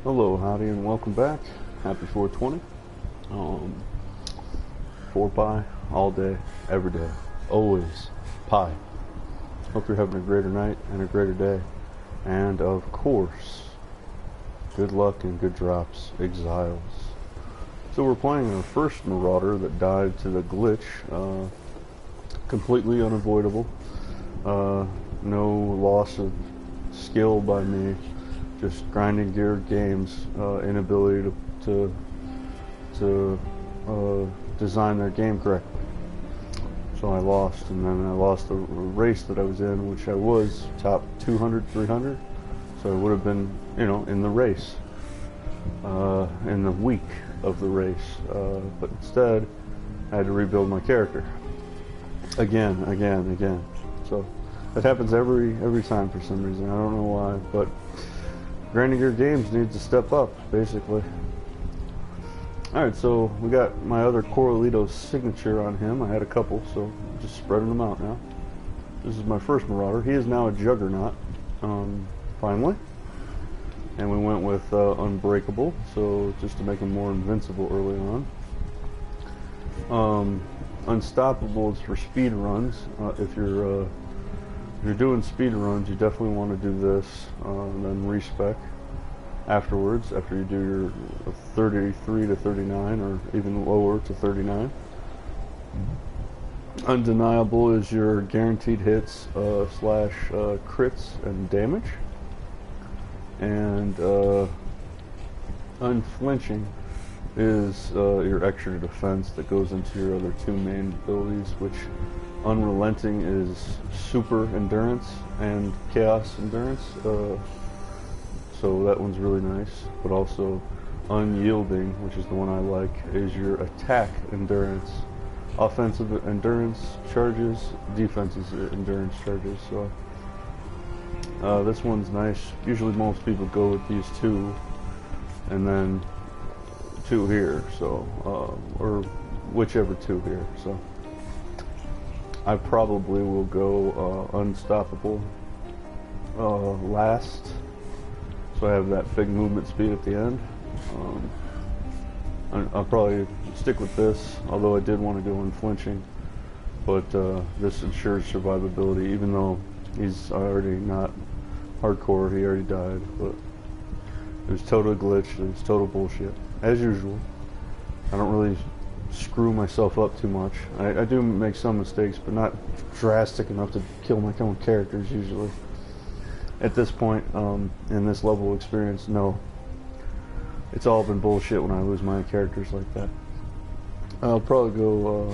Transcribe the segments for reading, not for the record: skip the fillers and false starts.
Hello, howdy, and welcome back. Happy 420. 4 pie, all day, every day, always pie. Hope you're having a greater night and a greater day. And of course, good luck and good drops, exiles. So we're playing our first Marauder that died to the glitch. Completely unavoidable. No loss of skill by me. Just grinding geared games, inability to design their game correctly. So I lost, and then I lost the race that I was in, which I was top 200, 300. So I would have been, in the race, in the week of the race. But instead, I had to rebuild my character again. So that happens every time for some reason. I don't know why, but Grinding Gear Games needs to step up, basically. Alright, so we got my other Coralito signature on him. I had a couple, so just spreading them out now. This is my first Marauder. He is now a Juggernaut, finally. And we went with Unbreakable, so just to make him more invincible early on. Unstoppable is for speed runs. If you're doing speed runs, you definitely want to do this, and then respec afterwards, after you do your 33 to 39, or even lower to 39. Undeniable is your guaranteed hits slash crits and damage. And unflinching is your extra defense that goes into your other two main abilities, which Unrelenting is super endurance and chaos endurance, so that one's really nice. But also Unyielding, which is the one I like, is your attack endurance. Offensive endurance charges, defensive endurance charges. So this one's nice. Usually most people go with these two, and then two here, so or whichever two here. So I probably will go Unstoppable last, so I have that big movement speed at the end. I'll probably stick with this, although I did want to go Unflinching, but this ensures survivability, even though he's already not hardcore, he already died, but it was total glitch, it was total bullshit, as usual. I don't really screw myself up too much. I do make some mistakes, but not drastic enough to kill my own characters usually. At this point, in this level of experience, no. It's all been bullshit when I lose my characters like that. I'll probably go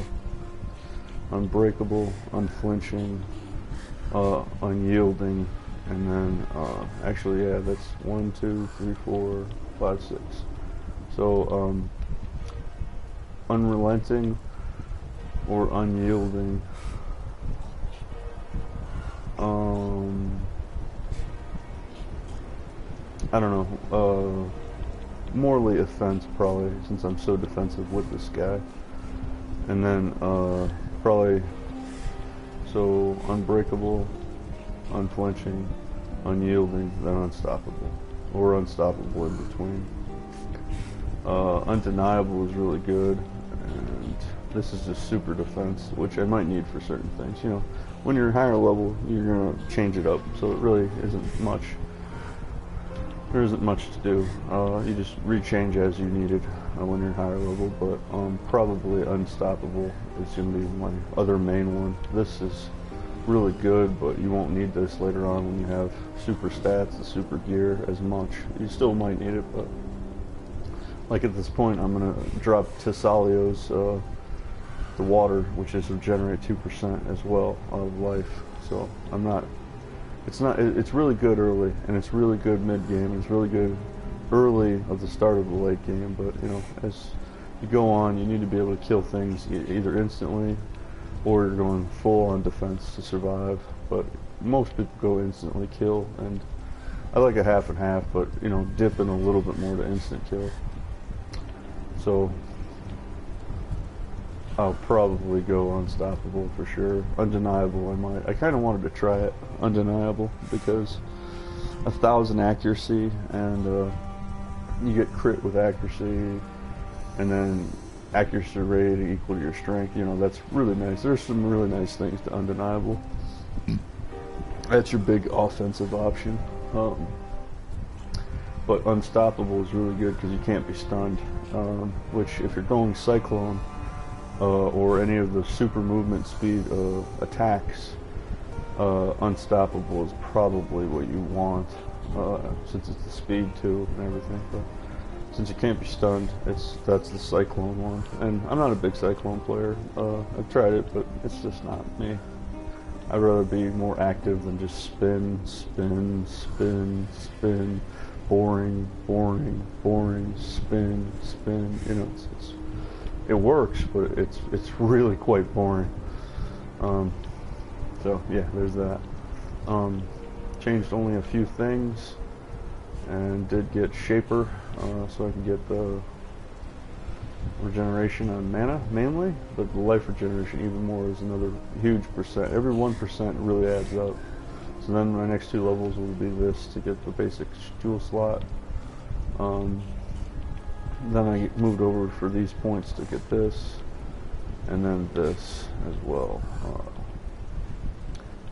Unbreakable, Unflinching, Unyielding, and then actually, yeah, that's 1, 2, 3, 4, 5, 6. So Unrelenting or Unyielding. I don't know. Morally offense, probably, since I'm so defensive with this guy. And then probably so Unbreakable, Unflinching, Unyielding, then Unstoppable, or Unstoppable in between. Undeniable is really good, and this is just super defense, which I might need for certain things. When you're higher level, you're gonna change it up, so it really isn't much. There isn't much to do. You just rechange as you need it when you're higher level, but probably Unstoppable is gonna be my other main one. This is really good, but you won't need this later on when you have super stats and super gear as much. You still might need it, but like at this point, I'm gonna drop Tessalio's the water, which is regenerate 2% as well of life. So I'm not. It's really good early, and it's really good mid game, and it's really good early of the start of the late game. But as you go on, you need to be able to kill things either instantly, or you're going full on defense to survive. But most people go instantly kill, and I like a half and half, but dip in a little bit more to instant kill. So I'll probably go Unstoppable for sure. Undeniable, I kind of wanted to try it, Undeniable, because 1,000 accuracy and you get crit with accuracy, and then accuracy rate equal to your strength. You know, that's really nice. There's some really nice things to Undeniable. That's your big offensive option. But Unstoppable is really good because you can't be stunned, which if you're going Cyclone or any of the super movement speed attacks, Unstoppable is probably what you want, since it's the speed too and everything. But since you can't be stunned, that's the Cyclone one. And I'm not a big Cyclone player. I've tried it, but it's just not me. I'd rather be more active than just spin, spin, spin, spin, boring, boring, boring, spin, spin. You know, it works, but it's really quite boring. So yeah, there's that. Changed only a few things, and did get Shaper, so I can get the regeneration on mana mainly, but the life regeneration even more is another huge percent. Every 1% really adds up. So then my next 2 levels will be this to get the basic jewel slot. Then I moved over for these points to get this, and then this as well.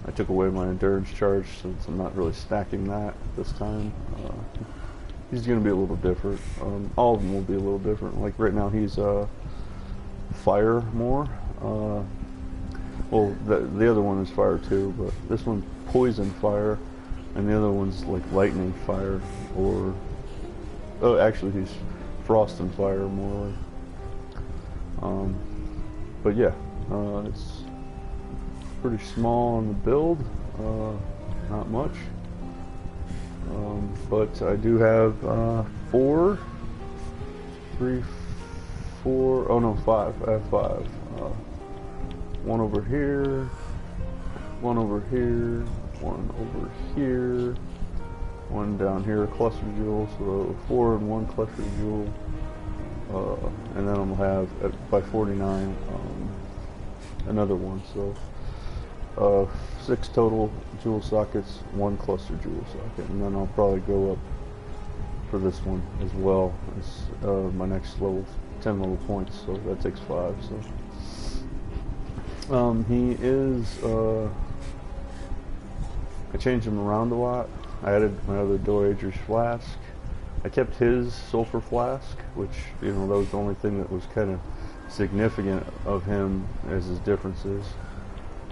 I took away my endurance charge since I'm not really stacking that this time. He's going to be a little different. All of them will be a little different. Like right now he's fire more. Well, the other one is fire too, but this one's poison fire, and the other one's like lightning fire, or oh, actually he's frost and fire more. But yeah, it's pretty small on the build, not much. But I do have 5. I have 5. One over here, one over here, one over here, one down here, cluster jewel, so 4 and 1 cluster jewel. And then I'm gonna have by 49 another one, so 6 total jewel sockets, 1 cluster jewel socket, and then I'll probably go up for this one as well as my next level, 10 level points, so that takes 5. So he is I changed him around a lot. I added my other Dorager's flask. I kept his sulfur flask, which, you know, that was the only thing that was kind of significant of him as his differences,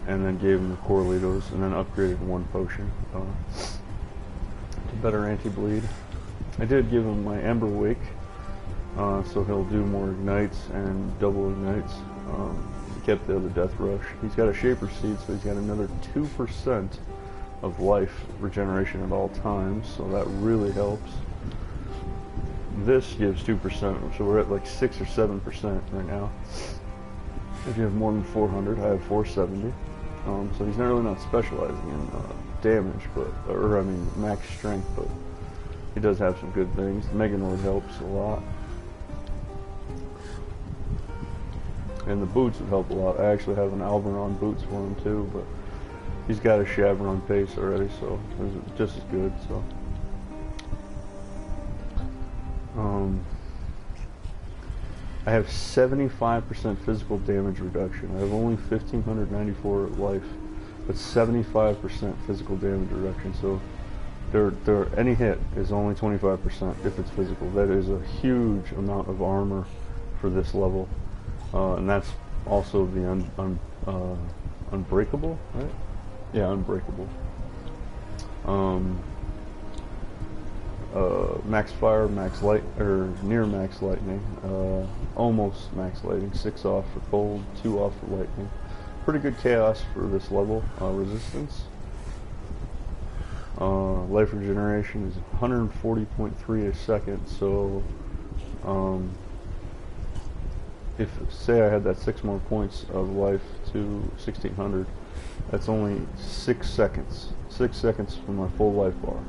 and then gave him the Corlitos, and then upgraded 1 potion to better anti-bleed. I did give him my Ember Wake, so he'll do more ignites and double ignites. Kept the other Death Rush. He's got a Shaper Seed, so he's got another 2% of life regeneration at all times, so that really helps. This gives 2%, so we're at like 6 or 7% right now. If you have more than 400, I have 470. So he's really not specializing in damage, or I mean max strength, but he does have some good things. The Meganord helps a lot, and the boots would help a lot. I actually have an Alberon boots for him too, but he's got a Shavron pace already, so it's just as good. So I have 75% physical damage reduction. I have only 1,594 life, but 75% physical damage reduction. So any hit is only 25% if it's physical. That is a huge amount of armor for this level, and that's also the unbreakable, right? Yeah, unbreakable. Max fire, max light, or near max lightning, almost max lightning, 6 off for cold, 2 off for lightning. Pretty good chaos for this level. Resistance. Life regeneration is 140.3 a second, so if, say I had that 6 more points of life to 1600, that's only 6 seconds. 6 seconds from my full life bar.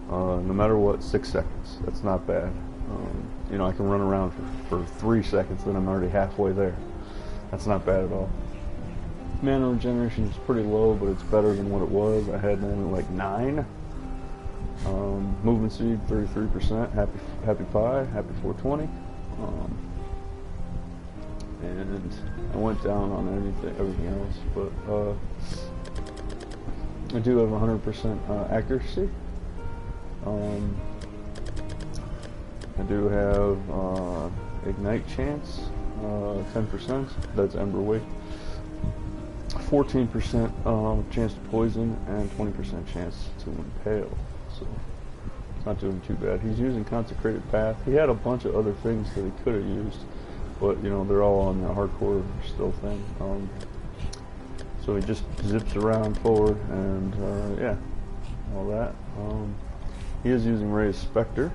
No matter what, 6 seconds. That's not bad. You know, I can run around for 3 seconds, then I'm already halfway there. That's not bad at all. Mana regeneration is pretty low, but it's better than what it was. I had only like 9. Movement speed 33%. Happy Pi. Happy 420. And I went down on everything else, but I do have 100% accuracy. I do have ignite chance, 10%. That's ember weight. 14% chance to poison and 20% chance to impale. So it's not doing too bad. He's using consecrated path. He had a bunch of other things that he could have used, but you know they're all on the hardcore still thing. So he just zips around forward and yeah, all that. He is using Ray's Spectre.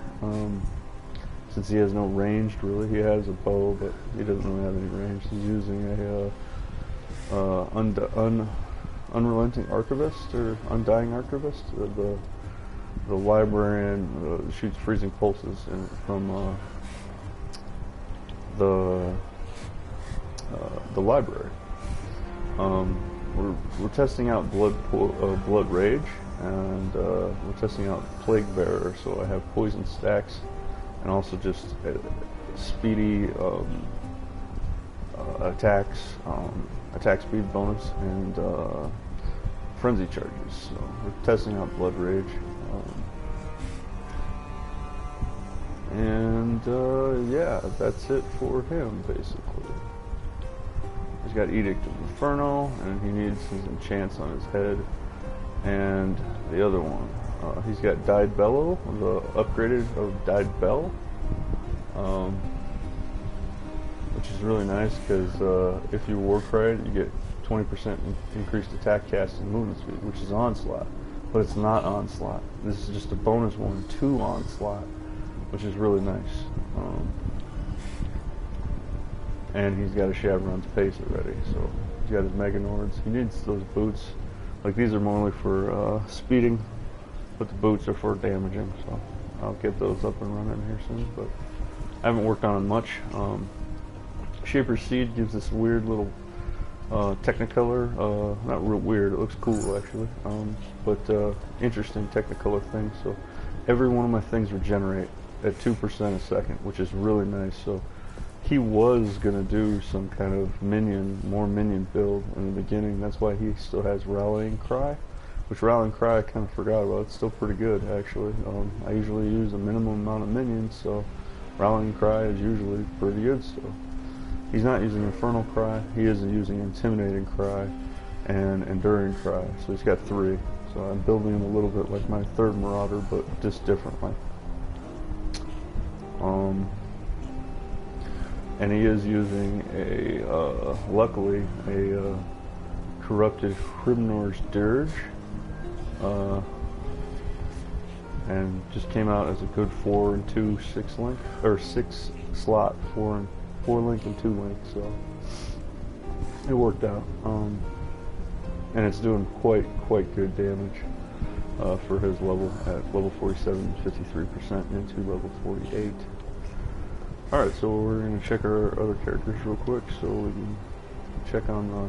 Since he has no ranged, really, he has a bow, but he doesn't really have any range. He's using a unrelenting archivist or undying archivist. The librarian shoots freezing pulses from the library. We're testing out blood rage, and we're testing out plague bearer. So I have poison stacks, and also just speedy attacks, attack speed bonus, and frenzy charges. So we're testing out blood rage, and yeah, that's it for him basically. He's got Edict of Inferno, and he needs his enchants on his head, and the other one. He's got Dyed Bellow, the upgraded of Dyed Bell, which is really nice because if you Warcry, you get 20% increased attack, cast, and movement speed, which is Onslaught, but it's not Onslaught. This is just a bonus one to Onslaught, which is really nice. And he's got a Shavron's Pace already, so he's got his Mega Nords. He needs those boots. Like, these are more for speeding, but the boots are for damaging, so I'll get those up and running here soon, but I haven't worked on them much. Shaper's Seed gives this weird little Technicolor, not real weird, it looks cool actually, but interesting Technicolor thing. So every one of my things regenerate at 2% a second, which is really nice. So he was going to do some kind of more minion build in the beginning. That's why he still has Rallying Cry, which Rallying Cry I kind of forgot about. It's still pretty good actually. I usually use a minimum amount of minions, so Rallying Cry is usually pretty good still. He's not using Infernal Cry. He isn't using Intimidating Cry and Enduring Cry. So he's got 3. So I'm building him a little bit like my third Marauder, but just differently. And he is using luckily, a corrupted Hribnor's Dirge, and just came out as a good 4 and 2 6 link, or 6 slot 4 link and 2 link. So it worked out, and it's doing quite good damage for his level at level 47, 53% into level 48. Alright, so we're going to check our other characters real quick so we can check on the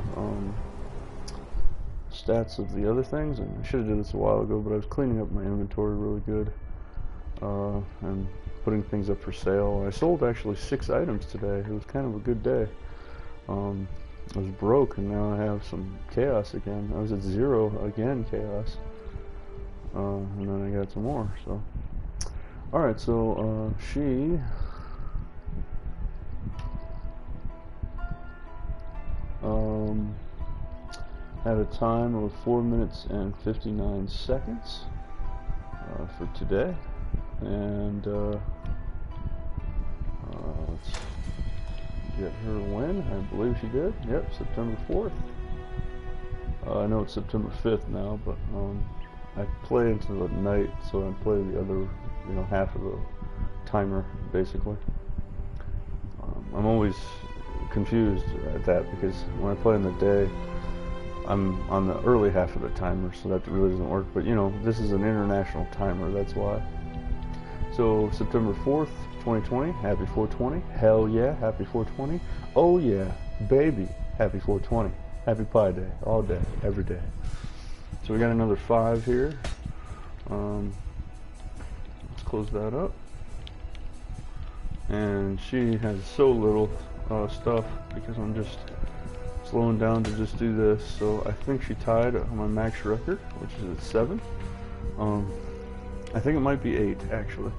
stats of the other things. And I should have did this a while ago, but I was cleaning up my inventory really good and putting things up for sale. I sold actually 6 items today. It was kind of a good day. I was broke, and now I have some chaos again. I was at 0 again, chaos, and then I got some more. So alright, so she had a time of 4 minutes and 59 seconds for today, and let's get her win. I believe she did. Yep, September 4th. I know it's September 5th now, but I play into the night, so I play the other, half of the timer basically. I'm always confused at that because when I play in the day, I'm on the early half of the timer, so that really doesn't work. But this is an international timer, that's why. So September 4th, 2020, happy 420. Hell yeah, happy 420. Oh yeah, baby, happy 420. Happy Pi Day, all day, every day. So we got another 5 here. close that up. And she has so little stuff because I'm just slowing down to just do this. So I think she tied my max record, which is at 7. I think it might be 8 actually,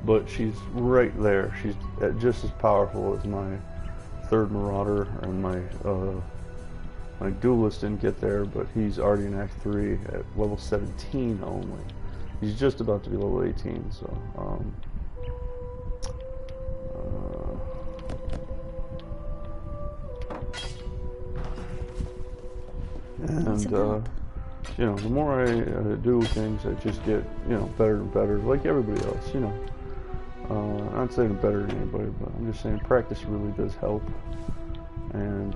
but she's right there. She's just as powerful as my 3rd Marauder, and my duelist didn't get there, but he's already in Act 3 at level 17 only. He's just about to be level 18, so and you know, the more I do things, I just get, you know, better and better, like everybody else, you know. I'm not saying I'm better than anybody, but I'm just saying practice really does help. And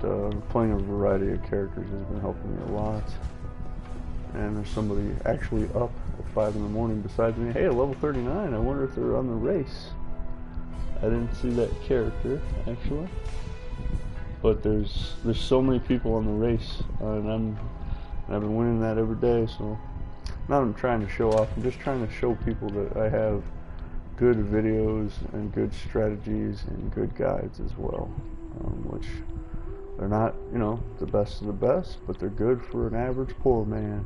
playing a variety of characters has been helping me a lot. And there's somebody actually up at 5 in the morning besides me. Hey, level 39, I wonder if they're on the race. I didn't see that character, actually. But there's so many people on the race, and I've been winning that every day, so not I'm trying to show off, I'm just trying to show people that I have good videos and good strategies and good guides as well, which they're not, you know, the best of the best, but they're good for an average poor man,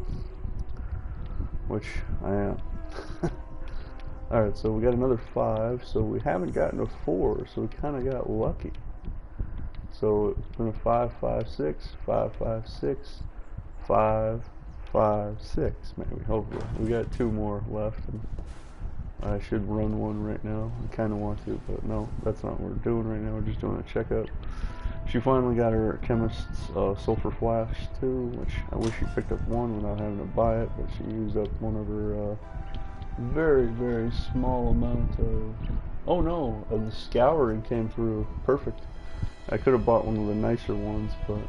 which I am. Alright, so we got another 5, so we haven't gotten a 4, so we kind of got lucky. So it's been a 5, 5, 6, 5, 5, 6, 5, 5, 6, maybe, hopefully. We got 2 more left, and I should run one right now. I kind of want to, but no, that's not what we're doing right now. We're just doing a checkup. She finally got her chemist's sulfur flash too, which I wish she picked up one without having to buy it, but she used up one of her very, very small amount of... Oh no, the scouring came through. Perfect. I could have bought one of the nicer ones, but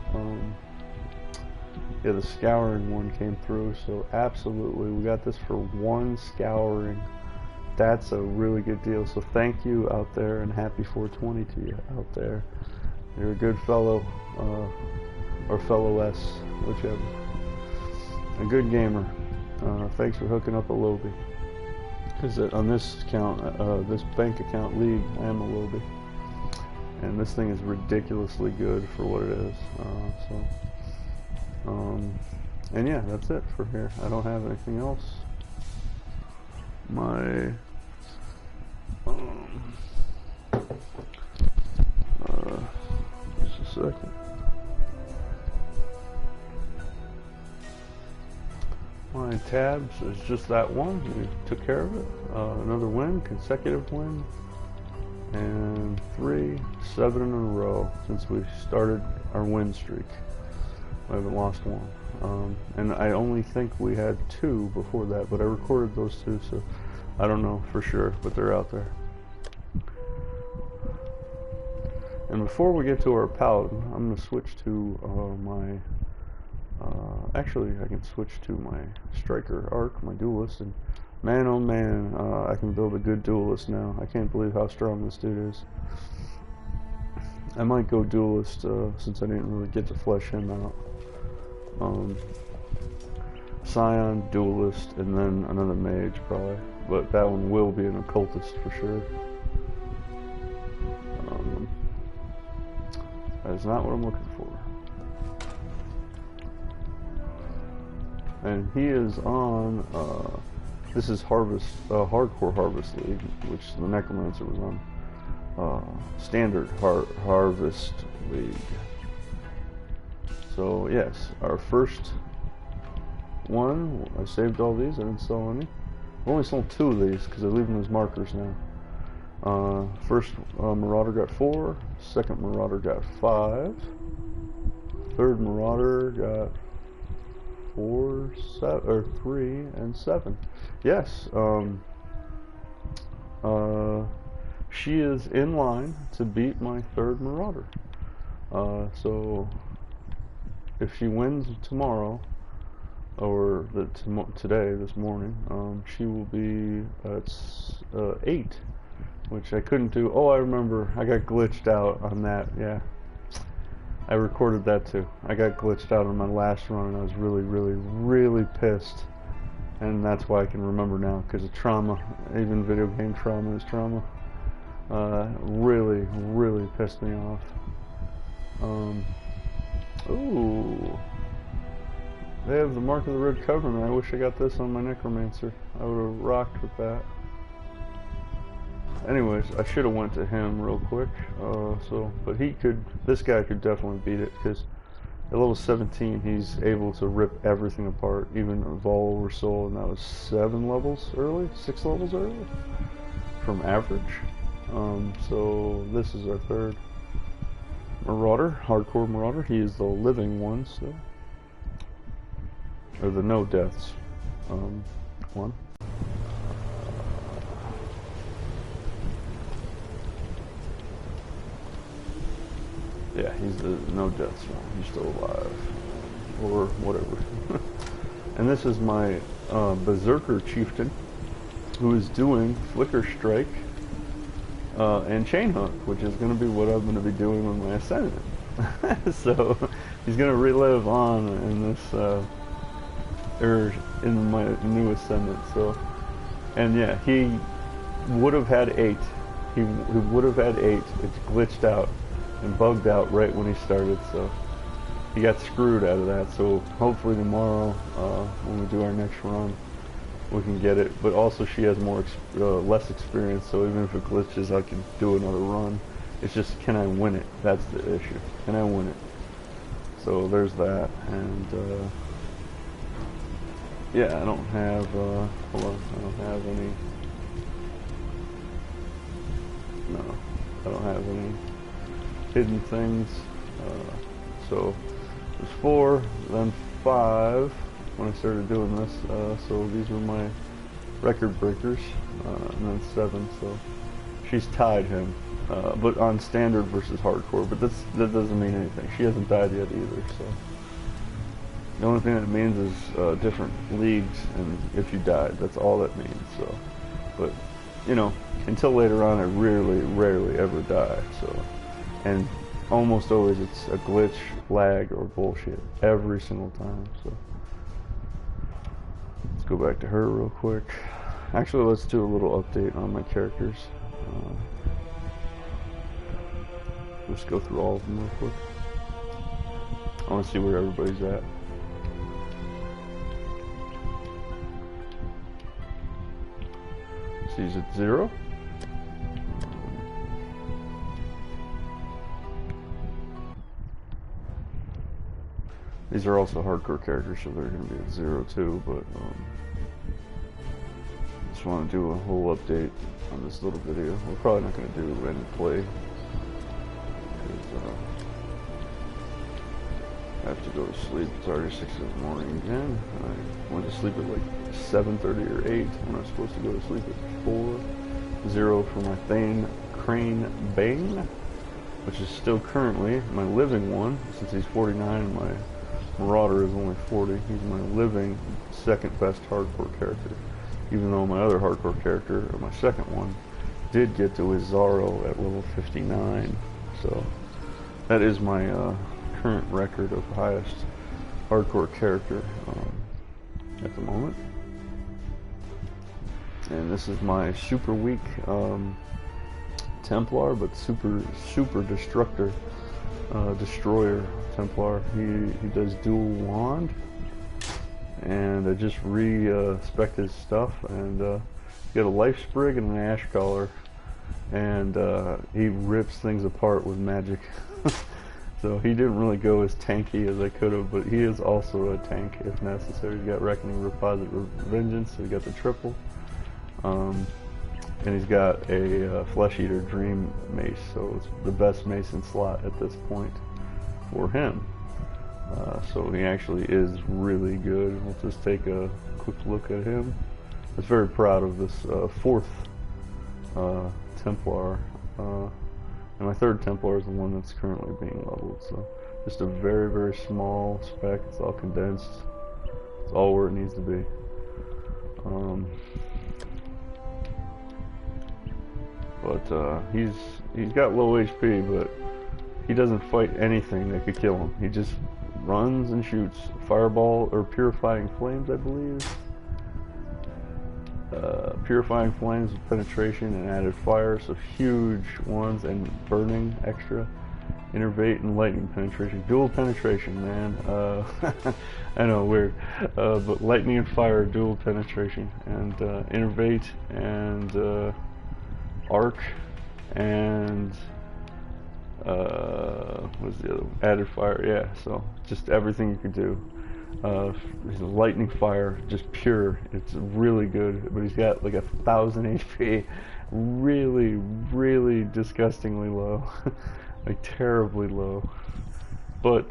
yeah, the scouring one came through, so absolutely, we got this for 1 scouring. That's a really good deal, so thank you out there, and happy 420 to you out there. You're a good fellow, or fellow S, whichever. A good gamer. Thanks for hooking up a Lobby. Because on this account, this bank account league, I am a Lobby. And this thing is ridiculously good for what it is. And yeah, that's it for here. I don't have anything else. My just a second. My tabs is just that one. We took care of it. Another win, consecutive win, and 7 in a row since we started our win streak. I haven't lost one. And I only think we had 2 before that, but I recorded those 2, so I don't know for sure, but they're out there. And before we get to our paladin, I'm going to switch to my... actually, I can switch to my striker arc, my duelist, and man oh man, I can build a good duelist now. I can't believe how strong this dude is. I might go duelist since I didn't really get to flesh him out. Scion, duelist, and then another mage probably, but that one will be an occultist for sure. That is not what I'm looking for. And he is on, this is Hardcore Harvest League, which the Necromancer was on. Standard Harvest League. So yes, our first one, I saved all these, I didn't sell any. I've only sold 2 of these because I leave them as markers now. First Marauder got 4, second Marauder got 5, third Marauder got 4, 7, or 3, and 7. Yes, she is in line to beat my 3rd Marauder. So if she wins tomorrow, or today, this morning, she will be at 8, which I couldn't do. Oh, I remember, I got glitched out on that, yeah. I recorded that too. I got glitched out on my last run, and I was really, really, really pissed and that's why I can remember now, because of trauma. Even video game trauma is trauma. Really, really pissed me off. Ooh. They have the Mark of the Red Covenant. I wish I got this on my Necromancer. I would have rocked with that. Anyways, I should have went to him real quick. But this guy could definitely beat it, because at level 17, he's able to rip everything apart, even Vol over Soul, and that was 6 levels early, from average. So this is our third Marauder, hardcore Marauder. He is the living one still, or the no deaths one. Yeah, he's the no deaths one. He's still alive, or whatever. And this is my Berserker Chieftain, who is doing Flicker Strike and Chain Hook, which is going to be what I'm going to be doing with my Ascendant. So he's going to relive on in this, in my new Ascendant. So, and yeah, he would have had 8. He would have had 8. It's glitched out and bugged out right when he started, so he got screwed out of that. So hopefully tomorrow, when we do our next run, we can get it. But also she has less experience, so even if it glitches, I can do another run. It's just, can I win it? That's the issue. Can I win it? So there's that. And yeah, I don't have hold on, I don't have any. No, I don't have any hidden things. So there's 4, then 5 when I started doing this. So these were my record breakers, and then 7. So she's tied him, but on standard versus hardcore. But that doesn't mean anything. She hasn't died yet either. So the only thing that means is different leagues, and if you died, that's all that means. So, but you know, until later on, I rarely ever die. So. And almost always it's a glitch, lag, or bullshit every single time. So let's go back to her real quick. Actually, let's do a little update on my characters. Let's go through all of them real quick. I want to see where everybody's at. So he's at 0. These are also hardcore characters, so they're going to be at 0 too, but just want to do a whole update on this little video. We're probably not going to do any play, because I have to go to sleep. It's already 6 in the morning again. I went to sleep at like 7:30 or 8 when I was supposed to go to sleep at 4. 0 for my Crane Bane, which is still currently my living one, since he's 49 and my Marauder is only 40. He's my living second best hardcore character, even though my other hardcore character, or my second one, did get to his Zaro at level 59. So that is my current record of highest hardcore character at the moment. And this is my super weak Templar, but super destroyer Templar. He does dual wand, and I just spec'd his stuff, and he got a life sprig and an ash collar, and he rips things apart with magic. So he didn't really go as tanky as I could have, but he is also a tank if necessary. He's got Reckoning, Reposit, Vengeance, so he got the triple. And he's got a Flesh Eater Dream Mace, so it's the best mace in slot at this point for him. So he actually is really good. We'll just take a quick look at him. I was very proud of this 4th Templar, and my 3rd Templar is the one that's currently being leveled. So just a very small spec. It's all condensed. It's all where it needs to be. But he's got low HP, but he doesn't fight anything that could kill him. He just runs and shoots Fireball or Purifying Flames, I believe. purifying flames with penetration and added fire, so huge ones, and burning extra. Innervate and lightning penetration. Dual penetration, man. I know, weird. But lightning and fire, dual penetration. And innervate and arc and what's the other one? Added fire, yeah. So just everything you could do. He's a lightning fire, just pure. It's really good, but he's got like 1,000 HP. Really, really disgustingly low. Like terribly low. But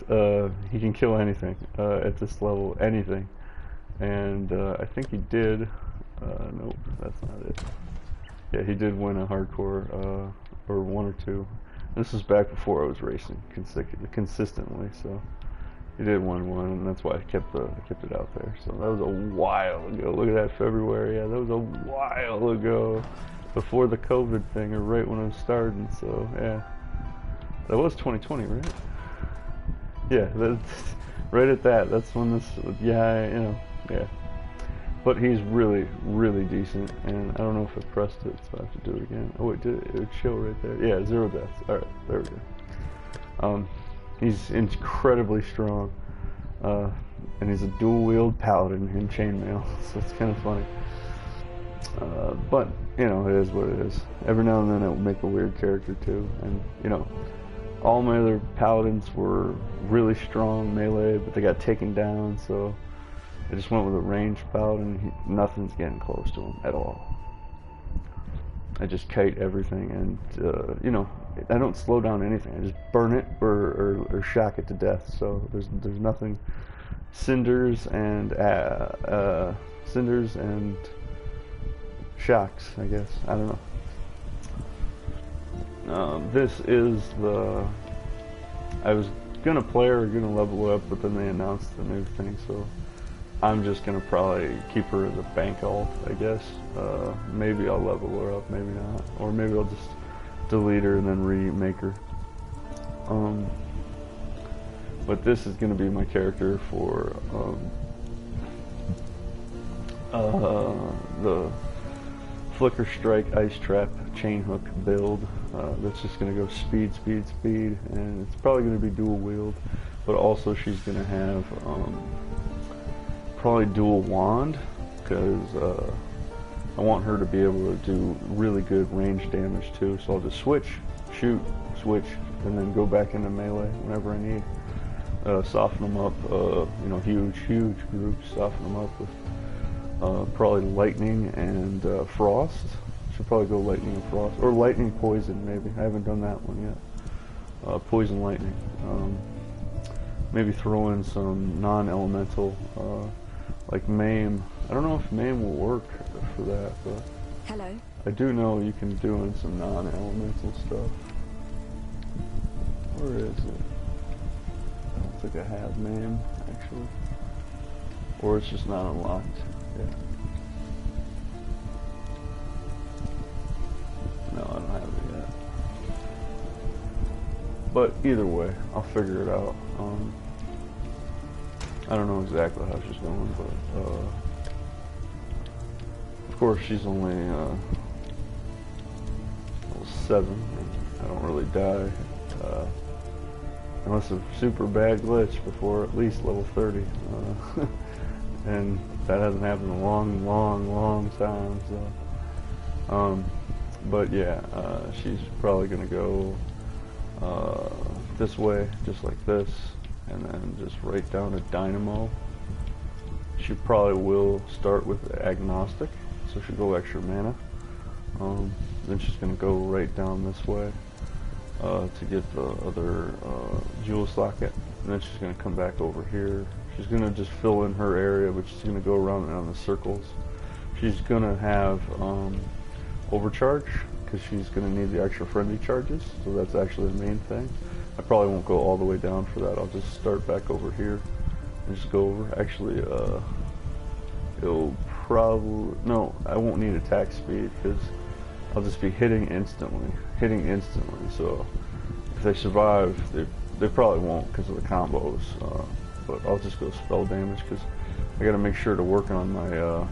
he can kill anything at this level, anything. And I think he did. Nope, that's not it. Yeah, he did win a hardcore, or one or two. This was back before I was racing consistently, so he did win one, and that's why I kept it out there. So that was a while ago. Look at that, February. Yeah, that was a while ago, before the COVID thing, or right when I was starting. So yeah, that was 2020, right? Yeah, that's right at that. That's when this. Yeah, you know, yeah. But he's really, really decent, and I don't know if I pressed it, so I have to do it again. Oh wait, it would show right there. Yeah, 0 deaths. Alright, there we go. He's incredibly strong, and he's a dual-wield paladin in chainmail, so it's kind of funny. But, you know, it is what it is. Every now and then it will make a weird character too, and, you know, all my other paladins were really strong melee, but they got taken down, so I just went with a ranged paladin. Nothing's getting close to him at all. I just kite everything, and you know, I don't slow down anything. I just burn it or shock it to death. So there's nothing. Cinders and shocks, I guess. I don't know. This is the. I was gonna play her or gonna level up, but then they announced the new thing, so I'm just gonna probably keep her as a bank alt, I guess. Maybe I'll level her up, maybe not, or maybe I'll just delete her and then remake her. But this is gonna be my character for the Flicker Strike Ice Trap Chain Hook build. That's just gonna go speed, speed, speed, and it's probably gonna be dual wield, but also she's gonna have probably dual wand, because I want her to be able to do really good range damage too. So I'll just switch, shoot, switch, and then go back into melee whenever I need. Soften them up, you know, huge groups. Soften them up with probably lightning and frost. Should probably go lightning and frost, or lightning poison maybe. I haven't done that one yet. Poison lightning. Maybe throw in some non-elemental. Like maim. I don't know if maim will work for that, but hello. I do know you can do in some non-elemental stuff. Where is it? I don't think I have maim, actually. Or it's just not unlocked. Yeah. No, I don't have it yet. But either way, I'll figure it out. I don't know exactly how she's going, but of course she's only level 7. And I don't really die unless a super bad glitch before at least level 30, and that hasn't happened in a long time. So, but yeah, she's probably gonna go this way, just like this. And then just right down to Dynamo. She probably will start with Agnostic, so she'll go extra mana. Then she's going to go right down this way to get the other Jewel Socket. And then she's going to come back over here. She's going to just fill in her area, but she's going to go around and on the circles. She's going to have Overcharge, because she's going to need the extra friendly charges, so that's actually the main thing. I probably won't go all the way down for that. I'll just start back over here and just go over. Actually, it'll probably, no, I won't need attack speed because I'll just be hitting instantly. So if they survive, they probably won't because of the combos. But I'll just go spell damage because I got to make sure to work on my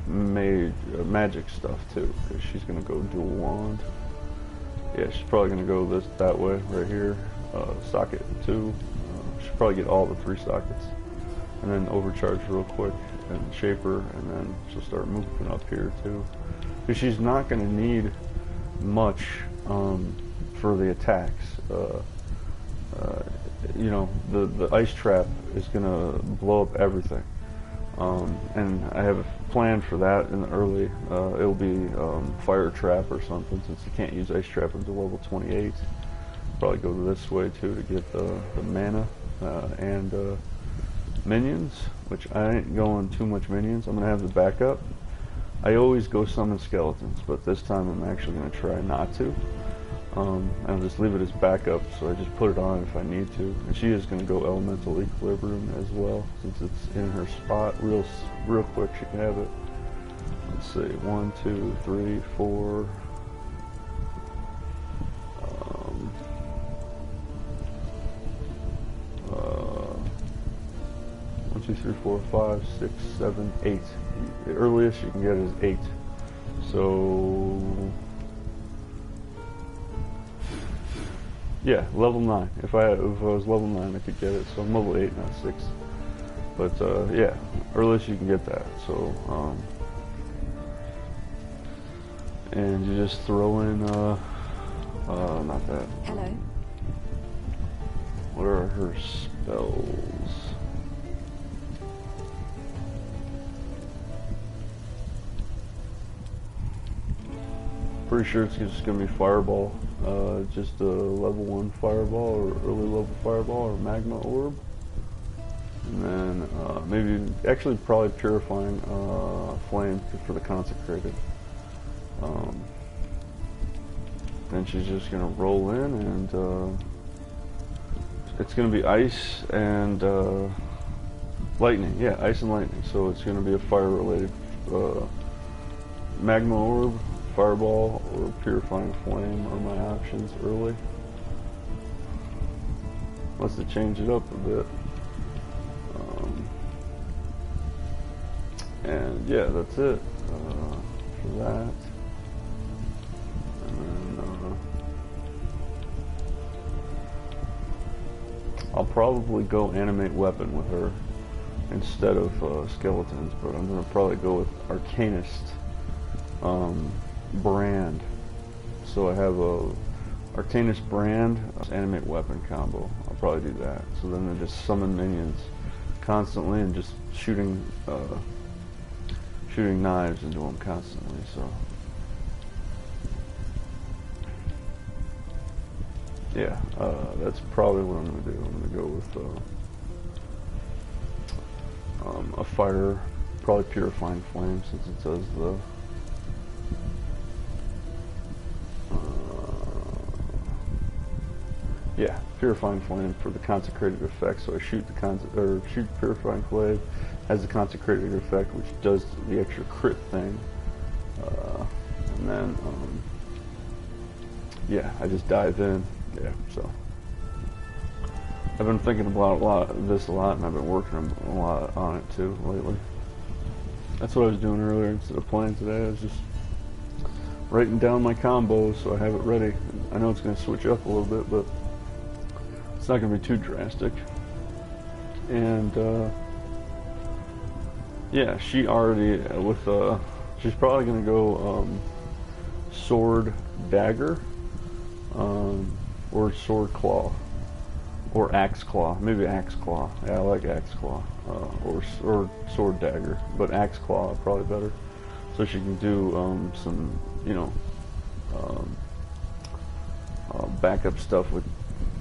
magic stuff too, because she's gonna go dual wand. Yeah, she's probably gonna go that way right here. Socket 2. She'll probably get all the 3 sockets, and then overcharge real quick and shape her, and then she'll start moving up here too. Because she's not gonna need much for the attacks. You know, the ice trap is gonna blow up everything. And I have a plan for that in the early. It'll be fire trap or something, since you can't use ice trap until level 28. Probably go this way too to get the mana and minions, which I ain't going too much minions. I'm gonna have the backup. I always go summon skeletons, but this time I'm actually gonna try not to. I'll just leave it as backup, so I just put it on if I need to. And she is going to go elemental equilibrium as well, since it's in her spot. Real quick, she can have it. Let's see, 1, 2, 3, 4. 1, 2, 3, 4, 5, 6, 7, 8. The earliest you can get is 8. So yeah, level 9. If I was level 9, I could get it. So I'm level 8, not 6. But yeah, earliest you can get that. So and you just throw in not that. Hello. What are her spells? Pretty sure it's just gonna be fireball. Just a level 1 fireball or early level fireball or magma orb. And then maybe, actually probably purifying flame for the consecrated. Then she's just gonna roll in, and it's gonna be ice and lightning. Yeah, ice and lightning. So it's gonna be a fire related magma orb, fireball, or purifying flame are my options early. Let's change it up a bit. And yeah, that's it for that. And then I'll probably go animate weapon with her instead of skeletons, but I'm gonna probably go with Arcanist brand. So I have a Arcanist brand animate weapon combo. I'll probably do that. So then I just summon minions constantly and just shooting knives into them constantly. So yeah, that's probably what I'm gonna do. I'm gonna go with a fire, probably purifying flame, since it says the yeah, purifying flame for the consecrated effect. So I shoot shoot purifying flame, has the consecrated effect, which does the extra crit thing. And then yeah, I just dive in. Yeah, so I've been thinking about this a lot, and I've been working a lot on it too lately. That's what I was doing earlier instead of playing today. I was just writing down my combos so I have it ready. I know it's going to switch up a little bit, but it's not going to be too drastic. And yeah, she already she's probably going to go sword dagger, or sword claw, or axe claw. Maybe axe claw. Yeah, I like axe claw, or sword dagger, but axe claw probably better. So she can do some, you know, backup stuff with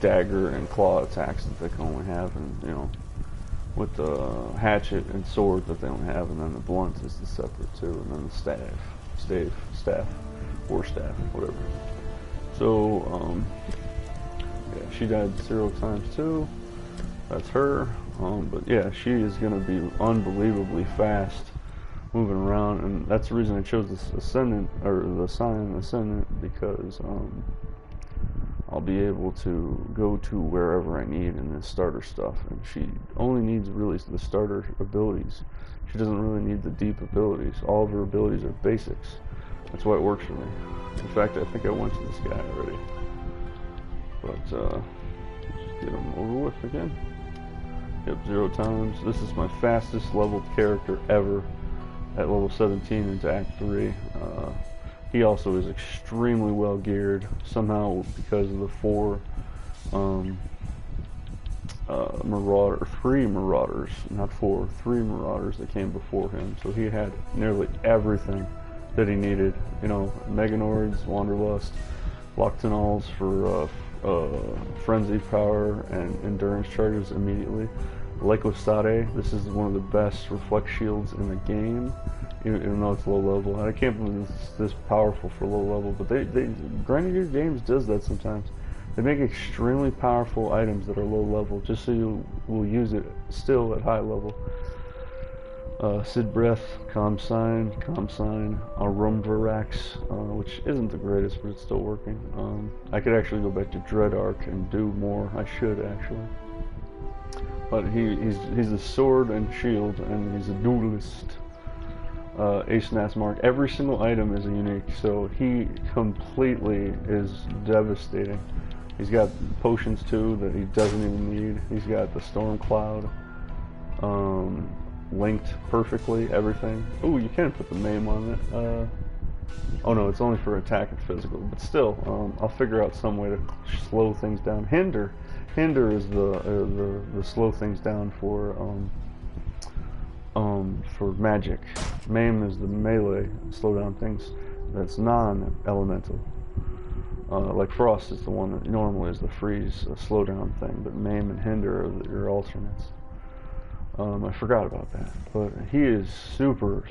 dagger and claw attacks that they can only have, and you know, with the hatchet and sword that they don't have, and then the blunt is the separate too, and then the staff, whatever. So yeah, she died 0 times 2. That's her. But yeah, she is gonna be unbelievably fast moving around, and that's the reason I chose this ascendant, or the sign ascendant, because I'll be able to go to wherever I need in the starter stuff. And she only needs really the starter abilities. She doesn't really need the deep abilities. All of her abilities are basics. That's why it works for me. In fact, I think I went to this guy already. But, get him over with again. Yep, 0 times. This is my fastest leveled character ever at level 17 into Act 3. He also is extremely well geared, somehow because of the 3 marauders, not 4, 3 marauders that came before him. So he had nearly everything that he needed. You know, Meganords, Wanderlust, Locktonals for frenzy power and endurance charges immediately. Lycosade, this is one of the best reflect shields in the game, even though it's low level. And I can't believe it's this powerful for low level, but Grenadier Games does that sometimes. They make extremely powerful items that are low level, just so you will use it still at high level. Sid Breath, Calm Sign, Rumvarax, which isn't the greatest, but it's still working. I could actually go back to Dread Arc and do more. I should actually. But he's a sword and shield, and he's a duelist. Ace Nasmark. Every single item is a unique, so he completely is devastating. He's got potions too that he doesn't even need. He's got the Storm Cloud. Linked perfectly, everything. Ooh, you can put the MAME on it. Oh no, it's only for attack and physical, but still, I'll figure out some way to slow things down. Hinder is the slow things down for magic. MAME is the melee, slow down things that's non-elemental. Like Frost is the one that normally is the freeze, slow down thing, but MAME and Hinder are your alternates. I forgot about that, but he is super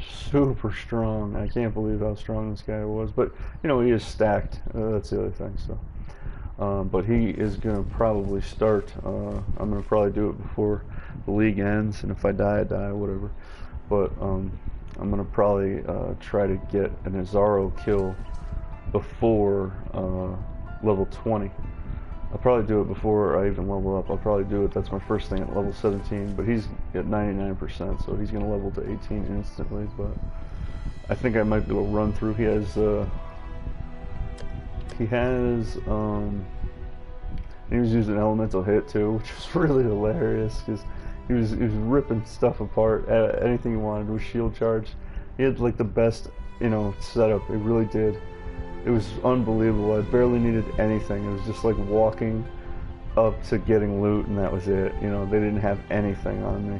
strong. I can't believe how strong this guy was, but you know, he is stacked. That's the other thing. So, but he is gonna probably start. I'm gonna probably do it before the league ends, and if I die, I die, whatever. But I'm gonna probably try to get an Azaro kill before level 20. I'll probably do it before I even level up. I'll probably do it. That's my first thing at level 17. But he's at 99%, so he's gonna level to 18 instantly. But I think I might be able to run through. He has he was using elemental hit too, which was really hilarious because he was ripping stuff apart. Anything he wanted with shield charge. He had like the best, you know, setup. He really did. It was unbelievable. I barely needed anything. It was just like walking up to getting loot, and that was it. You know, they didn't have anything on me.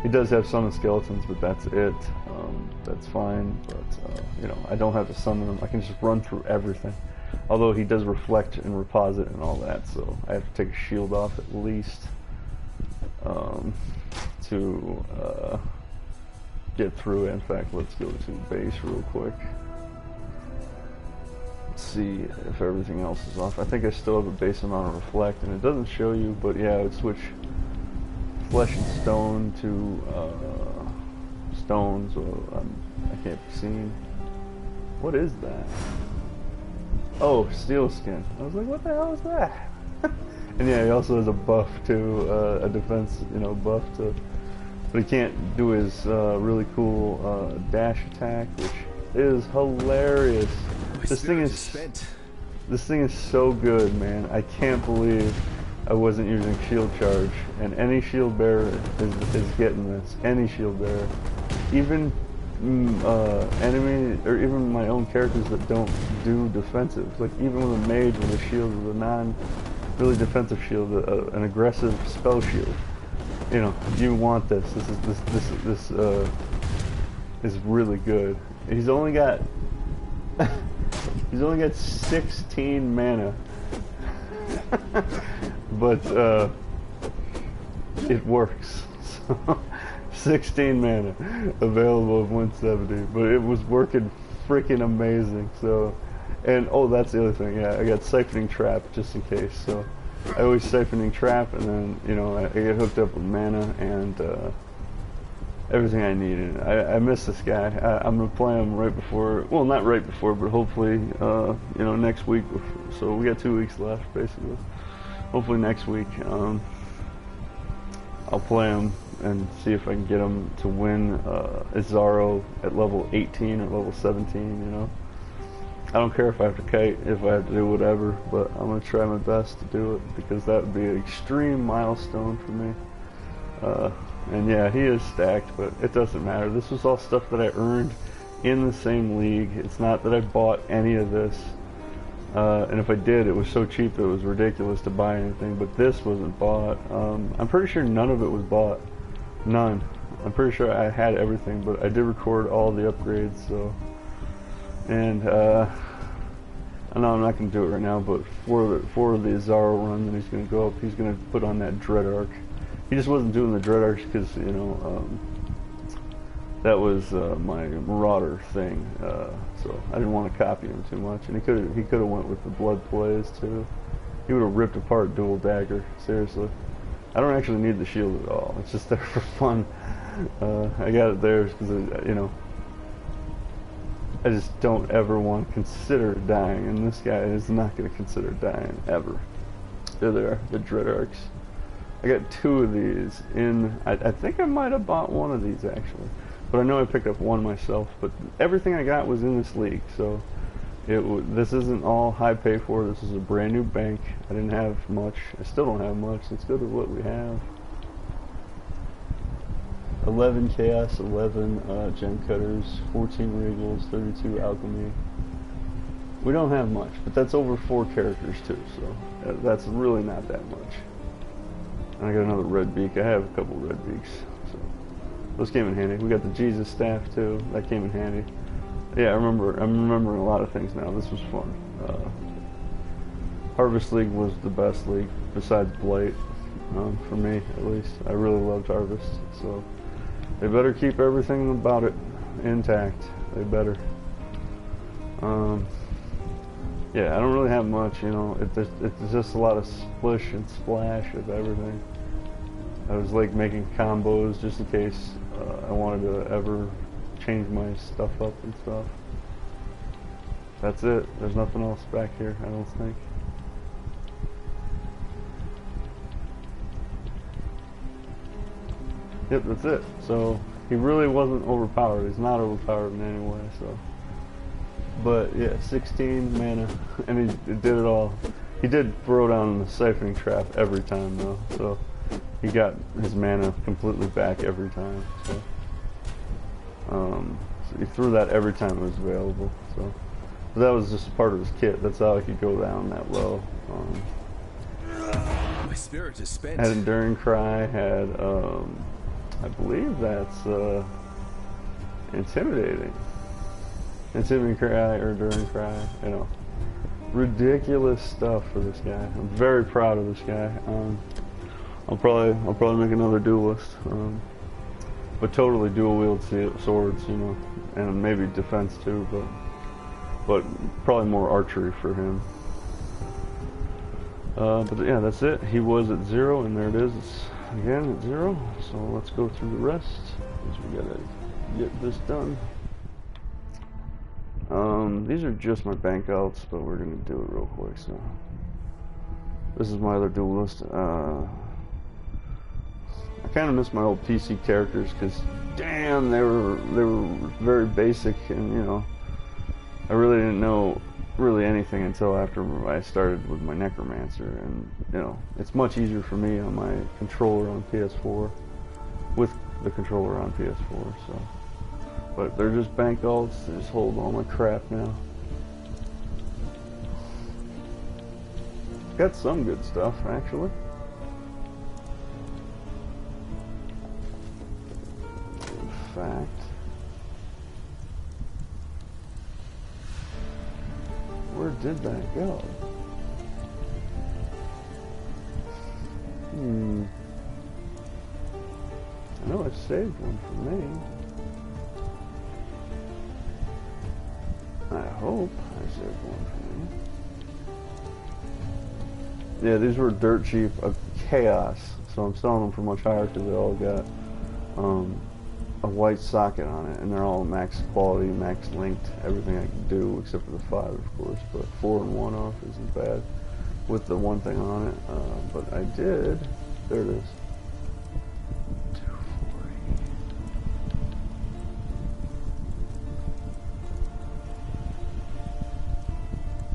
He does have summon skeletons, but that's it. That's fine. But you know, I don't have to summon them. I can just run through everything. Although he does reflect and reposit and all that, so I have to take a shield off at least to get through it. In fact, let's go to base real quick. See if everything else is off. I think I still have a base amount of reflect, and it doesn't show you, but yeah, I would switch flesh and stone to stone, so I can't be seen. What is that? Oh, steel skin. I was like, what the hell is that? And yeah, he also has a buff to a defense, you know, buff to, but he can't do his really cool dash attack, which is hilarious. This thing is so good, man. I can't believe I wasn't using shield charge, and any shield bearer is getting this. Any shield bearer, even enemy or even my own characters that don't do defensive. Like even with a mage with a shield, with a non-really defensive shield, an aggressive spell shield. You know, you want this. This is really good. He's only got. He's only got 16 mana, but it works. So 16 mana available of 170, but it was working freaking amazing. So, and oh, that's the other thing. Yeah, I got siphoning trap just in case. So I always siphoning trap, and then you know I get hooked up with mana and everything I needed. I miss this guy. I'm gonna play him right before, well, not right before, but hopefully, you know, next week. So we got 2 weeks left, basically. Hopefully next week, I'll play him and see if I can get him to win Zaro at level 18 or level 17. You know, I don't care if I have to kite, if I have to do whatever, but I'm gonna try my best to do it because that would be an extreme milestone for me. And yeah, he is stacked, but it doesn't matter. This was all stuff that I earned in the same league. It's not that I bought any of this. And if I did, it was so cheap that it was ridiculous to buy anything. But this wasn't bought. I'm pretty sure none of it was bought. None. I'm pretty sure I had everything, but I did record all the upgrades. So, and I know I'm not going to do it right now, but for the Zaro run that he's going to go up, he's going to put on that Dread Arc. He just wasn't doing the Dread Arcs because, you know, that was my Marauder thing, so I didn't want to copy him too much. And he could have went with the Blood Plays too. He would have ripped apart Dual Dagger. Seriously, I don't actually need the shield at all. It's just there for fun. I got it there because, you know, I just don't ever want to consider dying, and this guy is not going to consider dying ever. There they are, the Dread Arcs. I got 2 of these in. I think I might have bought one of these actually, but I know I picked up one myself. But everything I got was in this league, so this isn't all high pay for. This is a brand new bank. I didn't have much. I still don't have much. Let's go to what we have. 11 Chaos, 11 Gem Cutters, 14 Regals, 32 Alchemy. We don't have much, but that's over 4 characters too, so that's really not that much. And I got another red beak. I have a couple red beaks, so those came in handy. We got the Jesus staff too. That came in handy. Yeah, I'm remembering a lot of things now. This was fun. Harvest League was the best league besides Blight, for me at least. I really loved Harvest, so they better keep everything about it intact. They better. Yeah, I don't really have much, you know. It's just a lot of splish and splash of everything. I was like making combos just in case I wanted to ever change my stuff up and stuff. That's it. There's nothing else back here, I don't think. Yep, that's it. So he really wasn't overpowered. He's not overpowered in any way, so. But yeah, 16 mana, and he did it all. He did throw down the siphoning trap every time though, so he got his mana completely back every time. So, so he threw that every time it was available. So but that was just a part of his kit. That's how he could go down that low. My spirit is spent. Had Enduring Cry. Had I believe that's Intimidating. Intimidating Cry or Enduring Cry, you know. Ridiculous stuff for this guy. I'm very proud of this guy. I'll probably make another duelist, but totally dual wield swords, you know, and maybe defense too, but probably more archery for him. But yeah, that's it. He was at 0, and there it is. It's again at 0. So let's go through the rest, because we gotta get this done. These are just my bank outs, but we're gonna do it real quick. So this is my other duelist. I kind of miss my old PC characters because damn, they were very basic, and you know, I really didn't know really anything until after I started with my Necromancer, and you know, it's much easier for me on my controller on PS4 with the controller on PS4. So. But they're just bank alts, they just hold all my crap now. Got some good stuff, actually. In fact, where did that go? I know I saved one for me. I hope I saved one for me. Yeah, these were dirt cheap of Chaos, so I'm selling them for much higher because they all got a white socket on it, and they're all max quality, max linked, everything I can do except for the 5, of course. But 4 and 1 off isn't bad with the one thing on it. But I did. There it is. 240.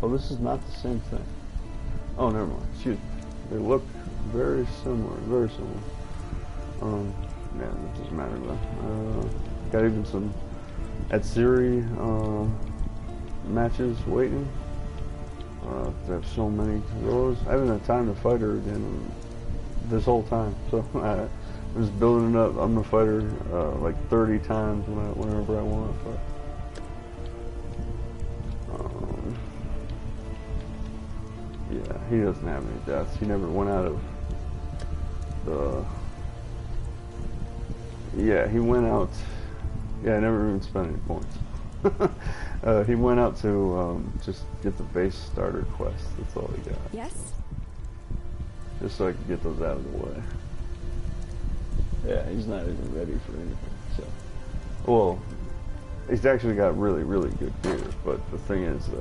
Oh, this is not the same thing. Oh, never mind. Excuse me. They look very similar. Very similar. Yeah, that doesn't matter though. Got even some Atsiri matches waiting. They have so many of those. I haven't had time to fight her again this whole time, so I was building it up. I'm gonna fight her like 30 times whenever I want. But yeah, he doesn't have any deaths. He never went out of the. Yeah, he went out. Yeah, I never even spent any points. He went out to just get the base starter quest. That's all he got. Yes. Just so I could get those out of the way. Yeah, he's not even ready for anything. So, well, he's actually got really, really good gear. But the thing is,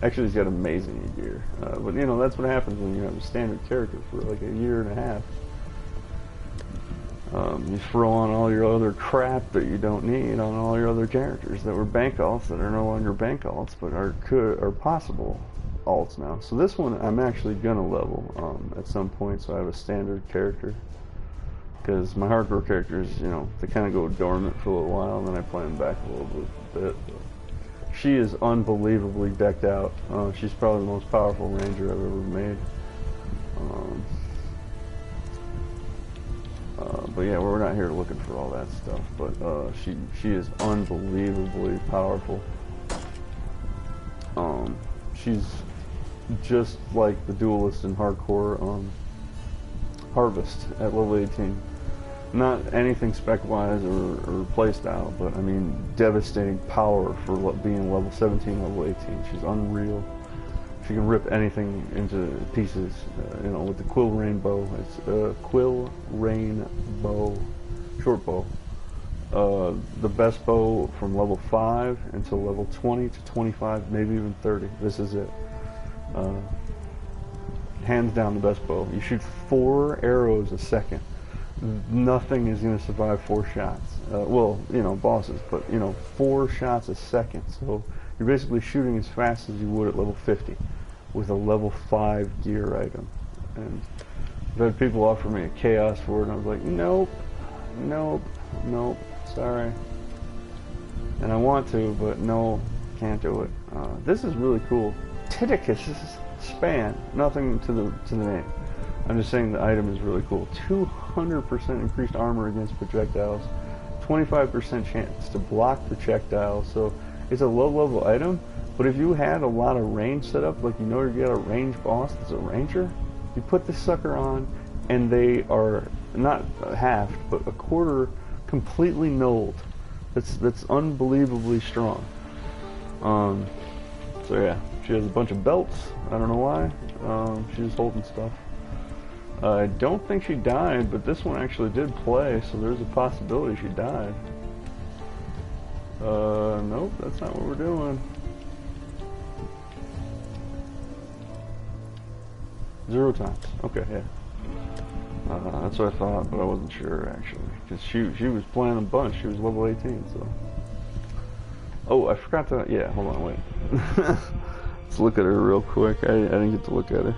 actually, he's got amazing gear. But you know, that's what happens when you have a standard character for like a year and a half. You throw on all your other crap that you don't need on all your other characters that were bank alts that are no longer bank alts, but are possible alts now. So this one I'm actually gonna level at some point, so I have a standard character. Because my hardcore characters, you know, they kind of go dormant for a little while, and then I play them back a little bit. She is unbelievably decked out. She's probably the most powerful ranger I've ever made. But yeah, we're not here looking for all that stuff. But she is unbelievably powerful. She's just like the duelist in hardcore Harvest at level 18. Not anything spec-wise or playstyle, but I mean devastating power for being level 17, level 18. She's unreal. She can rip anything into pieces, you know, with the quill rain bow. It's a quill rain bow, short bow. The best bow from level 5 until level 20 to 25, maybe even 30. This is it. Hands down the best bow. You shoot 4 arrows a second. Nothing is going to survive 4 shots. Well, you know, bosses, but you know, 4 shots a second. So you're basically shooting as fast as you would at level 50 with a level 5 gear item. And I've had people offer me a chaos for it, and I was like, nope, nope, nope, sorry. And I want to, but no, can't do it. This is really cool. Titicus's span. Nothing to the name. I'm just saying the item is really cool. 200% increased armor against projectiles. 25% chance to block projectiles. So it's a low-level item, but if you had a lot of range set up, like you know you got a range boss that's a ranger, you put this sucker on, and they are not halved, but a quarter completely nulled. That's unbelievably strong. So yeah, she has a bunch of belts. I don't know why. She's holding stuff. I don't think she died, but this one actually did play, so there's a possibility she died. Nope, that's not what we're doing. 0 times. Okay, yeah. That's what I thought, but I wasn't sure actually, because she was playing a bunch. She was level 18, so. Oh, I forgot to. Yeah, hold on, wait. Let's look at her real quick. I didn't get to look at her.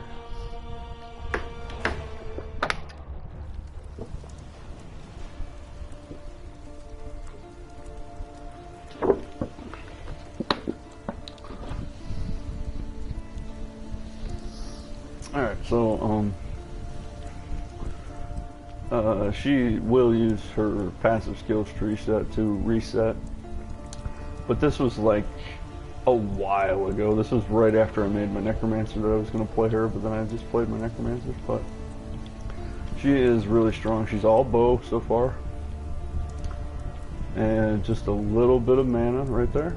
Alright, so, she will use her passive skills tree set to reset, but this was like a while ago. This was right after I made my Necromancer that I was going to play her, but then I just played my Necromancer, but she is really strong. She's all bow so far, and just a little bit of mana right there.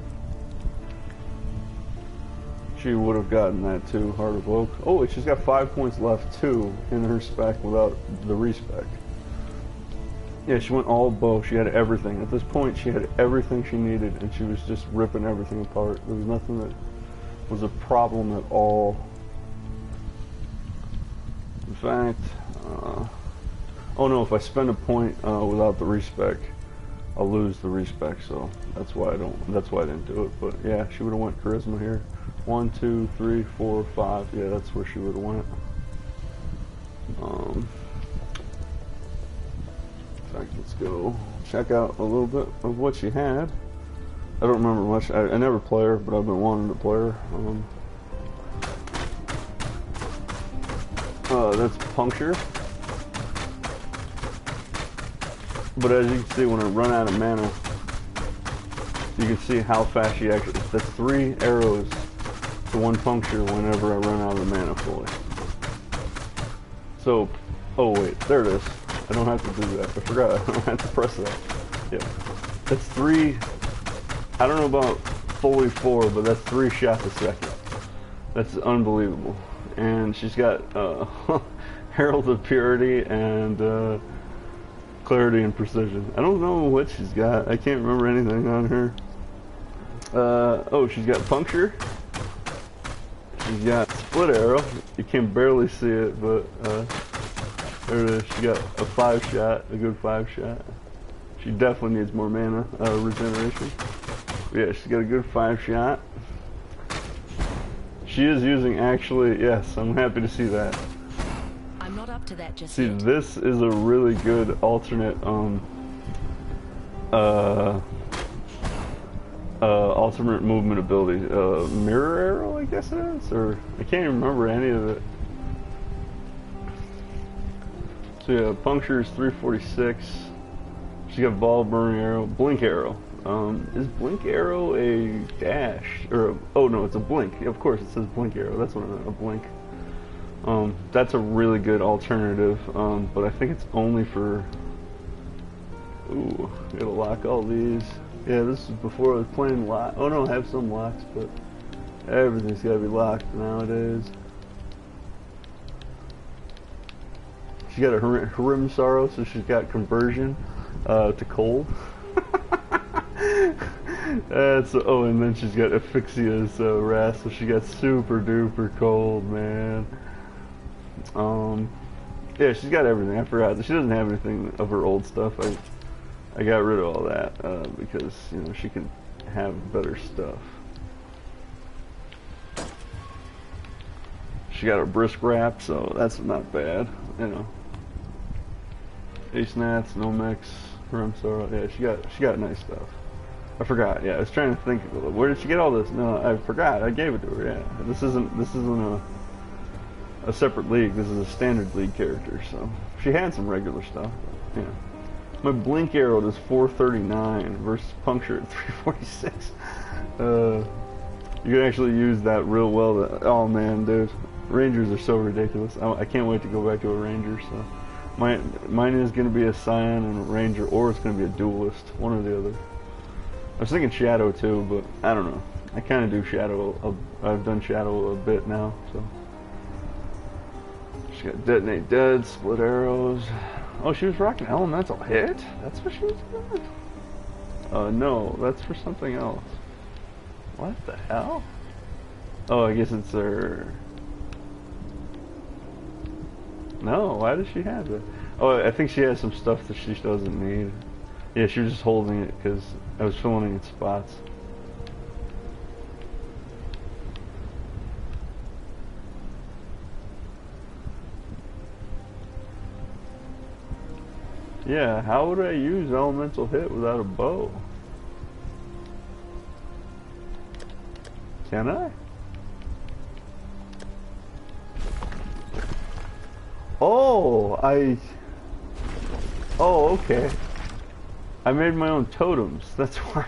She would have gotten that too, Heart of Oak. Oh, she's got 5 points left too in her spec without the respec. Yeah, she went all bow. She had everything. At this point, she had everything she needed, and she was just ripping everything apart. There was nothing that was a problem at all. In fact, oh no, if I spend a point without the respec, I'll lose the respec, so that's why I didn't do it. But yeah, she would have went charisma here. 1, 2, 3, 4, 5. Yeah, that's where she would have went. In fact, let's go check out a little bit of what she had. I don't remember much. I never play her, but I've been wanting to play her. That's puncture. But as you can see, when I run out of mana, you can see how fast she actually... That's 3 arrows to 1 puncture whenever I run out of mana fully. So, oh wait, there it is. I don't have to do that. I forgot. I don't have to press that. Yeah. That's 3... I don't know about fully 4, but that's 3 shots a second. That's unbelievable. And she's got Herald of Purity and Clarity and Precision. I don't know what she's got. I can't remember anything on her. Oh, she's got Puncture. She's got Split Arrow. You can barely see it, but there it is. She got a 5 shot, a good 5 shot. She definitely needs more mana regeneration. Yeah, she's got a good 5 shot. She is using, actually, yes, I'm happy to see that. I'm not up to that just yet. See, this is a really good alternate alternate movement ability. Mirror Arrow, I guess it is, or I can't even remember any of it. So yeah, Puncture is 346. She got Ball Burning Arrow, Blink Arrow. Is Blink Arrow a dash? Or a, oh no, it's a blink. Of course it says Blink Arrow. That's what a blink. That's a really good alternative, but I think it's only for... Ooh, gotta lock all these. Yeah, this is before I was playing lock. Oh no, I have some locks, but everything's gotta be locked nowadays. She got a Harim Sorrow, so she's got conversion to cold. Oh, and then she's got Asphyxia's Wrath, so she got super duper cold, man. Yeah, she's got everything. I forgot. She doesn't have anything of her old stuff. I got rid of all that because, you know, she can have better stuff. She got a Brisk Wrap, so that's not bad, you know. Ace Nats, Nomex, Harim Sorrow. Yeah, she got nice stuff. I forgot. Yeah, I was trying to think. Where did she get all this? No, I forgot. I gave it to her. Yeah, this isn't a separate league. This is a standard league character. So she had some regular stuff. But, yeah. My Blink Arrow does 439 versus Puncture at 346. You can actually use that real well. Oh man, dude, Rangers are so ridiculous. I can't wait to go back to a Ranger. So mine is going to be a Scion and a Ranger, or it's going to be a Duelist, one or the other. I was thinking Shadow too, but I don't know. I kind of do Shadow. I've done Shadow a bit now, so. She got Detonate Dead, Split Arrows. Oh, she was rocking Elemental Hit? That's what she was doing? No, that's for something else. What the hell? Oh, I guess it's her... No, why does she have that? Oh, I think she has some stuff that she doesn't need. Yeah, she was just holding it because I was filling in spots. Yeah, how would I use Elemental Hit without a bow? Can I? Oh, oh, okay. I made my own totems. That's why.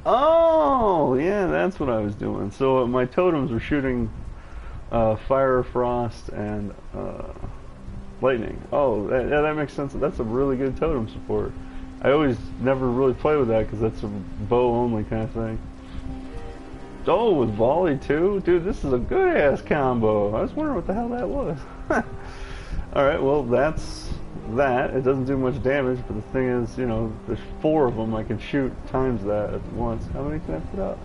Oh, yeah, that's what I was doing. So my totems were shooting fire, frost, and lightning. Oh, yeah, that makes sense. That's a really good totem support. I always never really play with that because that's a bow only kind of thing. Oh, with volley too? Dude, this is a good ass combo. I was wondering what the hell that was. Alright, well, that's that. It doesn't do much damage, but the thing is, you know, there's 4 of them I can shoot times that at once. How many can I put out?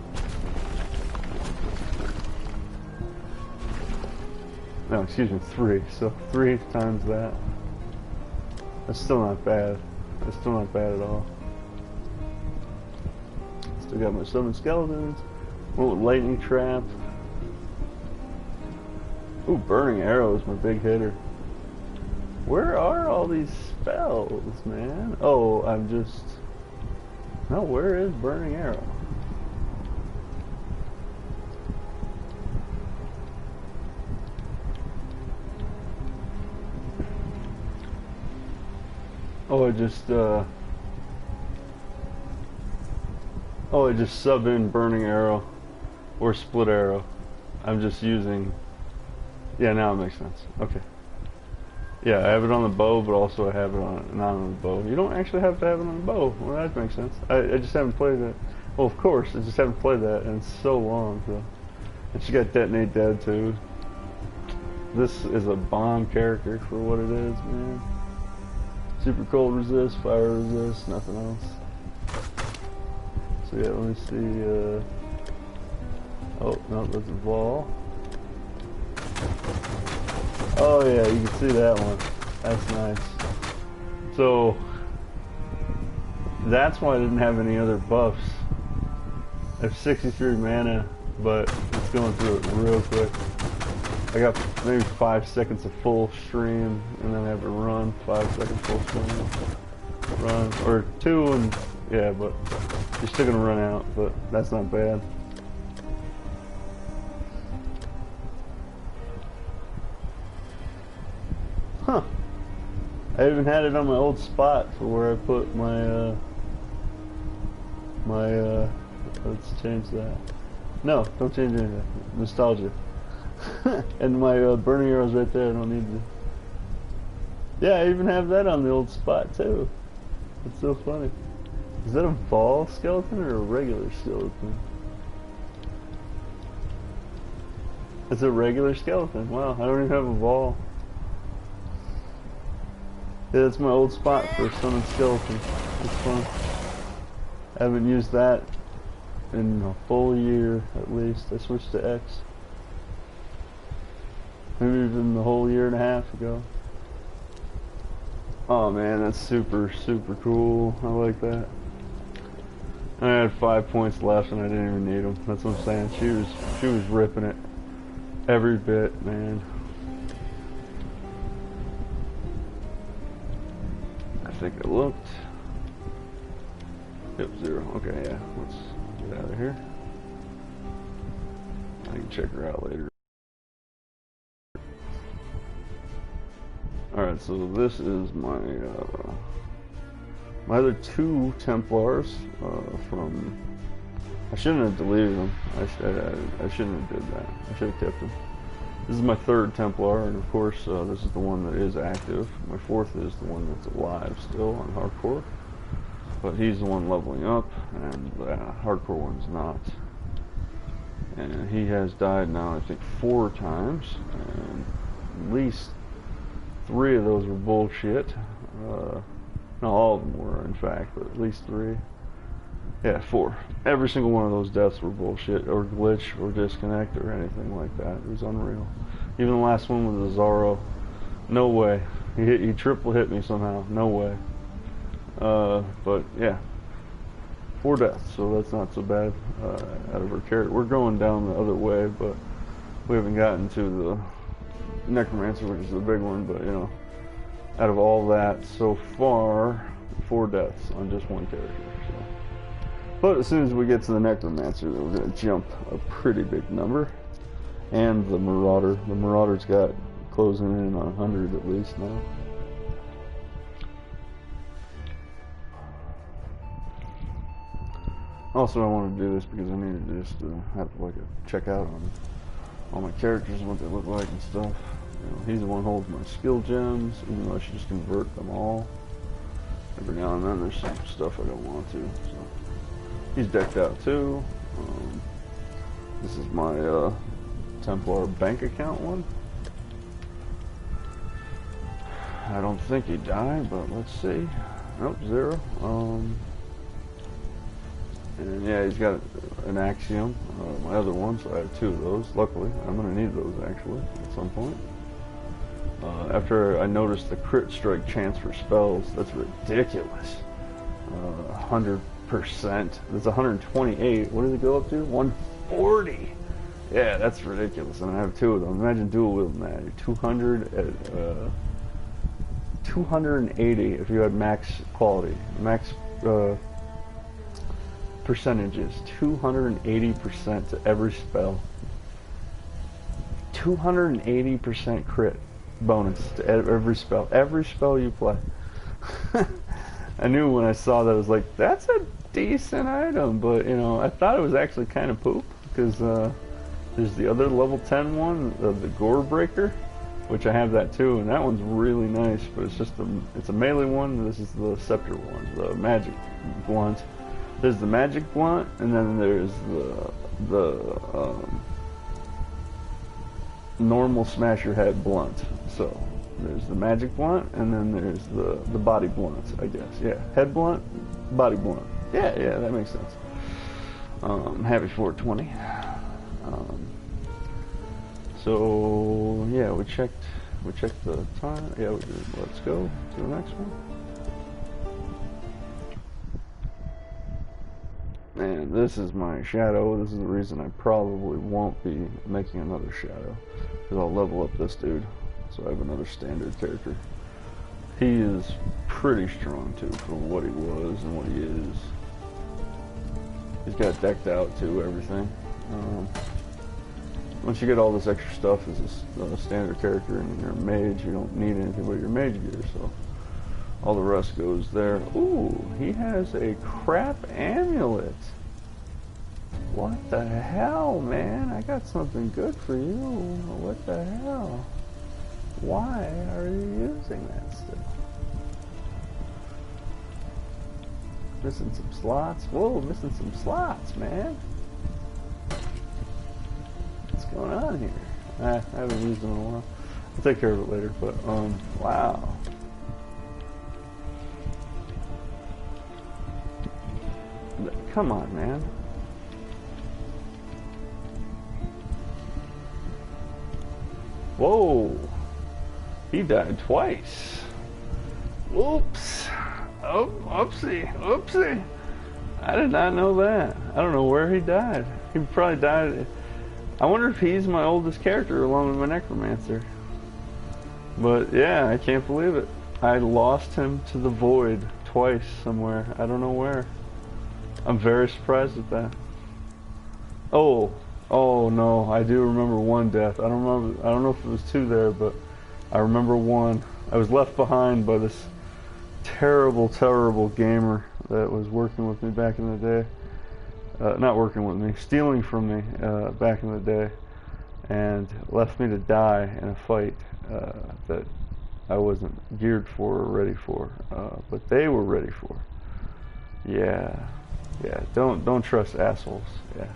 No, excuse me, 3. So 3 times that. That's still not bad. That's still not bad at all. Still got my summon skeletons. Oh, lightning trap. Ooh, burning arrow is my big hitter. Where are all these spells, man? Oh, I'm just... No, where is burning arrow? Oh, I just sub in burning arrow or split arrow. I'm just using... Yeah, now it makes sense. Okay. Yeah, I have it on the bow, but also I have it on not on the bow. You don't actually have to have it on the bow. Well, that makes sense. I just haven't played it. Well, of course, I just haven't played that in so long. So. And she got Detonate Dead too. This is a bomb character for what it is, man. Super cold resist, fire resist, nothing else. So yeah, let me see. Oh no, that's a ball. Oh yeah, you can see that one. That's nice. So that's why I didn't have any other buffs. I have 63 mana, but it's going through it real quick. I got maybe 5 seconds of full stream, and then I have to run 5 seconds full stream. Run, or 2 and, yeah, but you're still gonna run out, but that's not bad. Huh. I even had it on my old spot for where I put my, let's change that. No, don't change anything. Nostalgia. And my burning arrow's right there, I don't need to. Yeah, I even have that on the old spot too. It's so funny. Is that a ball skeleton or a regular skeleton? It's a regular skeleton. Wow, I don't even have a ball. Yeah, that's my old spot for summon skeleton. It's fun. I haven't used that in a full year at least. I switched to X. Maybe even the whole year and a half ago. Oh man, that's super, super cool. I like that. I had 5 points left and I didn't even need them. That's what I'm saying. She was ripping it every bit, man. I think it looked. Yep, 0. Okay, yeah. Let's get out of here. I can check her out later. Alright, so this is my my other 2 Templars from... I shouldn't have deleted them. I shouldn't have did that. I should have kept them. This is my 3rd Templar, and of course this is the one that is active. My 4th is the one that's alive still on hardcore. But he's the one leveling up, and the hardcore one's not. And he has died now, I think, 4 times, and at least 3 of those were bullshit. Not all of them were, in fact, but at least 3. Yeah, 4. Every single one of those deaths were bullshit, or glitch, or disconnect, or anything like that. It was unreal. Even the last one with the Zaro. No way. He triple hit me somehow. No way. But yeah. 4 deaths, so that's not so bad out of her character. We're going down the other way, but we haven't gotten to the Necromancer, which is the big one, but you know, out of all that so far, 4 deaths on just one character. So. But as soon as we get to the Necromancer, we're going to jump a pretty big number. And the Marauder. The Marauder's got closing in on 100 at least now. Also, I want to do this because I needed to just have like a check out on all my characters and what they look like and stuff. You know, he's the one who holds my skill gems, even though I should just convert them all. Every now and then there's some stuff I don't want to. So he's decked out too. This is my Templar bank account one. I don't think he died, but let's see. Nope, 0. And yeah, he's got an axiom, my other one, so I have 2 of those. Luckily, I'm going to need those actually at some point. After I noticed the crit strike chance for spells, that's ridiculous. 100%. That's 128. What does it go up to? 140. Yeah, that's ridiculous. And I have 2 of them. Imagine dual wielding that. 200 at 280 if you had max quality, max percentages. 280% to every spell. 280% crit bonus to every spell. Every spell you play. I knew when I saw that, I was like, that's a decent item, but you know, I thought it was actually kind of poop, because there's the other level 10 one, the Gore Breaker, which I have that too, and that one's really nice, but it's just it's a melee one. This is the Scepter one, the Magic Blunt. There's the Magic Blunt, and then there's the normal smash your head blunt. So there's the Magic Blunt, and then there's the body blunt, I guess. Yeah, head blunt, body blunt. Yeah, that makes sense. Happy 420. So yeah, we checked the time. Yeah, we did. Let's go to the next one. And this is my shadow. This is the reason I probably won't be making another shadow, because I'll level up this dude, so I have another standard character. He is pretty strong too for what he was and what he is. He's got decked out too, everything. Once you get all this extra stuff as a standard character and you're a mage, you don't need anything but your mage gear, so all the rest goes there. Ooh, he has a crap amulet. What the hell, man? I got something good for you. What the hell? Why are you using that still? Missing some slots? Whoa, missing some slots, man. What's going on here? I haven't used them in a while. I'll take care of it later, but, wow. Come on, man. Whoa. He died twice. Oops. Oh, oopsie. I did not know that. I don't know where he died. He probably died. I wonder if he's my oldest character along with my Necromancer. But yeah, I can't believe it. I lost him to the void twice somewhere. I don't know where. I'm very surprised at that. Oh no, I do remember one death. I don't know if it was 2 there, but I remember one. I was left behind by this terrible gamer that was working with me back in the day. Not working with me, stealing from me back in the day, and left me to die in a fight that I wasn't geared for or ready for, but they were ready for. Yeah, don't trust assholes. Yeah,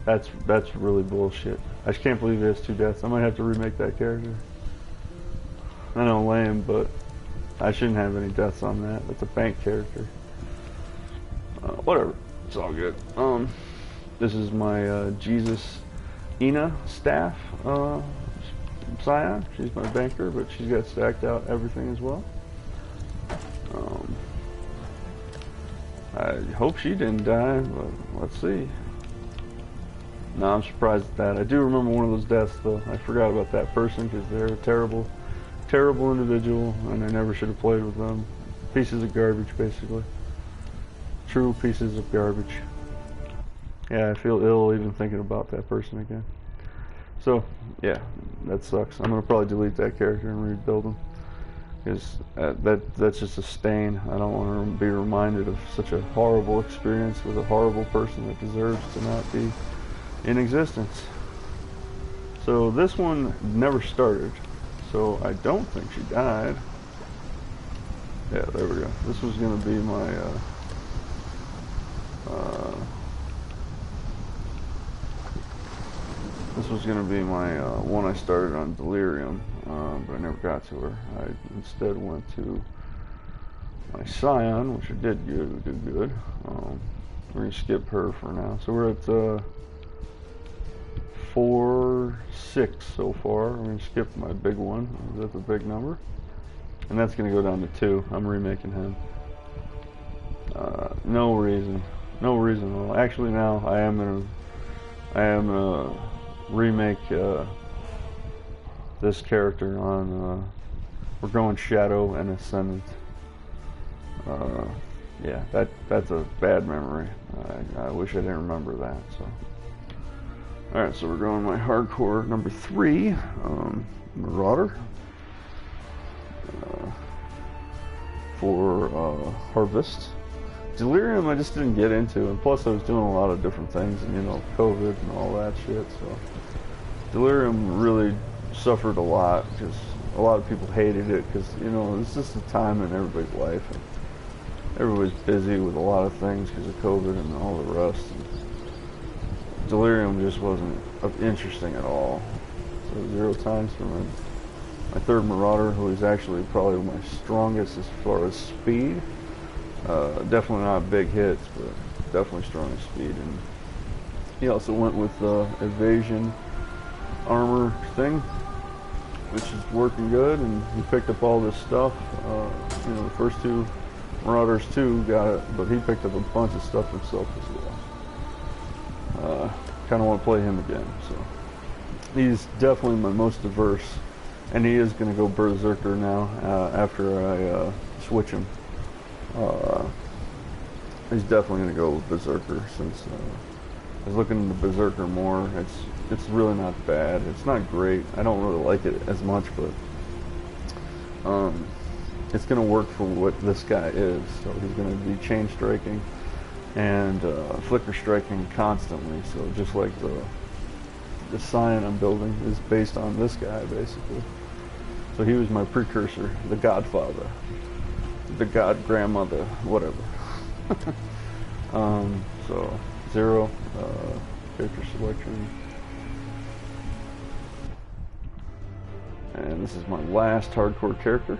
that's really bullshit. I just can't believe he has 2 deaths. I might have to remake that character. I know, lame, but I shouldn't have any deaths on that. That's a bank character. Whatever. It's all good. This is my Jesus Ina staff scion. She's my banker, but she's got stacked out everything as well. I hope she didn't die, but let's see. No, I'm surprised at that. I do remember one of those deaths, though. I forgot about that person because they're a terrible individual, and I never should have played with them. Pieces of garbage, basically. True pieces of garbage. Yeah, I feel ill even thinking about that person again. So, yeah, that sucks. I'm going to probably delete that character and rebuild him. Because that's just a stain. I don't want to be reminded of such a horrible experience with a horrible person that deserves to not be in existence. So this one never started. So I don't think she died. Yeah, there we go. This was going to be my... this was going to be my one I started on Delirium. but I never got to her. I instead went to my Scion, which I did do good. We're going to skip her for now. So we're at 4-6 so far. We're going to skip my big one. That's a big number. And that's going to go down to 2. I'm remaking him. No reason. No reason at all. Actually, now I am gonna remake this character on. We're going Shadow and Ascendant. Yeah, that's a bad memory. I wish I didn't remember that. So, all right, so we're going my hardcore number 3, Marauder, for Harvest. Delirium I just didn't get into, and plus I was doing a lot of different things, and you know, COVID and all that shit, so Delirium really suffered a lot, because a lot of people hated it, because, you know, it's just a time in everybody's life, and everybody's busy with a lot of things because of COVID and all the rest, and Delirium just wasn't interesting at all. So 0 times for my third Marauder, who is actually probably my strongest as far as speed. Definitely not big hits, but definitely strong as speed. And he also went with evasion armor thing, which is working good, and he picked up all this stuff. You know, the first 2 Marauders too got it, but he picked up a bunch of stuff himself as well. Kind of want to play him again, so he's definitely my most diverse, and he is going to go Berserker now after I switch him. He's definitely going to go with Berserker, since I was looking into Berserker more. It's really not bad. It's not great. I don't really like it as much, but it's going to work for what this guy is. So he's going to be chain striking and flicker striking constantly. So just like the Scion I'm building is based on this guy, basically. So he was my precursor, the Godfather, the God Grandmother, whatever. So 0 character selection, and this is my last hardcore character.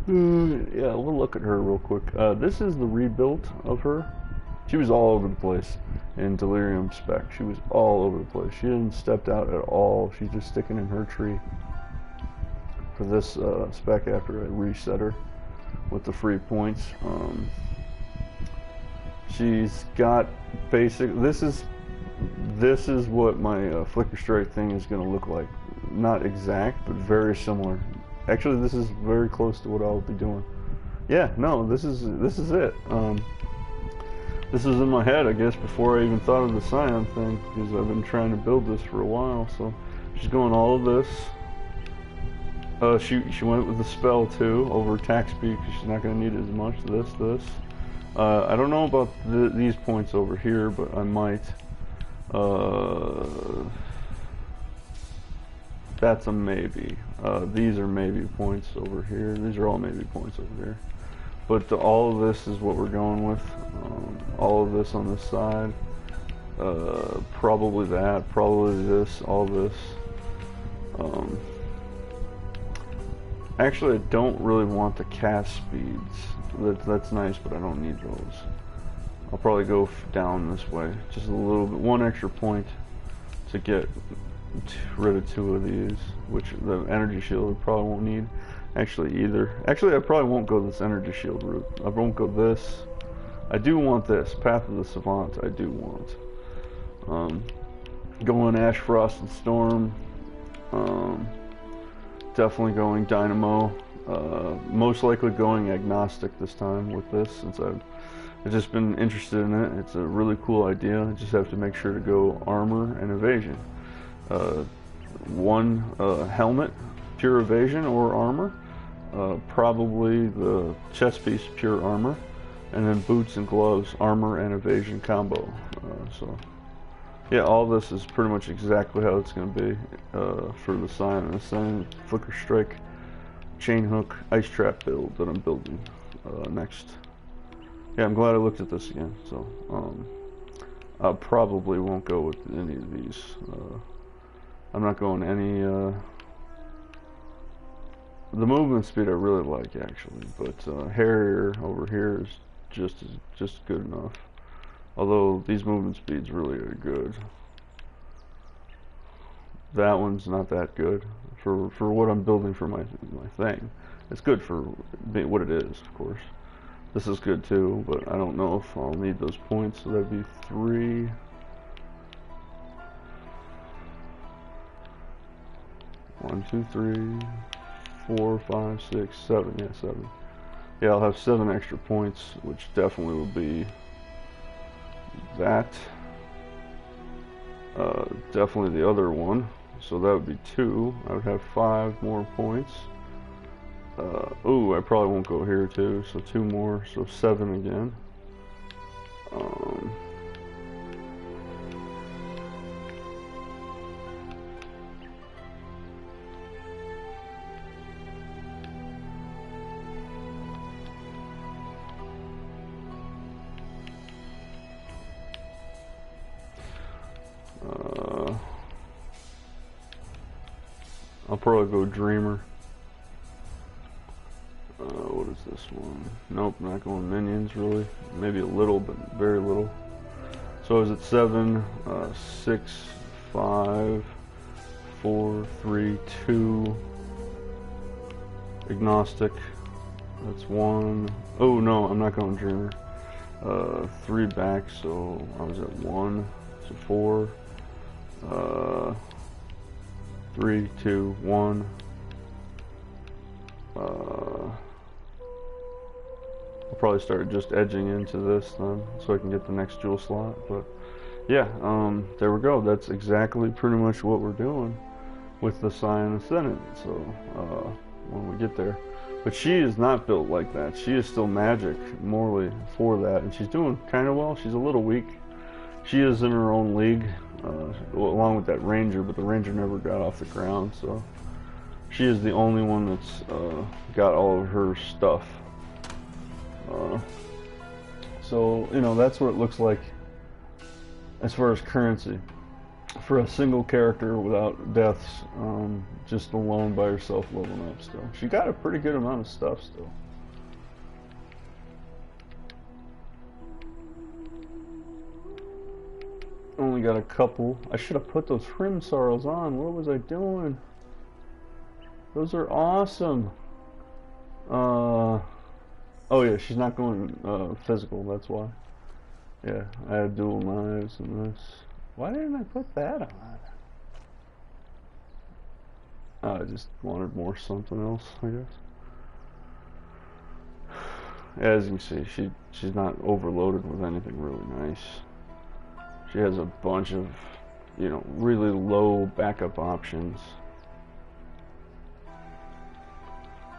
Yeah, we'll look at her real quick. This is the rebuild of her. She was all over the place in Delirium spec. She was all over the place. She didn't step out at all. She's just sticking in her tree for this spec after I reset her with the free points. She's got basic. This is what my flicker strike thing is going to look like. Not exact, but very similar. Actually, this is very close to what I'll be doing. Yeah, no, this is it. This was in my head, I guess, before I even thought of the Scion thing, because I've been trying to build this for a while. So she's going all of this. She went with the spell too over attack speed, because she's not going to need as much. This. I don't know about these points over here, but I might. That's a maybe. These are maybe points over here. These are all maybe points over here. But all of this is what we're going with. All of this on this side. Probably that. Probably this. All this. Actually, I don't really want the cast speeds. That's nice, but I don't need those. I'll probably go down this way. Just a little bit. 1 extra point to get rid of 2 of these, which the energy shield I probably won't need. Actually, either. Actually, I probably won't go this energy shield route. I won't go this. I do want this. Path of the Savant, I do want. Going Ash, Frost, and Storm. Definitely going Dynamo. Most likely going Agnostic this time with this, since I've just been interested in it. It's a really cool idea. I just have to make sure to go Armor and Evasion. 1 helmet, pure evasion or armor, probably the chest piece, pure armor, and then boots and gloves, armor and evasion combo. So yeah, all this is pretty much exactly how it's going to be for the Scion and Ascendant, flicker strike chain hook ice trap build that I'm building next. Yeah, I'm glad I looked at this again. So I probably won't go with any of these. I'm not going any. The movement speed I really like actually, but Harrier over here is just good enough. Although these movement speeds really are good. That one's not that good for what I'm building for my thing. It's good for what it is, of course. This is good too, but I don't know if I'll need those points. So that'd be 3. 1, 2, 3, 4, 5, 6, 7. Yeah, 7. Yeah, I'll have 7 extra points, which definitely will be that. Definitely the other one. So that would be 2. I would have 5 more points. Ooh, I probably won't go here too. So 2 more. So 7 again. I'll probably go Dreamer. What is this one? Nope, not going minions really. Maybe a little, but very little. So is it 7, 6, 5, 4, 3, 2. Agnostic. That's 1. Oh no, I'm not going Dreamer. 3 back, so I was at 1. So 4. 3, 2, 1. I'll probably start just edging into this then, so I can get the next jewel slot. But yeah, there we go. That's exactly pretty much what we're doing with the Scion Ascendant. So when we get there, but she is not built like that. She is still magic morally for that, and she's doing kind of well. She's a little weak. She is in her own league, along with that ranger, but the ranger never got off the ground, so she is the only one that's got all of her stuff. So, you know, that's what it looks like as far as currency. For a single character without deaths, just alone by herself leveling up still. She got a pretty good amount of stuff still. Only got a couple. I should have put those Hrim Sorrows on. What was I doing? Those are awesome. Oh yeah, she's not going physical, that's why. Yeah, I had dual knives and this. Why didn't I put that on? I just wanted more something else, I guess. As you can see, she's not overloaded with anything really nice. She has a bunch of, you know, really low backup options.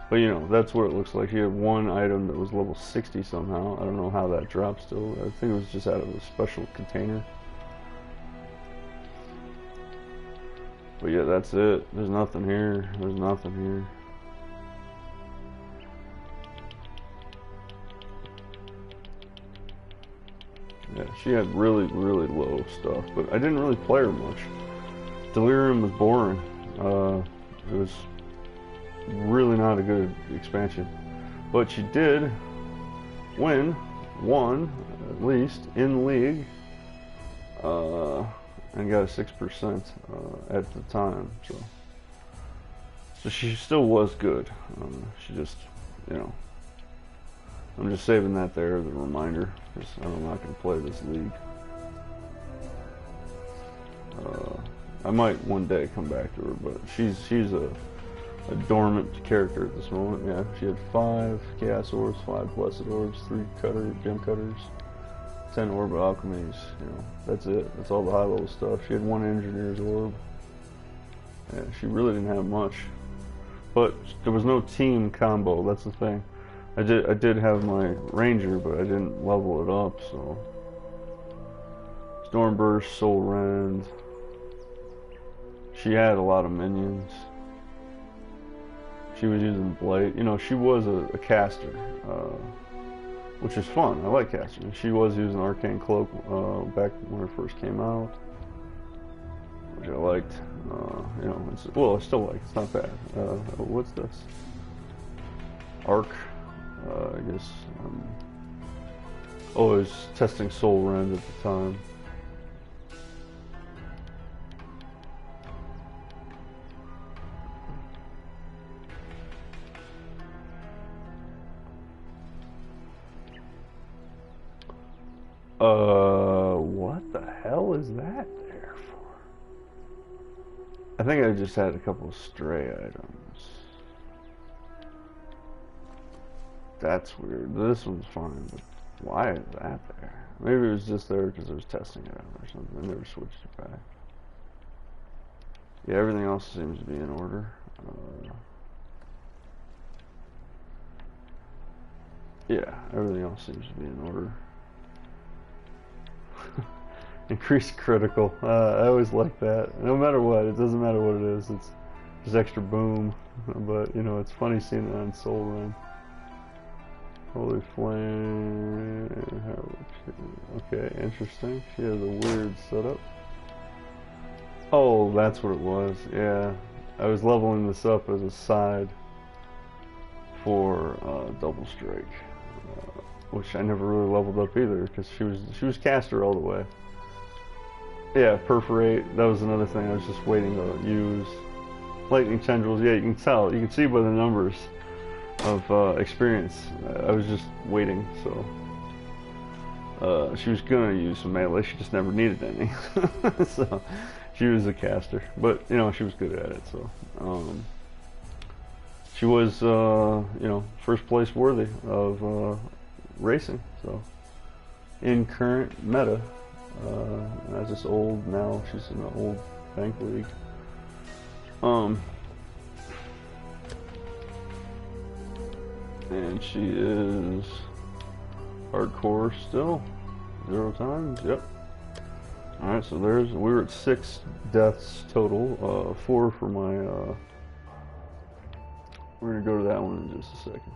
But you know, that's what it looks like. She had one item that was level 60 somehow. I don't know how that dropped still. I think it was just out of a special container. But yeah, that's it. There's nothing here. There's nothing here. Yeah, she had really, really low stuff, but I didn't really play her much. Delirium was boring. It was really not a good expansion. But she did win one, at least, in league, and got a 6% at the time. So she still was good. She just, you know, I'm just saving that there as a reminder, because I'm not going to play this league. I might one day come back to her, but she's a dormant character at this moment. Yeah, she had 5 Chaos Orbs, 5 Blessed Orbs, 3 Gem Cutters, 10 Orb Alchemies. You know, that's it. That's all the high level stuff. She had 1 Engineer's Orb. Yeah, she really didn't have much. But there was no team combo. That's the thing. I did have my Ranger, but I didn't level it up. So Stormburst, Soul Rend. She had a lot of minions. She was using Blight. You know, she was a caster, which is fun. I like casting. She was using Arcane Cloak back when it first came out, which I liked. You know, well, I still like it. It's not bad. What's this? Arc, I guess. Oh, I was testing Soul Rend at the time. What the hell is that there for? I think I just had a couple of stray items. That's weird. This one's fine, but why is that there? Maybe it was just there because I was testing it out or something. I never switched it back. Yeah, everything else seems to be in order. Yeah, everything else seems to be in order. Increased critical. I always like that. No matter what, it doesn't matter what it is. It's just extra boom. But you know, it's funny seeing it on Soul Run. Holy flame. Okay, interesting. She has a weird setup. Oh, that's what it was. Yeah, I was leveling this up as a side for Double Strike, which I never really leveled up either because she was caster all the way. Yeah, Perforate. That was another thing I was just waiting to use. Lightning Tendrils. Yeah, you can tell. You can see by the numbers of experience. I was just waiting. So she was gonna use some melee. She just never needed any. So she was a caster, but you know she was good at it. So she was you know, first place worthy of racing. So in current meta. That's just old now. She's in the old bank league. And she is hardcore still. 0 times. Yep. All right. So we were at 6 deaths total. 4 for my. We're gonna go to that one in just a second.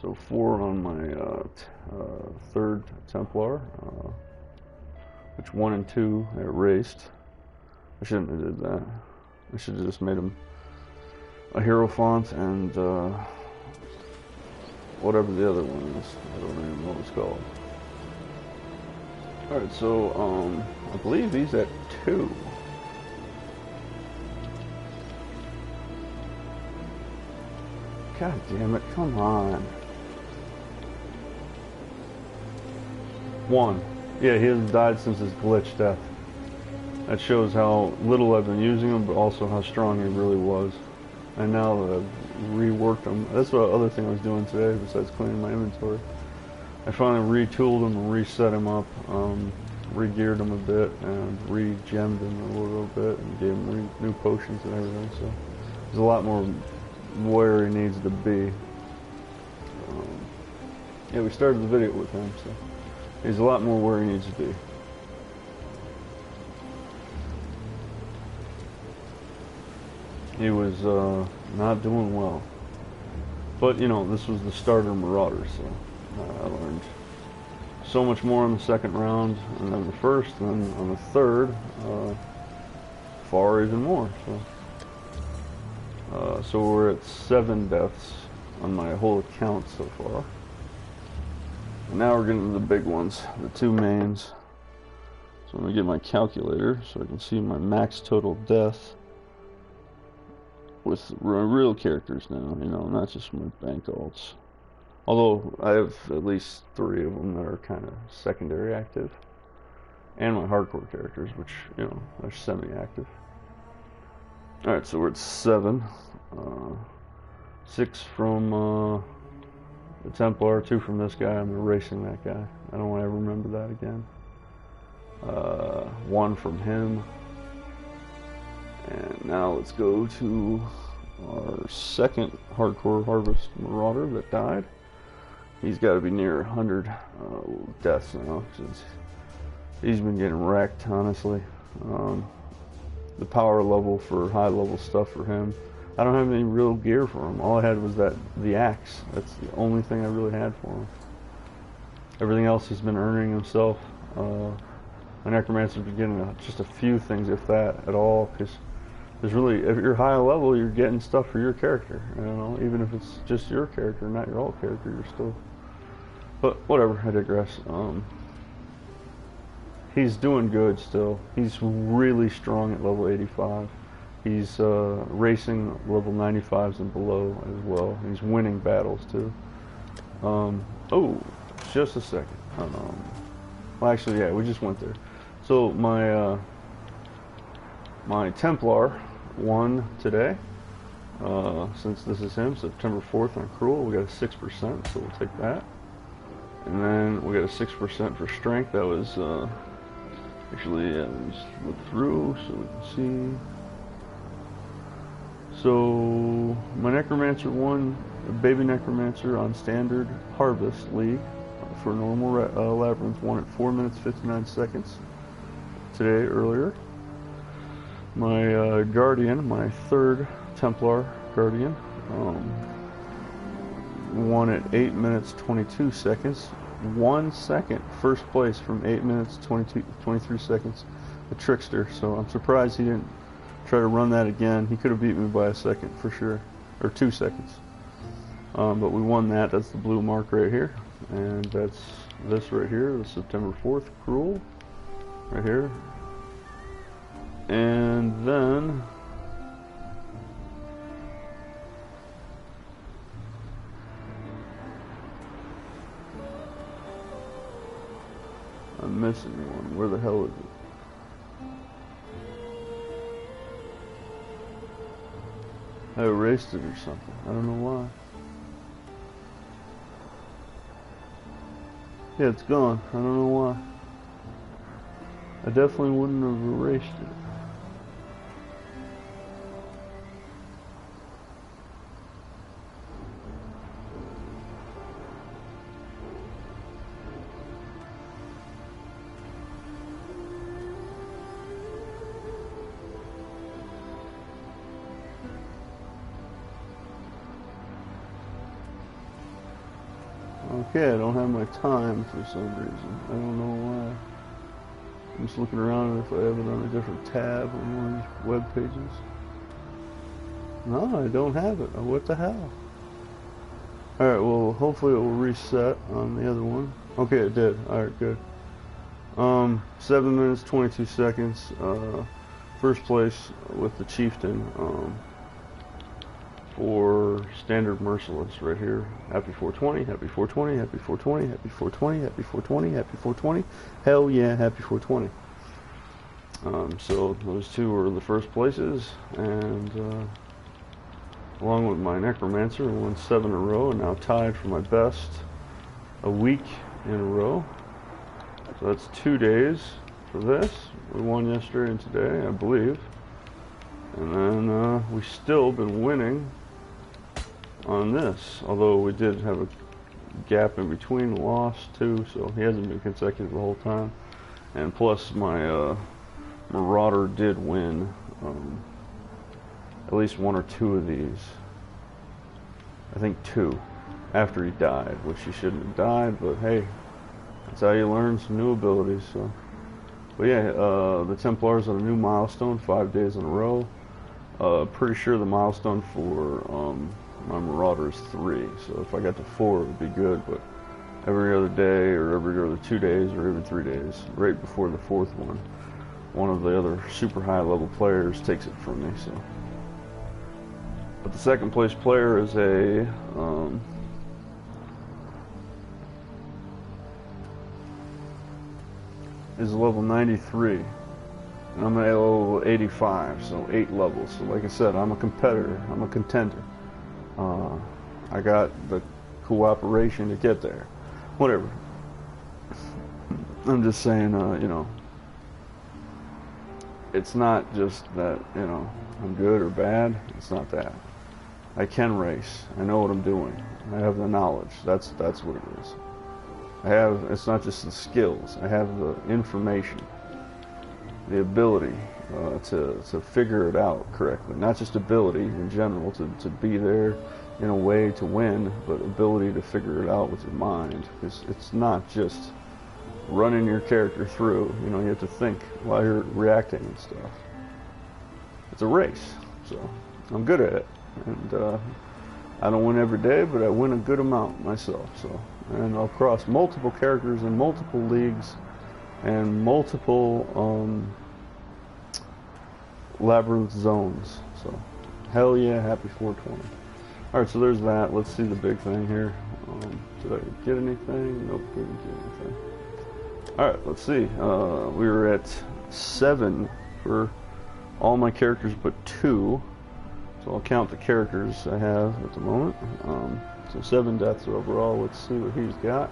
So 4 on my 3rd Templar. Which 1 and 2 I erased. I shouldn't have did that. I should have just made him a Hierophant and whatever the other one is. I don't even know what it's called. Alright, so I believe he's at 2. God damn it, come on. 1. Yeah, he hasn't died since his glitch death. That shows how little I've been using him, but also how strong he really was. And now that I've reworked him, that's the other thing I was doing today besides cleaning my inventory. I finally retooled him and reset him up, re-geared him a bit, and re-gemmed him a little bit, and gave him new potions and everything, so there's a lot more where he needs to be. Yeah, we started the video with him, so he's a lot more where he needs to be. He was not doing well. But, you know, this was the starter Marauder, so I learned so much more in the 2nd round, and then the 1st, and then on the 3rd, far even more. So we're at 7 deaths on my whole account so far. And now we're getting to the big ones, the 2 mains. So I'm going to get my calculator so I can see my max total death with real characters now, you know, not just my bank alts. Although I have at least 3 of them that are kind of secondary active. And my hardcore characters, which, you know, are semi-active. Alright, so we're at 7. 6 from the Templar, 2 from this guy. I'm erasing that guy. I don't want to ever remember that again. 1 from him. And now let's go to our 2nd Hardcore Harvest Marauder that died. He's got to be near 100 deaths now, since he's been getting wrecked, honestly. The power level for high level stuff for him I don't have any real gear for him. All I had was the axe. That's the only thing I really had for him. Everything else he's been earning himself. My necromancer's been getting just a few things, if that at all, because there's really, if you're high level, you're getting stuff for your character. You know, even if it's just your character, not your alt character, you're still. But whatever, I digress. He's doing good still. He's really strong at level 85. He's racing level 95s and below as well. He's winning battles too. Oh, just a second. Well, actually, yeah, we just went there. So my my Templar won today. Since this is him, September 4th on Cruel, we got a 6%, so we'll take that. And then we got a 6% for strength. That was actually, let me just look through so we can see. So my Necromancer won, Baby Necromancer on Standard Harvest League for normal Labyrinth, won at 4 minutes 59 seconds today earlier. My Guardian, my third Templar Guardian, won at 8 minutes 22 seconds. 1 second, first place from 8 minutes 23 seconds. The Trickster, so I'm surprised he didn't try to run that again. He could have beat me by a second for sure, or 2 seconds. But we won that. That's the blue mark right here, and that's this right here, the September 4th Cruel, right here. And then I'm missing one. Where the hell is it? I erased it or something. I don't know why. Yeah, it's gone. I don't know why. I definitely wouldn't have erased it. Okay, I don't have my time for some reason. I don't know why. I'm just looking around if I have it on a different tab on one of these web pages. No, I don't have it. What the hell? Alright, well, hopefully it will reset on the other one. Okay, it did. Alright, good. 7 minutes, 22 seconds. First place with the Chieftain. For Standard Merciless right here. Happy 420, happy 420, happy 420, happy 420, happy 420, happy 420. Hell yeah, happy 420. So those two were the first places, and along with my Necromancer, I won 7 in a row, and now tied for my best a week in a row. So that's 2 days for this. We won yesterday and today, I believe. And then we've still been winning on this, although we did have a gap in between, loss too, so he hasn't been consecutive the whole time. And plus my Marauder did win at least 1 or 2 of these. I think 2 after he died, which he shouldn't have died, but hey, that's how you learn some new abilities. So, but yeah, the Templars on a new milestone, 5 days in a row. Pretty sure the milestone for my Marauder is 3, so if I got to 4 it would be good, but every other day or every other 2 days or every 3 days, right before the 4th one of the other super high level players takes it from me. So, but the second place player is a level 93. And I'm at level 85, so 8 levels. So like I said, I'm a competitor. I'm a contender. I got the cooperation to get there. Whatever. I'm just saying, you know, it's not just that, you know, I'm good or bad. It's not that. I can race. I know what I'm doing. I have the knowledge. That's what it is. I have, it's not just the skills. I have the information. the ability to figure it out correctly. Not just ability in general to be there in a way to win, but ability to figure it out with your mind. Because it's not just running your character through. You know, you have to think while you're reacting and stuff. It's a race, so I'm good at it, and I don't win every day, but I win a good amount myself. So, and I'll cross multiple characters in multiple leagues and multiple labyrinth zones. So, hell yeah, happy 420. All right, so there's that. Let's see the big thing here. Did I get anything? Nope, didn't get anything. All right, let's see. We were at 7 for all my characters but 2. So I'll count the characters I have at the moment. So 7 deaths overall. Let's see what he's got.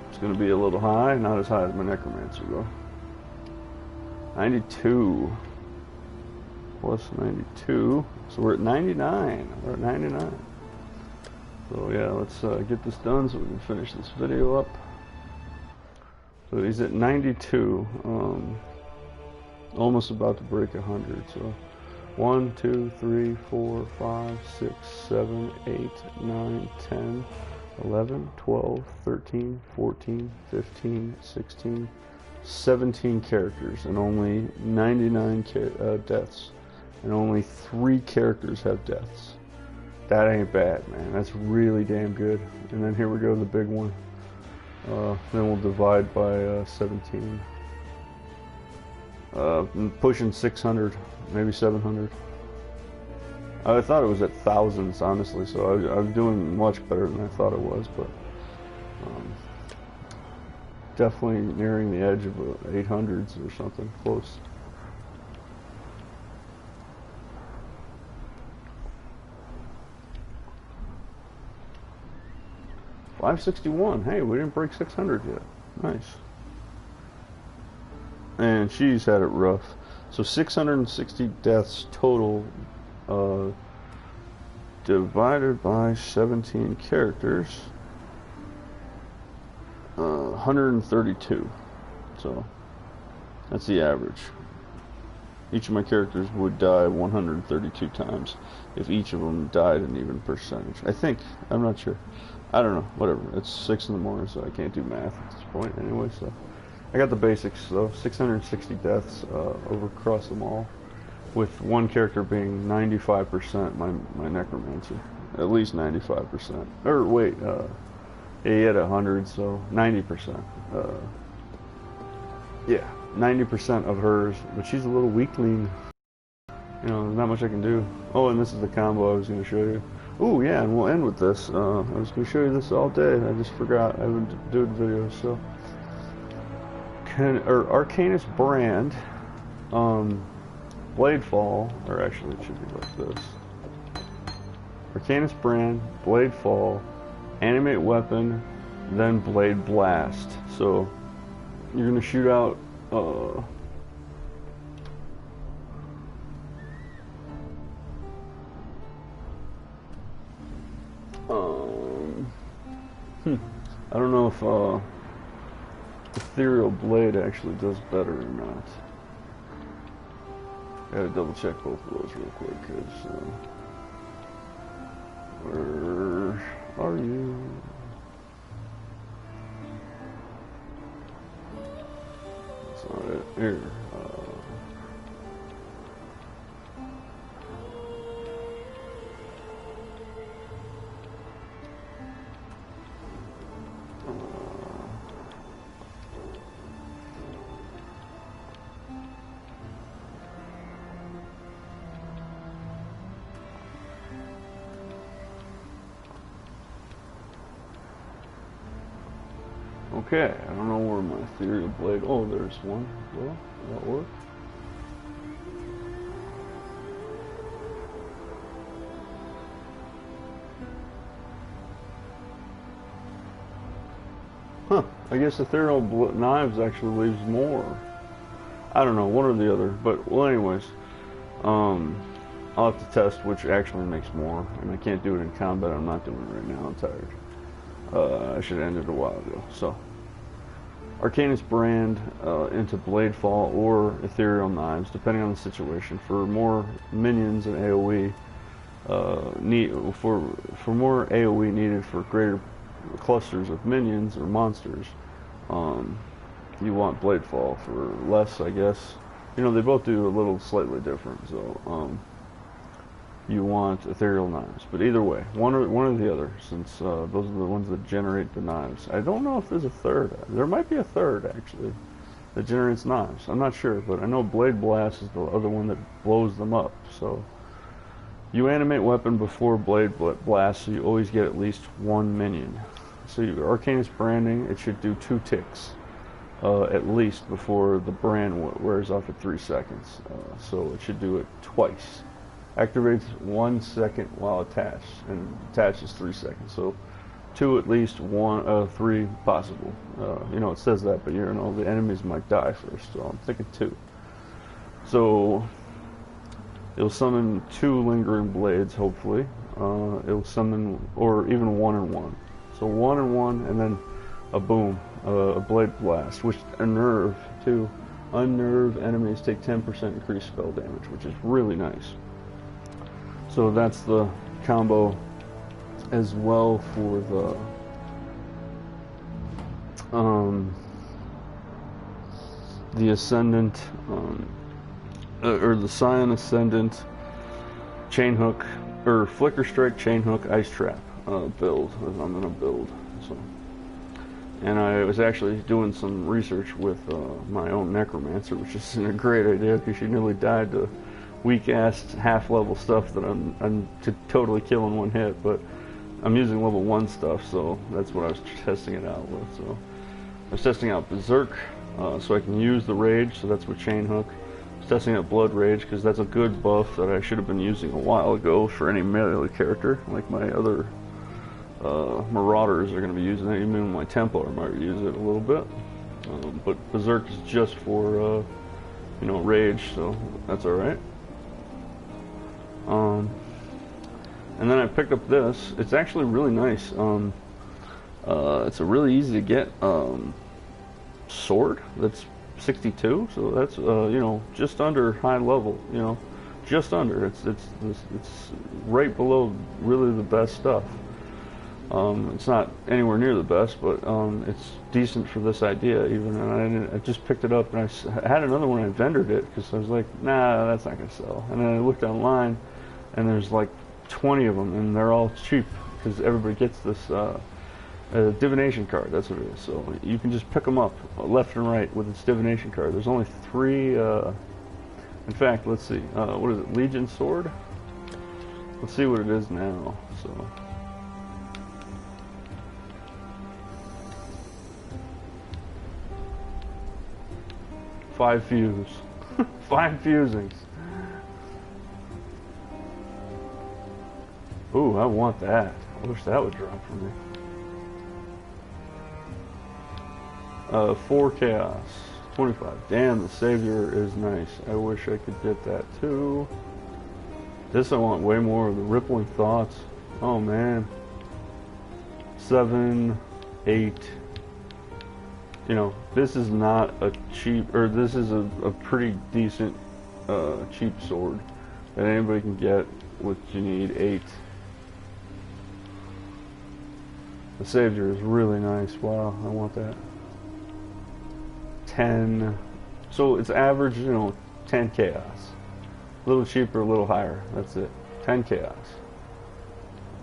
It's going to be a little high, not as high as my Necromancer though. 92 plus 92. So we're at 99. We're at 99. So yeah, let's get this done so we can finish this video up. So he's at 92. Almost about to break 100. So 1, 2, 3, 4, 5, 6, 7, 8, 9, 10, 11, 12, 13, 14, 15, 16, 17 characters and only 99 deaths. And only 3 characters have deaths. That ain't bad, man. That's really damn good. And then here we go, the big one. Then we'll divide by 17. Pushing 600, maybe 700. I thought it was at thousands, honestly, so I'm doing much better than I thought it was, but definitely nearing the edge of 800s or something close. $561. Hey, we didn't break 600 yet. Nice. And she's had it rough. So 660 deaths total, divided by 17 characters, 132. So that's the average. Each of my characters would die 132 times if each of them died in even percentage. I think. I'm not sure. I don't know. Whatever. It's 6 in the morning, so I can't do math at this point anyway. So I got the basics, though. 660 deaths over across them all, with one character being 95% my Necromancer. At least 95%. Or wait, yeah, he had 100, so 90%. Yeah, 90% of hers, but she's a little weakling. You know, there's not much I can do. Oh, and this is the combo I was going to show you. Ooh, yeah, and we'll end with this. I was going to show you this all day. I just forgot. I haven't done videos, so. Arcanus Brand, Bladefall, or actually it should be like this. Arcanus Brand, Bladefall, Animate Weapon, then Blade Blast. So you're going to shoot out I don't know if Ethereal Blade actually does better or not. Gotta double check both of those real quick, because where are you? That's not it. Here. Okay, I don't know where my Ethereal Blade. Oh, there's one. Well, that worked. Huh, I guess Ethereal Knives actually leaves more. I don't know, one or the other. But, well, anyways, I'll have to test which actually makes more. And I can't do it in combat. I'm not doing it right now. I'm tired. I should have ended a while ago. So, Arcanist brand into Bladefall or Ethereal Knives, depending on the situation. For more minions and AoE, for more AoE needed for greater clusters of minions or monsters, you want Bladefall. For less, I guess, you know, they both do a little slightly different. So you want Ethereal Knives, but either way, one or the other, since those are the ones that generate the knives. I don't know if there's a third. There might be a third, actually, that generates knives. I'm not sure, but I know Blade Blast is the other one that blows them up. So you animate weapon before Blade Blast, so you always get at least one minion. So your Arcanist branding, it should do 2 ticks at least before the brand wears off at 3 seconds. So it should do it twice. Activates 1 second while attached, and attaches 3 seconds. So 2 at least, 3 possible. You know, it says that, but you know the enemies might die first, so I'm thinking 2. So it'll summon 2 lingering blades, hopefully. It'll summon, or even 1 and 1. So 1 and 1, and then a boom, a blade blast, which unnerve too. Unnerve enemies take 10% increased spell damage, which is really nice. So that's the combo as well for the Ascendant, or the Scion Ascendant chain hook, or Flicker Strike chain hook ice trap build that I'm gonna build. So, and I was actually doing some research with my own Necromancer, which isn't a great idea because she nearly died to weak-ass half-level stuff that I'm totally kill in one hit, but I'm using level 1 stuff, so that's what I was testing it out with. So I was testing out Berserk, so I can use the Rage, so that's with Chain Hook. I was testing out Blood Rage, because that's a good buff that I should have been using a while ago for any melee character, like my other Marauders are going to be using it, even my Templar might use it a little bit. But Berserk is just for, you know, Rage, so that's alright. And then I picked up this. It's actually really nice. It's a really easy to get sword that's 62, so that's you know, just under high level. You know, just under. It's right below really the best stuff. It's not anywhere near the best, but it's decent for this idea even. And I just picked it up, and I had another one. I vendored it because I was like, nah, that's not gonna sell. And then I looked online, and there's like 20 of them, and they're all cheap because everybody gets this divination card. That's what it is. So you can just pick them up left and right with its divination card. There's only 3. In fact, let's see. What is it? Legion Sword. Let's see what it is now. So. Five fuse. 5 fusings. Ooh, I want that. I wish that would drop for me. 4 chaos. 25. Damn, the Savior is nice. I wish I could get that too. This I want way more of the Rippling Thoughts. Oh man. 7, 8. You know, this is not a cheap, or this is a pretty decent cheap sword that anybody can get. What you need, 8. The Savior is really nice. Wow, I want that. 10. So it's average, you know, 10 chaos. A little cheaper, a little higher. That's it. 10 chaos.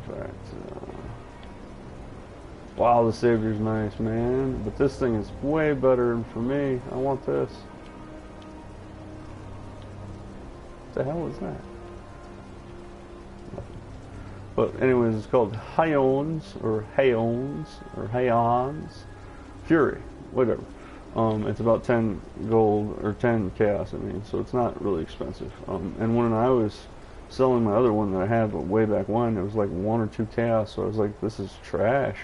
In fact, wow, the Savior's nice, man. But this thing is way better for me. I want this. What the hell is that? Nothing. But anyways, it's called Hayons, or Hayons, or Hayons. Fury, whatever. It's about 10 gold, or 10 chaos, I mean, so it's not really expensive. And when I was selling my other one that I had way back when, it was like 1 or 2 chaos, so I was like, this is trash.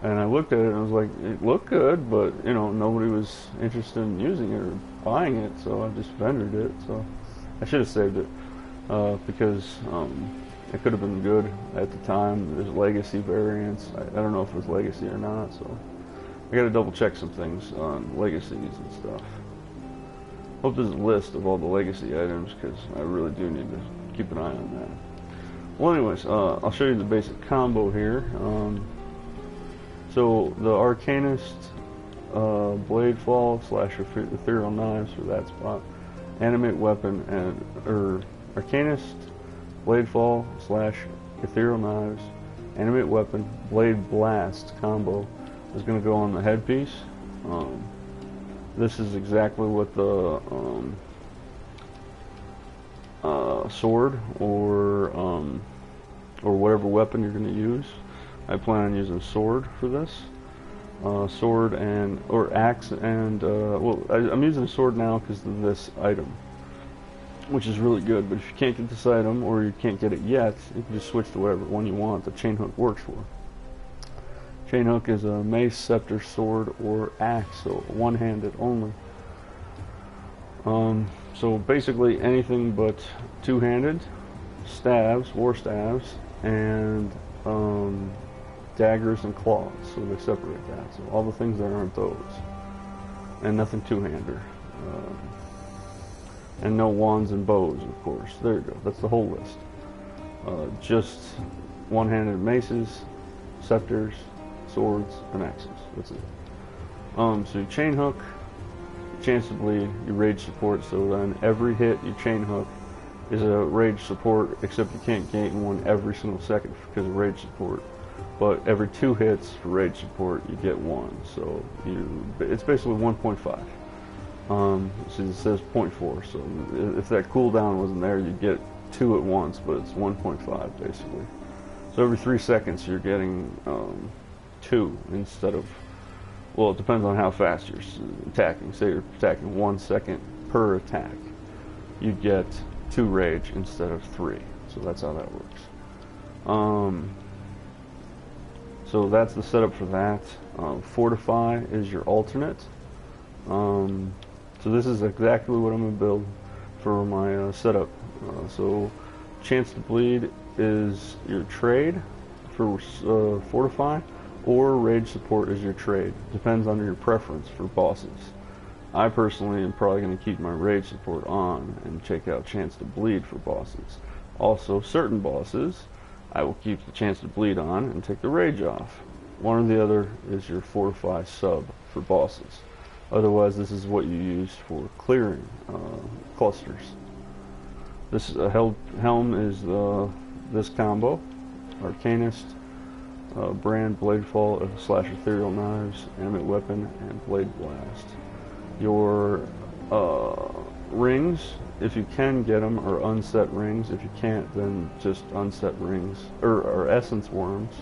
And I looked at it and I was like, it looked good, but, you know, nobody was interested in using it or buying it, so I just vendored it. So I should have saved it, because it could have been good at the time. There's legacy variants. I don't know if it was legacy or not, so I gotta double check some things on legacies and stuff. Hope there's a list of all the legacy items, because I really do need to keep an eye on that. Well, anyways, I'll show you the basic combo here. So the Arcanist Blade Fall / Ethereal Knives for that spot. Animate Weapon and Arcanist Blade Fall / Ethereal Knives. Animate Weapon Blade Blast combo is going to go on the headpiece. This is exactly what the sword or whatever weapon you're going to use. I plan on using sword for this. Sword or axe and well, I'm using a sword now because of this item, which is really good. But if you can't get this item or you can't get it yet, you can just switch to whatever one you want. The chain hook works for. Chain hook is a mace, scepter, sword, or axe, so one-handed only. So basically anything but two-handed, staves, war staves, and daggers and claws, so they separate that. So all the things that aren't those, and nothing two-hander, and no wands and bows, of course. There you go. That's the whole list. Just one-handed maces, scepters, swords, and axes. That's it. So your chain hook, chance to bleed, your rage support. So then every hit you chain hook is a rage support, except you can't gain one every single second because of rage support. But every 2 hits for rage support, you get 1. So it's basically 1.5. So it says 0.4. So if that cooldown wasn't there, you'd get 2 at once, but it's 1.5 basically. So every 3 seconds, you're getting 2 instead of, well, it depends on how fast you're attacking. Say you're attacking 1 second per attack, you'd get 2 rage instead of 3. So that's how that works. So that's the setup for that. Fortify is your alternate. So this is exactly what I'm going to build for my setup. So chance to bleed is your trade for fortify, or rage support is your trade. Depends on your preference for bosses. I personally am probably going to keep my rage support on and check out chance to bleed for bosses. Also, certain bosses, I will keep the chance to bleed on and take the rage off. One or the other is your fortify sub for bosses. Otherwise, this is what you use for clearing clusters. This helm is this combo: Arcanist, Brand, Blade Fall / Ethereal Knives, Animate Weapon, and Blade Blast. Your rings, if you can get them, are unset rings. If you can't, then just unset rings, or essence worms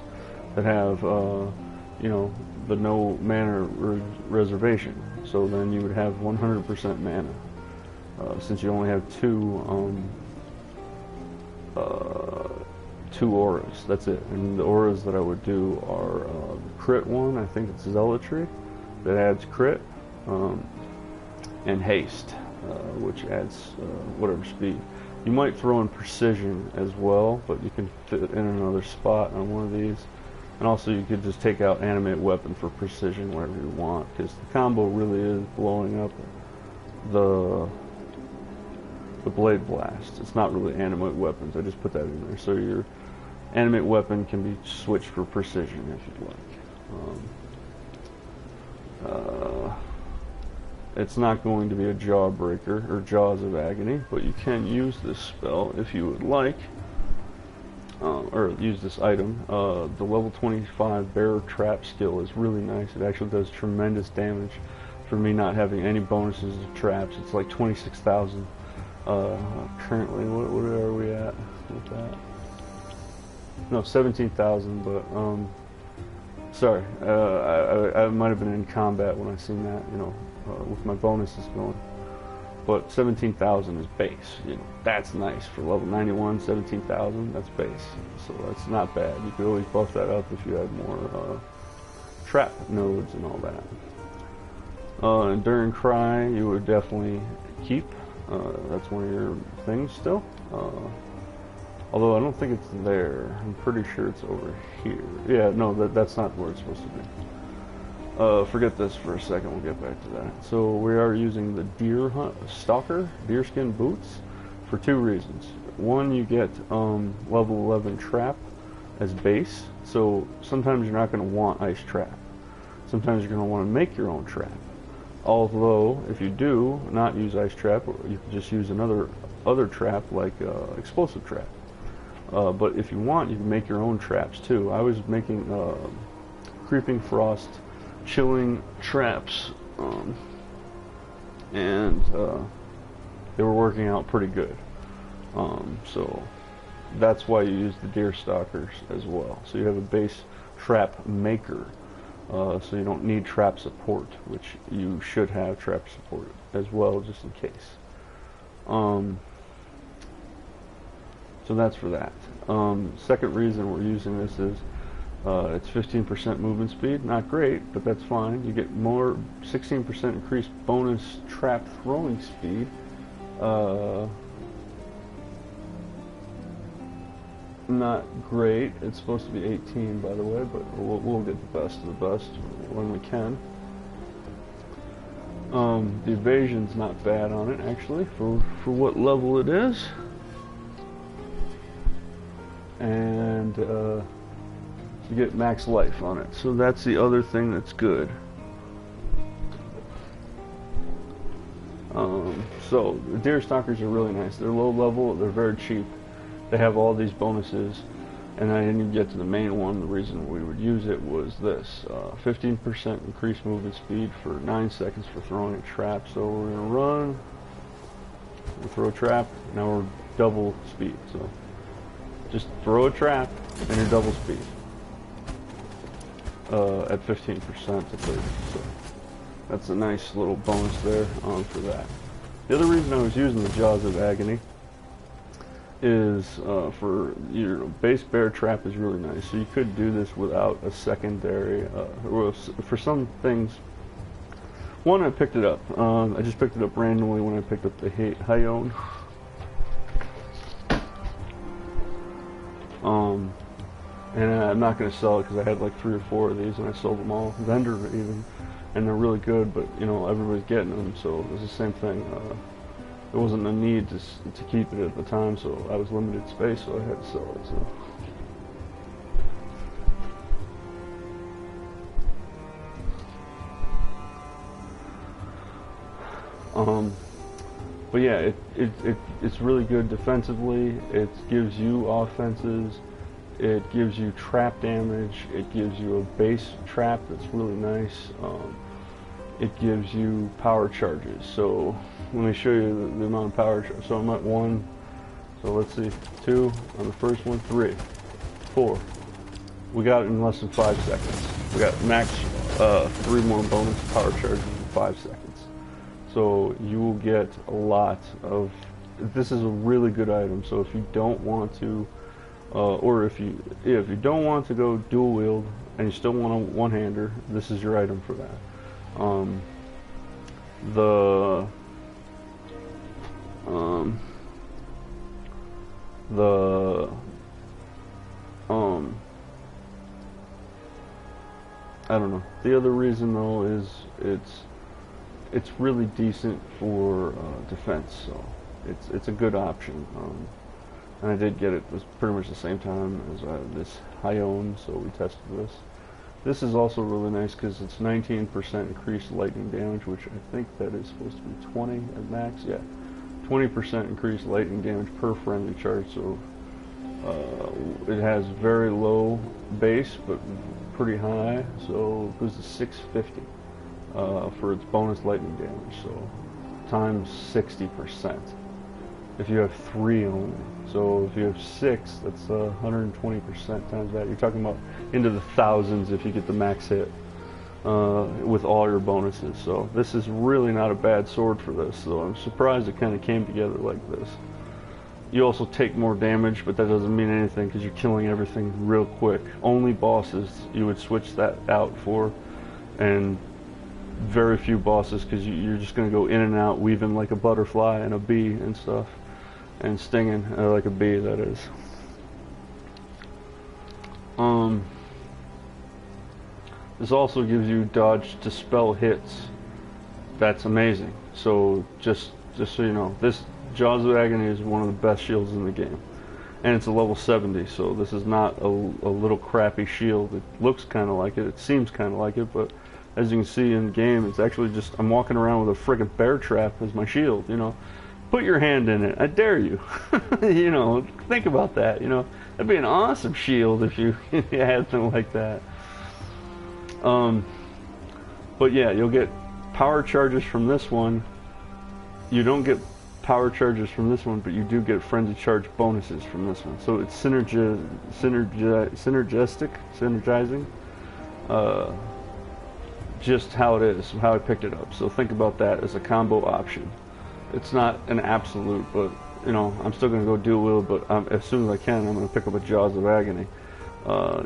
that have, you know, the no mana reservation. So then you would have 100% mana, since you only have two auras. That's it. And the auras that I would do are the crit one. I think it's Zealotry, that adds crit, and haste, which adds whatever speed. You might throw in precision as well, but you can fit in another spot on one of these. And also you could just take out animate weapon for precision wherever you want, because the combo really is blowing up the blade blast. It's not really animate weapons. I just put that in there. So your animate weapon can be switched for precision if you'd like. It's not going to be a jawbreaker or jaws of agony, but you can use this spell if you would like, or use this item. The level 25 bearer trap skill is really nice. It actually does tremendous damage for me not having any bonuses to traps. It's like 26,000 currently. What are we at with that? No, 17,000, but sorry, I might have been in combat when I seen that, you know, with my bonuses going. But 17,000 is base, you know, that's nice for level 91. 17,000, that's base, so that's not bad. You could always buff that up if you had more trap nodes and all that. Enduring Cry, you would definitely keep. That's one of your things still. Although I don't think it's there. I'm pretty sure it's over here. Yeah, no, that's not where it's supposed to be. Forget this for a second, we'll get back to that. So we are using the Stalker deerskin boots for two reasons. One, you get level 11 trap as base, so sometimes you're not going to want ice trap. Sometimes you're going to want to make your own trap. Although, if you do not use ice trap, you can just use other trap like explosive trap. But if you want, you can make your own traps too. I was making creeping frost, chilling traps, and they were working out pretty good. So that's why you use the deer stalkers as well. So you have a base trap maker. So you don't need trap support, which you should have trap support as well, just in case. So that's for that. Second reason we're using this is it's 15% movement speed. Not great, but that's fine. You get more 16% increased bonus trap throwing speed. Not great. It's supposed to be 18, by the way, but we'll get the best of the best when we can. The evasion's not bad on it, actually, for what level it is. And you get max life on it, so that's the other thing that's good. So the deer stalkers are really nice. They're low level, they're very cheap. They have all these bonuses, and I didn't even get to the main one. The reason we would use it was this: 15% increased movement speed for 9 seconds for throwing a trap. So we're gonna run, we'll throw a trap. Now we're double speed. So just throw a trap and you're double speed at 15% to 30. So that's a nice little bonus there for that. The other reason I was using the Jaws of Agony is for your base bear trap is really nice. So you could do this without a secondary. For some things, one, I picked it up. I just picked it up randomly when I picked up the Hyone. And I'm not going to sell it because I had like 3 or 4 of these and I sold them all, vendor even, and they're really good. But you know, everybody's getting them, so it's the same thing. There wasn't a need to keep it at the time, so I was limited space, so I had to sell it. So. But yeah, it's really good defensively. It gives you offenses. It gives you trap damage. It gives you a base trap that's really nice. It gives you power charges. So let me show you the amount of power charges. So I'm at 1. So let's see, 2 on the first one, 3, 4. We got it in less than 5 seconds. We got max 3 more bonus power charges in 5 seconds. So you will get a lot of. This is a really good item. So if you don't want to, or if you don't want to go dual wield and you still want a one-hander, this is your item for that. I don't know. The other reason though is it's really decent for defense, so it's a good option. And I did get it pretty much the same time as this Hyone, so we tested this. This is also really nice because it's 19% increased lightning damage, which I think that is supposed to be 20 at max. Yeah, 20% increased lightning damage per friendly charge. So it has very low base, but pretty high. So it goes to 650 for its bonus lightning damage. So times 60%. If you have 3 only. So if you have 6, that's 120% times that. You're talking about into the thousands if you get the max hit with all your bonuses. So this is really not a bad sword for this. So I'm surprised it kind of came together like this. You also take more damage, but that doesn't mean anything because you're killing everything real quick. Only bosses you would switch that out for, and very few bosses because you're just going to go in and out, weaving like a butterfly and a bee and stuff. And stinging like a bee, that is. This also gives you dodge to spell hits. That's amazing. So just so you know, this Jaws of Agony is one of the best shields in the game. And it's a level 70, so this is not a little crappy shield. It looks kind of like it, it seems kind of like it, but as you can see in game, it's actually just, I'm walking around with a friggin' bear trap as my shield, you know. Put your hand in it, I dare you. You know, think about that, you know. That'd be an awesome shield if you had something like that. But yeah, you'll get power charges from this one. You don't get power charges from this one, but you do get frenzy charge bonuses from this one. So it's synergizing. Just how it is, how I picked it up. So think about that as a combo option. It's not an absolute, but you know, I'm still going to go dual wield, but as soon as I can, I'm going to pick up a Jaws of Agony,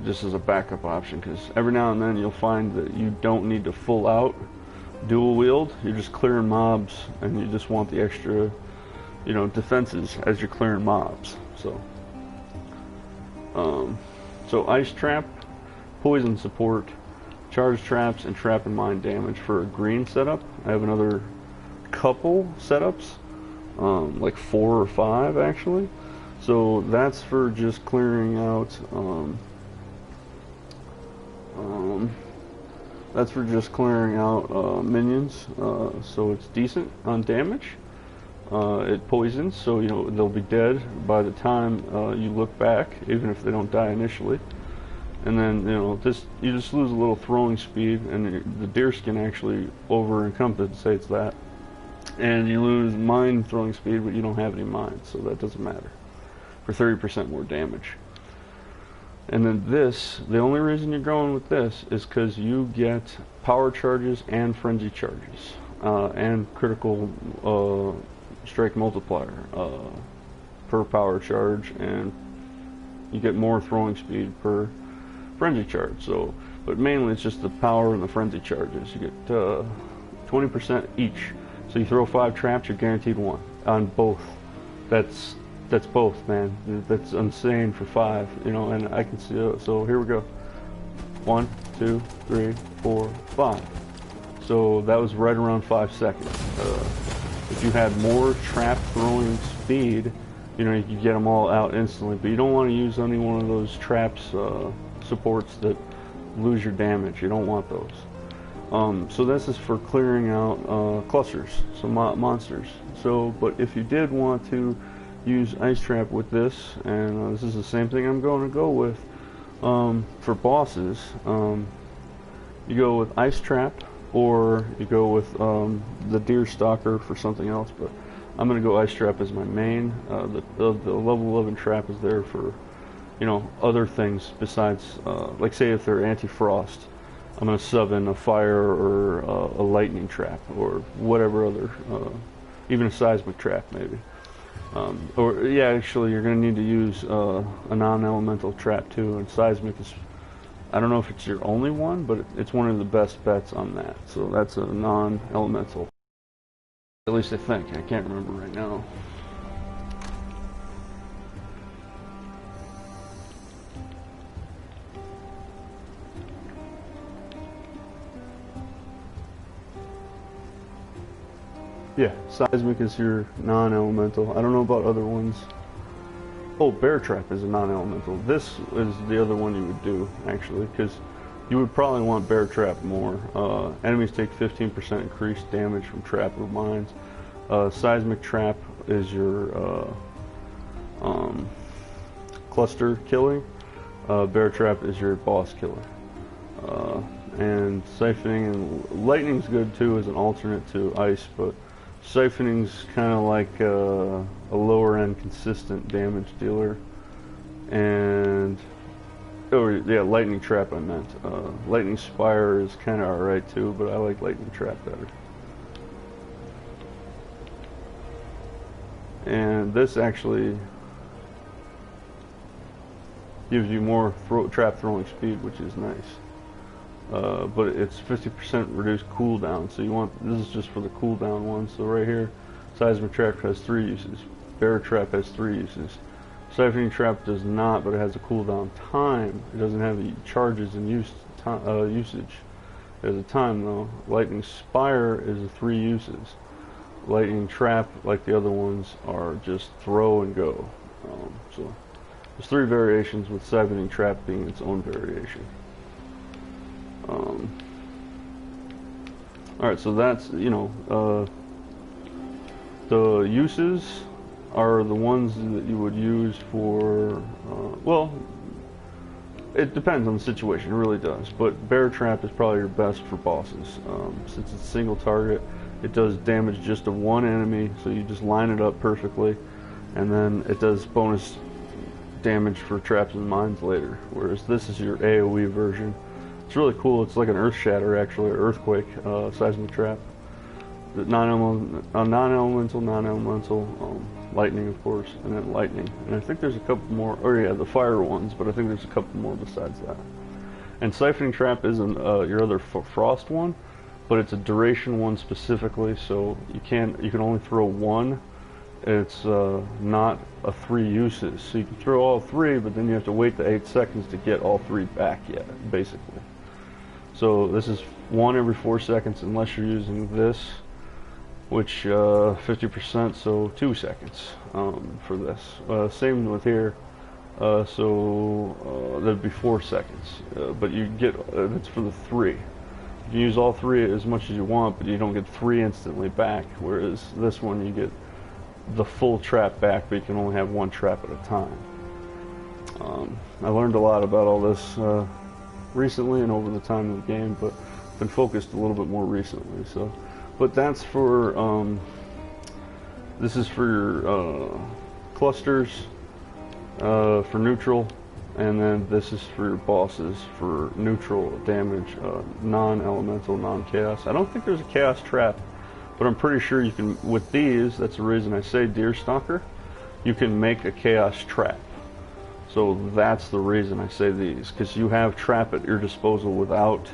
just as a backup option, because every now and then you'll find that you don't need to full out dual wield. You're just clearing mobs, and you just want the extra, you know, defenses as you're clearing mobs. So, so ice trap, poison support, charge traps, and trap and mine damage for a green setup. I have another couple setups, like 4 or 5 actually. So that's for just clearing out. That's for just clearing out minions. So it's decent on damage. It poisons, so you know they'll be dead by the time you look back, even if they don't die initially. And then you know you just lose a little throwing speed, and the deer skin actually overcompensates that. And you lose mine throwing speed, but you don't have any mines, so that doesn't matter. For 30% more damage. And then this, the only reason you're going with this is because you get power charges and frenzy charges, and critical strike multiplier per power charge, and you get more throwing speed per frenzy charge. So, but mainly it's just the power and the frenzy charges. You get 20% each. So you throw 5 traps, you're guaranteed 1 on both. That's both, man. That's insane for 5, you know. And I can see. So here we go. 1, 2, 3, 4, 5. So that was right around 5 seconds. If you had more trap throwing speed, you know, you could get them all out instantly. But you don't want to use any one of those traps supports that lose your damage. You don't want those. So this is for clearing out clusters, so monsters. So, but if you did want to use ice trap with this, and this is the same thing I'm going to go with for bosses. You go with ice trap, or you go with the deer stalker for something else. But I'm going to go ice trap as my main. The level 11 trap is there for, you know, other things besides, like say if they're anti-frost, I'm going to sub in a fire or a lightning trap or whatever other, even a seismic trap maybe. Or yeah, actually you're going to need to use a non-elemental trap too, and seismic is, I don't know if it's your only one, but it's one of the best bets on that. So that's a non-elemental. At least I think. I can't remember right now. Yeah, seismic is your non-elemental. I don't know about other ones. Oh, bear trap is a non-elemental. This is the other one you would do, actually, because you would probably want bear trap more. Enemies take 15% increased damage from trap or mines. Seismic trap is your cluster killing. Bear trap is your boss killer. And siphoning and lightning's good too as an alternate to ice, but siphoning's kind of like a lower end consistent damage dealer. And oh yeah, lightning trap I meant. Lightning spire is kind of alright too, but I like lightning trap better. And this actually gives you more trap throwing speed, which is nice. But it's 50% reduced cooldown, so you want, this is just for the cooldown one. So right here, seismic trap has 3 uses, bear trap has 3 uses, siphoning trap does not, but it has a cooldown time. It doesn't have the charges and use usage. There's a time though. Lightning Spire is a 3 uses. Lightning Trap, like the other ones, are just throw and go. So there's 3 variations, with Siphoning Trap being its own variation. Alright, so that's, you know, the uses are the ones that you would use for, well, it depends on the situation, it really does. But Bear Trap is probably your best for bosses. Since it's a single target, it does damage just to one enemy, so you just line it up perfectly, and then it does bonus damage for traps and mines later. Whereas this is your AoE version. It's really cool. It's like an Earth Shatter, actually, or Earthquake seismic trap. Non-elemental, lightning, of course, and then lightning. And I think there's a couple more, or yeah, the fire ones, but I think there's a couple more besides that. And Siphoning Trap isn't your other frost one, but it's a duration one specifically, so you can only throw one. It's not a 3 uses, so you can throw all 3, but then you have to wait the 8 seconds to get all 3 back yet, basically. So this is 1 every 4 seconds unless you're using this, which 50%, so 2 seconds for this. Same with here, so that'd be 4 seconds, but you get that's for the 3. You can use all 3 as much as you want, but you don't get 3 instantly back, whereas this one you get the full trap back, but you can only have 1 trap at a time. I learned a lot about all this recently and over the time of the game, but been focused a little bit more recently. So, but that's for this is for your clusters for neutral, and then this is for your bosses for neutral damage, non-elemental, non-chaos. I don't think there's a chaos trap, but I'm pretty sure you can, with these, that's the reason I say Deerstalker, you can make a chaos trap. So that's the reason I say these, because you have trap at your disposal without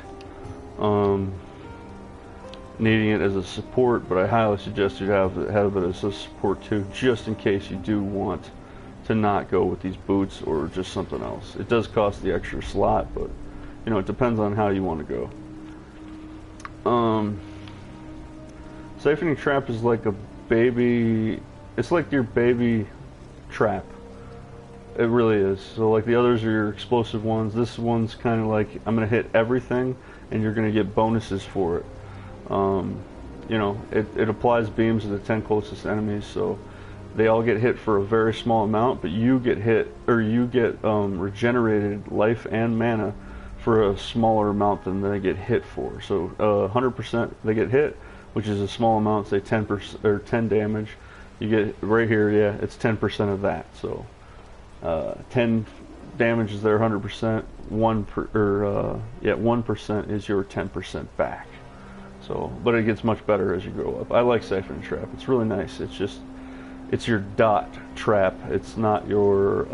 needing it as a support, but I highly suggest you have it as a support too, just in case you do want to not go with these boots or just something else. It does cost the extra slot, but you know, it depends on how you want to go. Siphoning Trap is like a baby, it's like your baby trap. It really is. So like the others are your explosive ones. This one's kind of like, I'm going to hit everything and you're going to get bonuses for it. You know, it applies beams to the 10 closest enemies, so they all get hit for a very small amount, but you get hit, or you get regenerated life and mana for a smaller amount than they get hit for. So 100% they get hit, which is a small amount, say 10% or 10 damage. You get right here, yeah, it's 10% of that. So 10 damage is their 100%. 1% is your 10% back. So, but it gets much better as you go up. I like Siphoning Trap. It's really nice. It's just, it's your dot trap. It's not your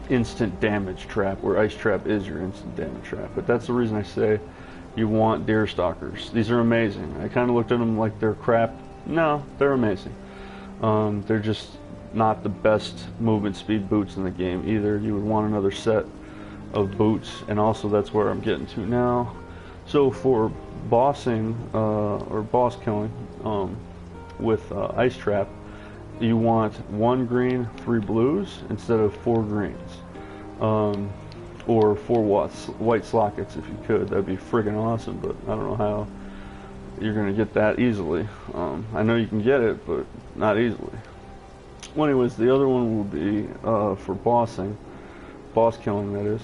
instant damage trap, where Ice Trap is your instant damage trap. But that's the reason I say you want Deerstalkers. These are amazing. I kind of looked at them like they're crap. No, they're amazing. They're just not the best movement speed boots in the game either. You would want another set of boots, and also that's where I'm getting to now. So for bossing or boss killing with Ice Trap, you want 1 green, 3 blues instead of 4 greens, or 4 white slockets if you could. That'd be friggin' awesome, but I don't know how you're gonna get that easily. I know you can get it, but not easily. Well, anyways, the other one will be for bossing, boss killing, that is.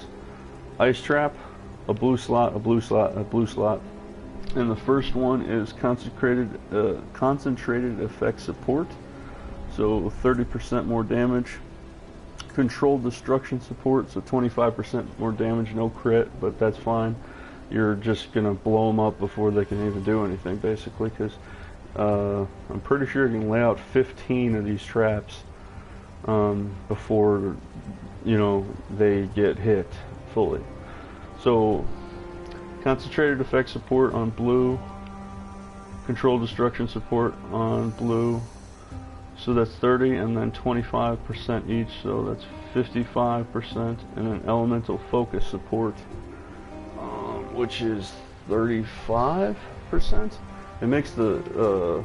Ice Trap, a blue slot, a blue slot, a blue slot. And the first one is concentrated effect support, so 30% more damage. Controlled destruction support, so 25% more damage, no crit, but that's fine. You're just gonna blow them up before they can even do anything, basically, because I'm pretty sure you can lay out 15 of these traps before, you know, they get hit fully. So concentrated effect support on blue, controlled destruction support on blue, so that's 30, and then 25% each, so that's 55%, and then elemental focus support which is 35%. It makes the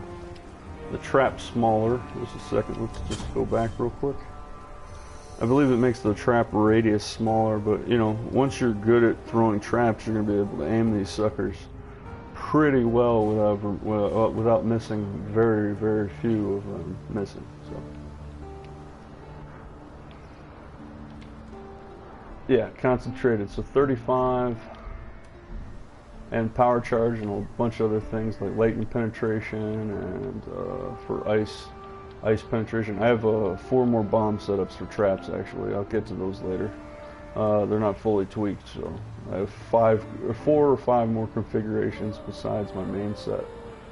trap smaller. Just a second, let's just go back real quick. I believe it makes the trap radius smaller, but you know, once you're good at throwing traps, you're going to be able to aim these suckers pretty well without missing. Very, very few of them missing. So yeah, concentrated. So 35, and power charge and a bunch of other things like lightning penetration and for ice penetration. I have 4 more bomb setups for traps actually. I'll get to those later. They're not fully tweaked, so I have 4 or 5 more configurations besides my main set.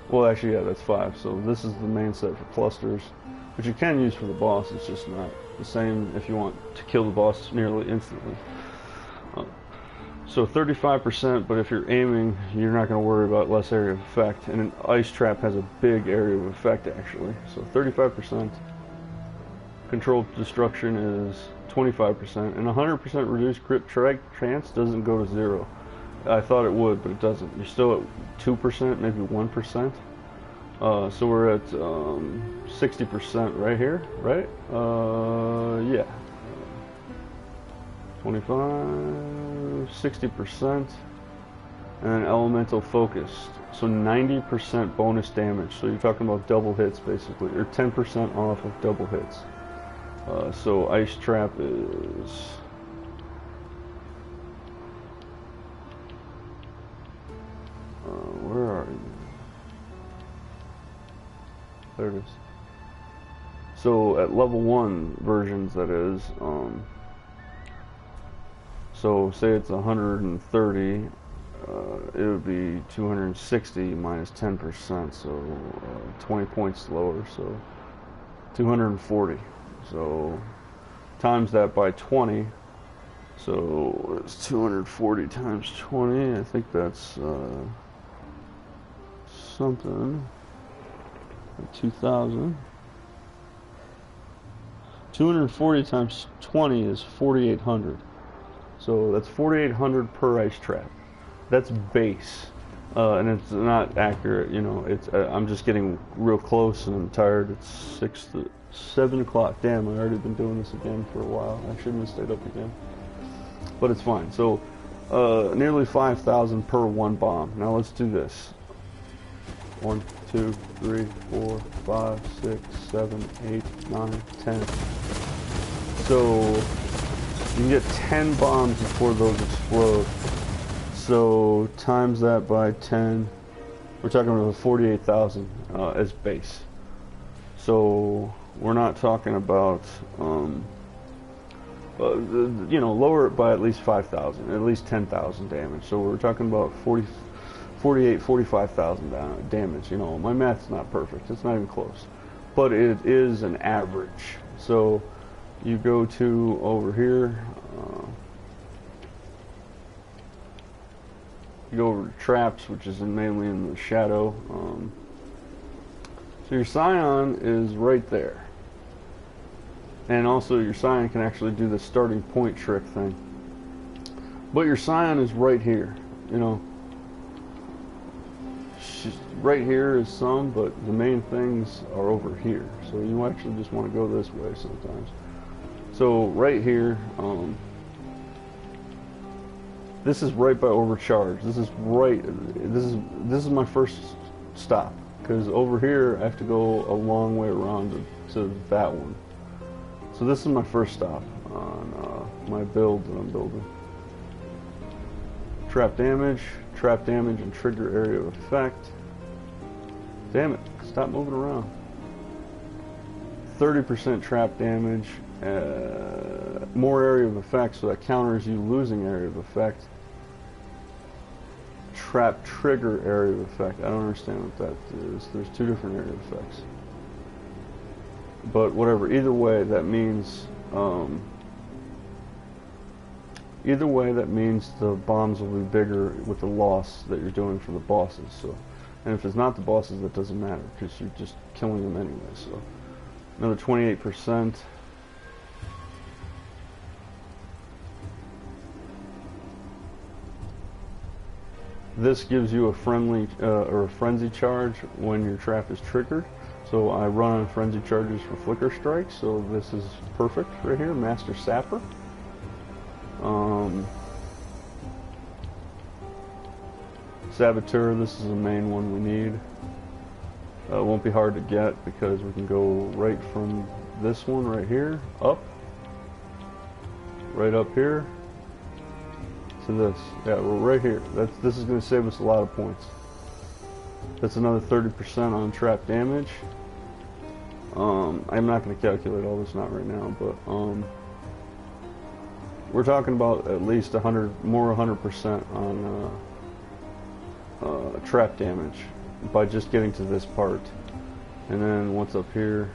Well, actually, yeah, that's 5. So this is the main set for clusters, which you can use for the boss. It's just not the same if you want to kill the boss nearly instantly. So 35%, but if you're aiming, you're not going to worry about less area of effect. And an ice trap has a big area of effect, actually. So 35%. Controlled destruction is 25%. And 100% reduced crit chance doesn't go to 0. I thought it would, but it doesn't. You're still at 2%, maybe 1%. So we're at 60% right here, right? Yeah. 25, 60%, and elemental focused. So 90% bonus damage. So you're talking about double hits basically, or 10% off of double hits. So ice trap is where are you? There it is. So at level 1 versions, that is. So say it's 130, it would be 260 minus 10%, so 20 points lower, so 240. So times that by 20, so it's 240 times 20, I think that's something, 2,000. 240 times 20 is 4,800. So that's 4,800 per ice trap. That's base, and it's not accurate. You know, it's I'm just getting real close, and I'm tired. It's 7 o'clock. Damn, I've already been doing this again for a while. I shouldn't have stayed up again, but it's fine. So nearly 5,000 per 1 bomb. Now let's do this. 1, 2, 3, 4, 5, 6, 7, 8, 9, 10. So you can get 10 bombs before those explode. So times that by 10, we're talking about 48,000 as base. So we're not talking about, you know, lower it by at least 5,000, at least 10,000 damage. So we're talking about 45,000 damage. You know, my math's not perfect. It's not even close. But it is an average. So you go to over here, you go over to traps, which is mainly in the shadow. So your scion is right there, and also your scion can actually do the starting point trick thing. But your scion is right here, you know. Right here is some, but the main things are over here. So you actually just want to go this way sometimes. So right here, this is right by overcharge. This is right. This is my first stop, because over here I have to go a long way around to that one. So this is my first stop on my build that I'm building. Trap damage, and trigger area of effect. Damn it! Stop moving around. 30% trap damage. More area of effect, so that counters you losing area of effect. Trap trigger area of effect. I don't understand what that is. There's 2 different area effects. But whatever. Either way, that means the bombs will be bigger with the loss that you're doing for the bosses. So, and if it's not the bosses, that doesn't matter because you're just killing them anyway. So, another 28%. This gives you a friendly or a frenzy charge when your trap is triggered. So I run on frenzy charges for flicker strikes, so this is perfect right here. Master Sapper. Saboteur, this is the main one we need. It won't be hard to get because we can go right from this one right here, up, right up here, to this. Yeah, we're right here. This is going to save us a lot of points. That's another 30% on trap damage. I'm not going to calculate all this, not right now, but we're talking about at least 100% on trap damage by just getting to this part. And then what's up here?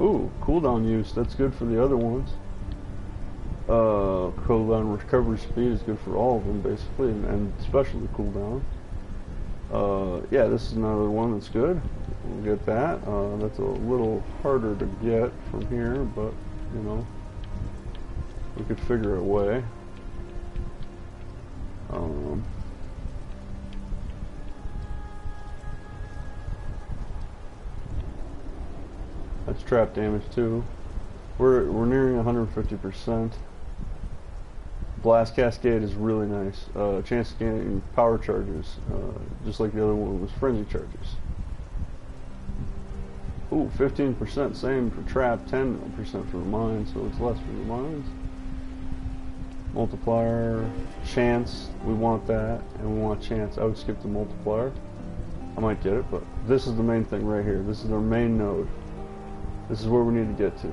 Ooh, cooldown use. That's good for the other ones. Cooldown recovery speed is good for all of them, basically, and especially cooldown. Yeah, this is another one that's good. We'll get that. That's a little harder to get from here, but, you know, we could figure a way. That's trap damage too. We're nearing 150%. Blast Cascade is really nice. Chance of getting power charges, just like the other one was frenzy charges. Ooh, 15%, same for trap, 10% for the mine, so it's less for the mines. Multiplier, chance, we want that, and we want chance. I would skip the multiplier. I might get it, but this is the main thing right here. This is our main node. This is where we need to get to.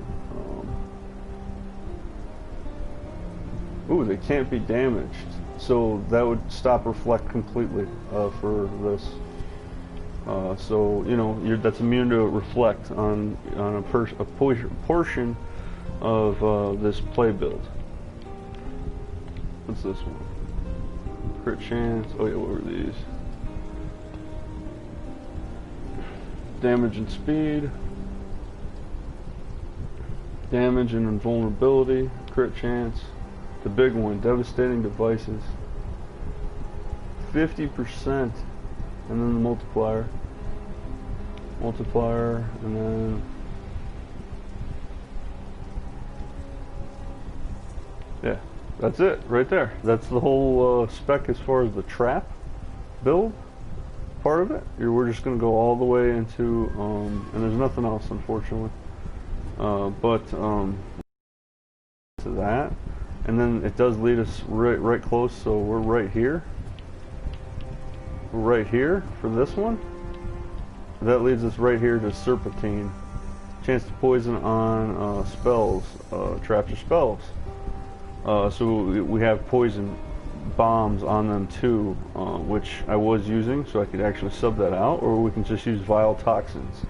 Ooh, they can't be damaged, so that would stop reflect completely for this. So you know that's immune to reflect on a portion of this play build. What's this one? Crit chance. Oh yeah, what were these? Damage and speed. Damage and invulnerability. Crit chance. The big one, devastating devices. 50%, and then the multiplier. Multiplier, and then yeah, that's it right there. That's the whole spec as far as the trap build part of it. We're just going to go all the way into, and there's nothing else, unfortunately. But to that. And then it does lead us right close, so we're right here. We're right here for this one. That leads us right here to Serpentine. Chance to poison on spells, traps or spells. So we have poison bombs on them too, which I was using, so I could actually sub that out, or we can just use vile toxins,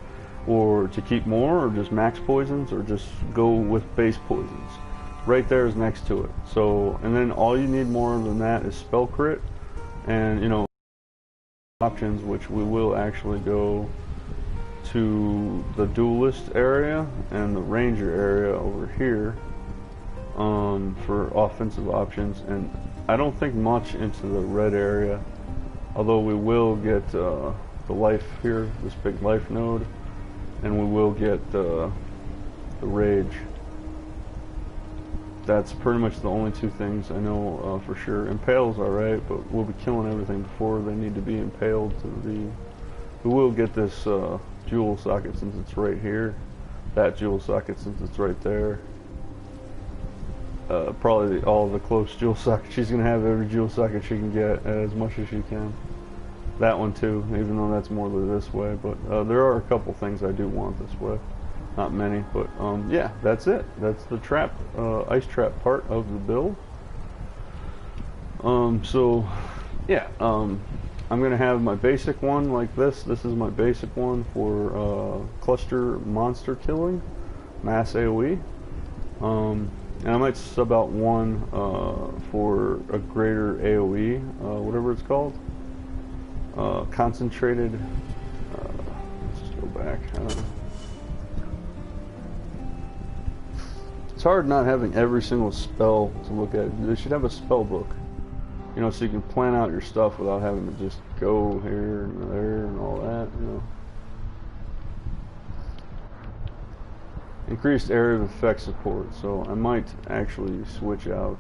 or to keep more, or just max poisons, or just go with base poisons. Right there is next to it. So, and then all you need more than that is spell crit, and you know, options, which we will actually go to the duelist area and the ranger area over here for offensive options. And I don't think much into the red area, although we will get the life here, this big life node, and we will get the rage. That's pretty much the only two things I know for sure. Impale's alright, but we'll be killing everything before they need to be impaled to be. We will get this jewel socket since it's right here. That jewel socket since it's right there. Probably all the close jewel sockets. She's going to have every jewel socket she can get, as much as she can. That one too, even though that's more this way. But there are a couple things I do want this way. Not many, but yeah, that's it. That's the trap, ice trap part of the build. So yeah, I'm gonna have my basic one like this. This is my basic one for cluster monster killing, mass AoE. And I might sub out one for a greater AoE, whatever it's called. Concentrated. Let's just go back. hard not having every single spell to look at. They should have a spell book, you know, so you can plan out your stuff without having to just go here and there and all that, you know. Increased area of effect support, so I might actually switch out.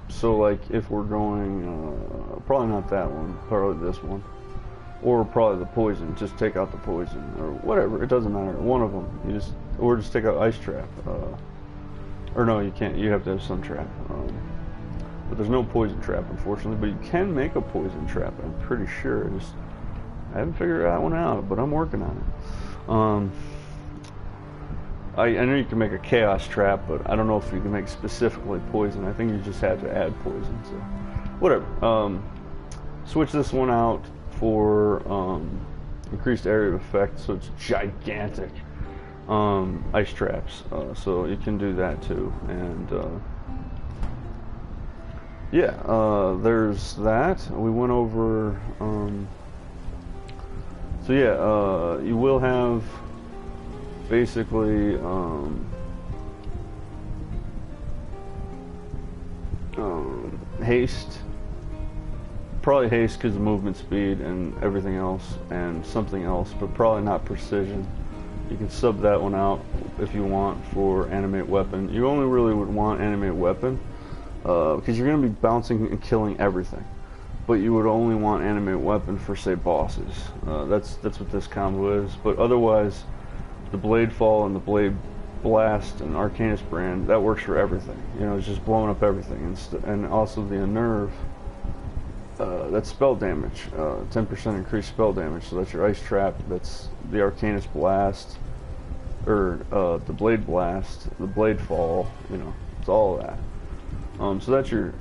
So like if we're going, probably not that one, probably this one, or probably the poison. Just take out the poison or whatever. It doesn't matter. One of them. You just or just take out ice trap. Or no, you can't. You have to have sun trap. But there's no poison trap, unfortunately. But you can make a poison trap. I'm pretty sure. I haven't figured that one out, but I'm working on it. I know you can make a chaos trap, but I don't know if you can make specifically poison. I think you just have to add poison, so whatever. Switch this one out for increased area of effect, so it's gigantic. Ice traps, so you can do that too. And yeah, there's that. We went over, so yeah, you will have basically haste, probably haste because of movement speed and everything else and something else, but probably not precision. You can sub that one out if you want for animate weapon. You only really would want animate weapon because you're going to be bouncing and killing everything, but you would only want animate weapon for, say, bosses. That's what this combo is. But otherwise, the Blade Fall and the Blade Blast and Arcanist brand, that works for everything. You know, it's just blowing up everything. And also the Unnerve, that's spell damage, 10% increased spell damage. So that's your Ice Trap, that's the Arcanist Blast, or the Blade Blast, the Blade Fall, you know, it's all of that. So that's your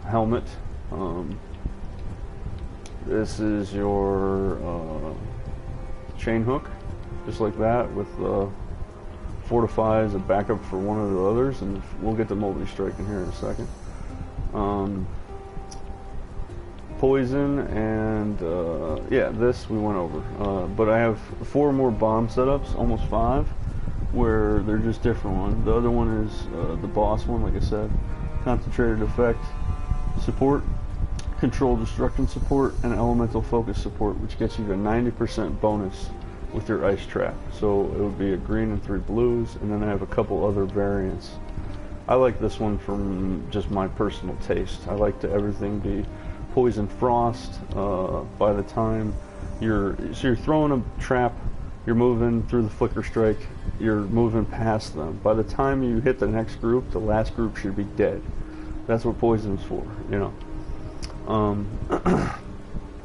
helmet. This is your chain hook, just like that, with Fortify as a backup for one of the others, and we'll get to multi-strike in here in a second. Poison, and yeah, this we went over, but I have 4 more bomb setups, almost 5, where they're just different ones. The other one is the boss one, like I said, concentrated effect support, control destruction support, and elemental focus support, which gets you a 90% bonus with your ice trap. So it would be a green and 3 blues, and then I have a couple other variants. I like this one from just my personal taste. I like to everything be poison frost. By the time you're throwing a trap, you're moving through the flicker strike, you're moving past them. By the time you hit the next group, the last group should be dead. That's what poison's for, you know.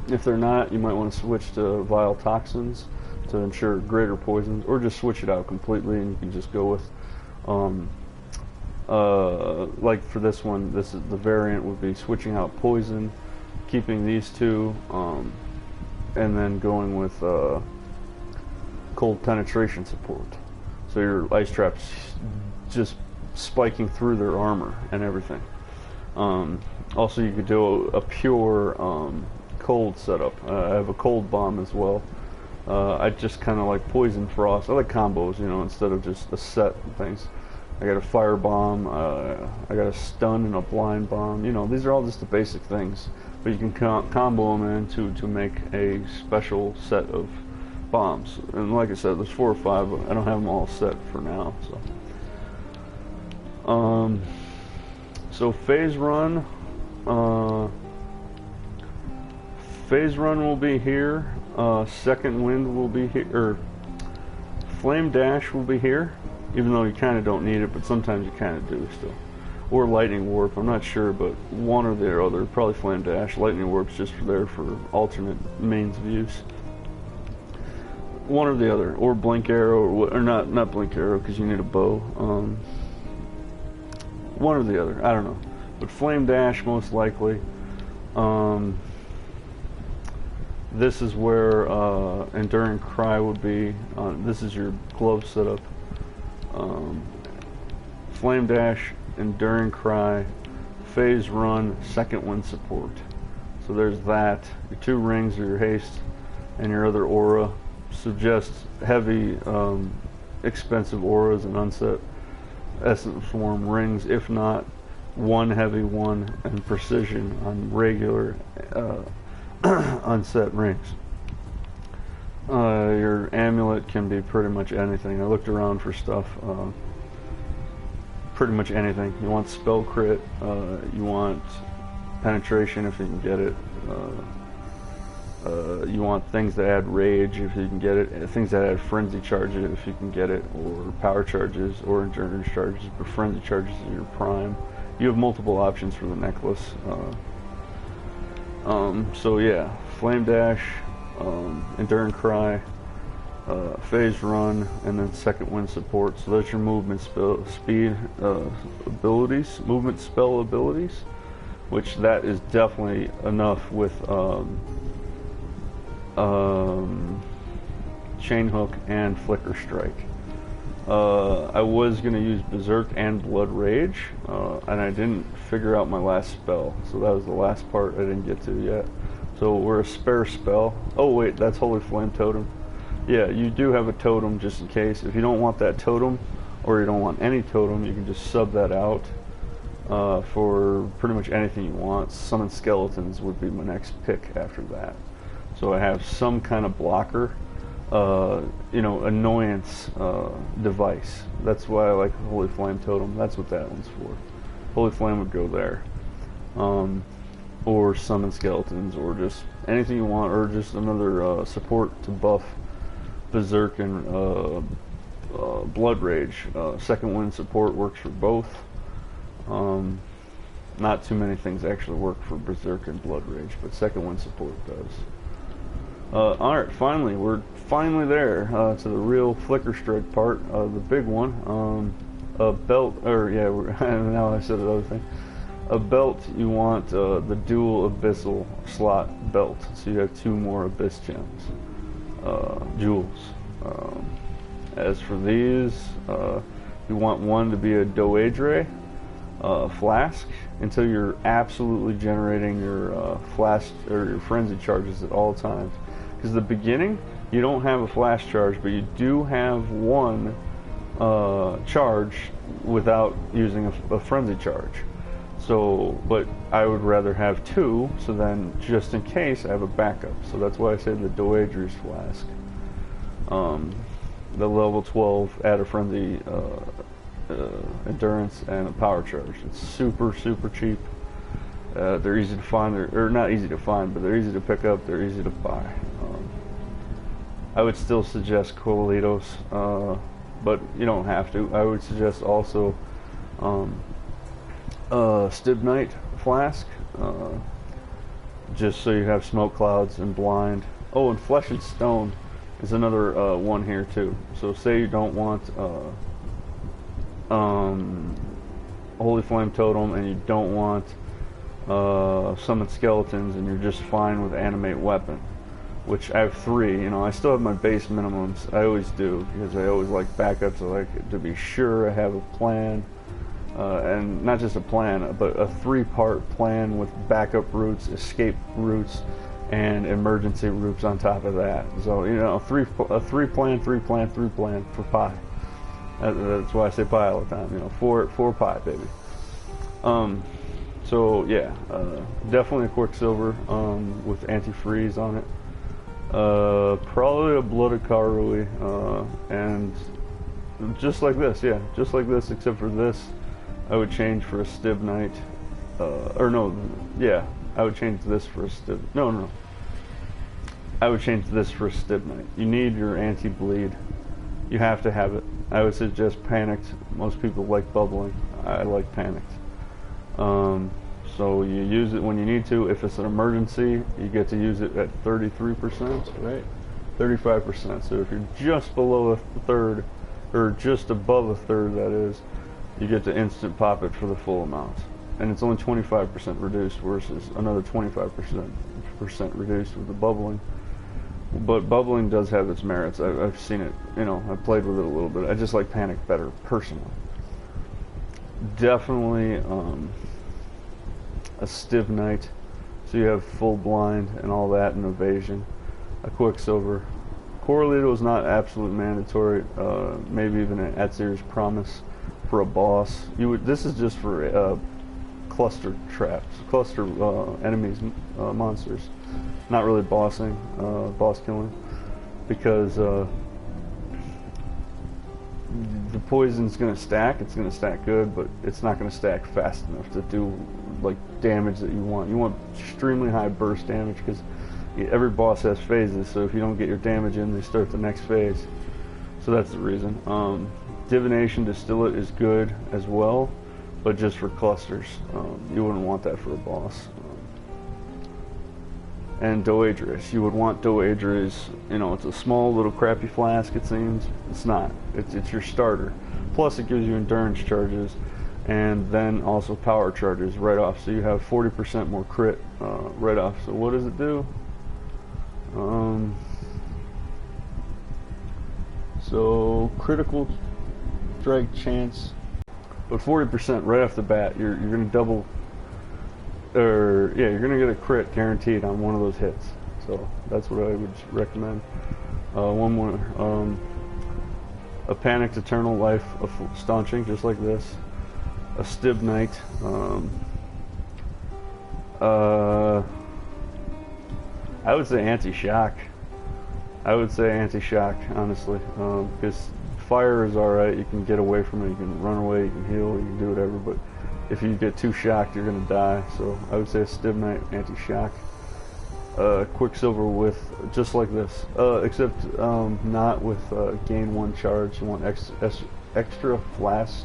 If they're not, you might want to switch to Vile Toxins to ensure greater poisons, or just switch it out completely and you can just go with like for this one, this is the variant would be switching out poison, keeping these 2, and then going with cold penetration support. So your ice traps just spiking through their armor and everything. Also, you could do a pure cold setup. I have a cold bomb as well. I just kind of like poison frost. I like combos, you know, instead of just a set of things. I got a fire bomb, I got a stun and a blind bomb. You know, these are all just the basic things, but you can combo them in to make a special set of bombs. And like I said, there's 4 or 5, but I don't have them all set for now. So phase run will be here. Second wind will be here, or flame dash will be here, even though you kind of don't need it, but sometimes you kind of do still. Or lightning warp, I'm not sure, but one or the other. Probably flame dash. Lightning warp's just there for alternate mains of use. One or the other, or blink arrow, or not blink arrow because you need a bow. One or the other, I don't know, but flame dash most likely. This is where Enduring Cry would be. This is your glove setup. Flame dash, Enduring Cry, phase run, second wind support. So there's that. Your 2 rings are your haste, and your other aura suggests heavy expensive auras and unset essence form rings, if not one heavy one and precision on regular unset rings. Your amulet can be pretty much anything. I looked around for stuff. Pretty much anything. You want spell crit. You want penetration if you can get it. You want things that add rage if you can get it. Things that add frenzy charges if you can get it, or power charges, or endurance charges. But frenzy charges is your prime. You have multiple options for the necklace. So yeah, flame dash, enduring cry, phase run, and then second wind support. So that's your movement speed abilities, movement spell abilities, which that is definitely enough with chain hook and flicker strike. I was going to use Berserk and Blood Rage, and I didn't figure out my last spell, so that was the last part I didn't get to yet. So we're a spare spell. Oh wait, that's Holy Flame Totem. Yeah, you do have a totem just in case. If you don't want that totem, or you don't want any totem, you can just sub that out for pretty much anything you want. Summon Skeletons would be my next pick after that. So I have some kind of blocker, annoyance device. That's why I like the Holy Flame Totem. That's what that one's for. Holy Flame would go there. Or summon skeletons, or just anything you want, or just another support to buff Berserk and Blood Rage. Second wind support works for both. Not too many things actually work for Berserk and Blood Rage, but second wind support does. Alright, finally, we're finally there to the real flicker strike part, the big one. A belt, or yeah, now I said another thing. A belt, you want the dual abyssal slot belt, so you have 2 more abyss gems, jewels. As for these, you want one to be a deadXrob's flask until you're absolutely generating your flash or your frenzy charges at all times. Because the beginning, you don't have a flash charge, but you do have one charge without using a frenzy charge. So, but I would rather have 2, so then just in case I have a backup. So that's why I say the deadXrob's flask. The level 12 add a frenzy endurance and a power charge. It's super cheap. They're easy to find, or not easy to find, but they're easy to pick up, they're easy to buy. I would still suggest Coalitos, but you don't have to. I would suggest also Stibnite flask, just so you have smoke clouds and blind. Oh, and Flesh and Stone is another one here too. So say you don't want Holy Flame Totem, and you don't want Summon Skeletons, and you're just fine with Animate Weapon, which I have 3. You know, I still have my base minimums. I always do, because I always like backups. I like to be sure I have a plan, and not just a plan, but a 3-part plan with backup routes, escape routes, and emergency routes on top of that. So, you know, a 3 plan for pie. That's why I say pie all the time. You know, 4 pie, baby. So yeah, definitely a Quicksilver with antifreeze on it. Probably a Blooded Karui, and just like this, yeah, just like this, except for this, I would change for a Stibnite, or no, yeah, I would change this for a no. I would change this for a Stibnite. You need your anti-bleed. You have to have it. I would suggest Panicked. Most people like Bubbling. I like Panicked. So you use it when you need to. If it's an emergency, you get to use it at 33%, right? 35%. So if you're just below a third, or just above a third, that is, you get to instant pop it for the full amount. And it's only 25% reduced versus another 25% reduced with the Bubbling. But Bubbling does have its merits. I've seen it, you know, I've played with it a little bit. I just like Panic better, personally. Definitely a Stibnite, so you have full blind and all that, and evasion. A Quicksilver, Corralito is not absolute mandatory. Maybe even an at series promise for a boss. This is just for cluster traps, cluster enemies, monsters. Not really boss killing, because the poison's gonna stack. It's gonna stack good, but it's not gonna stack fast enough to do like damage that you want. You want extremely high burst damage, because every boss has phases. So if you don't get your damage in, they start the next phase. So that's the reason. Divination Distillate is good as well, but just for clusters. You wouldn't want that for a boss. And Doedris, you would want Doedris. You know, it's a small little crappy flask, it seems. It's not. It's your starter. Plus it gives you endurance charges, and then also power charges right off. So you have 40% more crit right off. So what does it do? So critical strike chance, but 40% right off the bat. You're gonna double. Or yeah, you're gonna get a crit guaranteed on one of those hits. So that's what I would recommend. One more, a Panicked Eternal Life of Staunching, just like this. A Stib Knight. I would say anti-shock. Honestly, because fire is alright. You can get away from it. You can run away. You can heal. You can do whatever. But if you get too shocked, you're gonna die. So I would say a Stib Knight, anti-shock. Quicksilver with just like this, except not with gain 1 charge. You want extra flask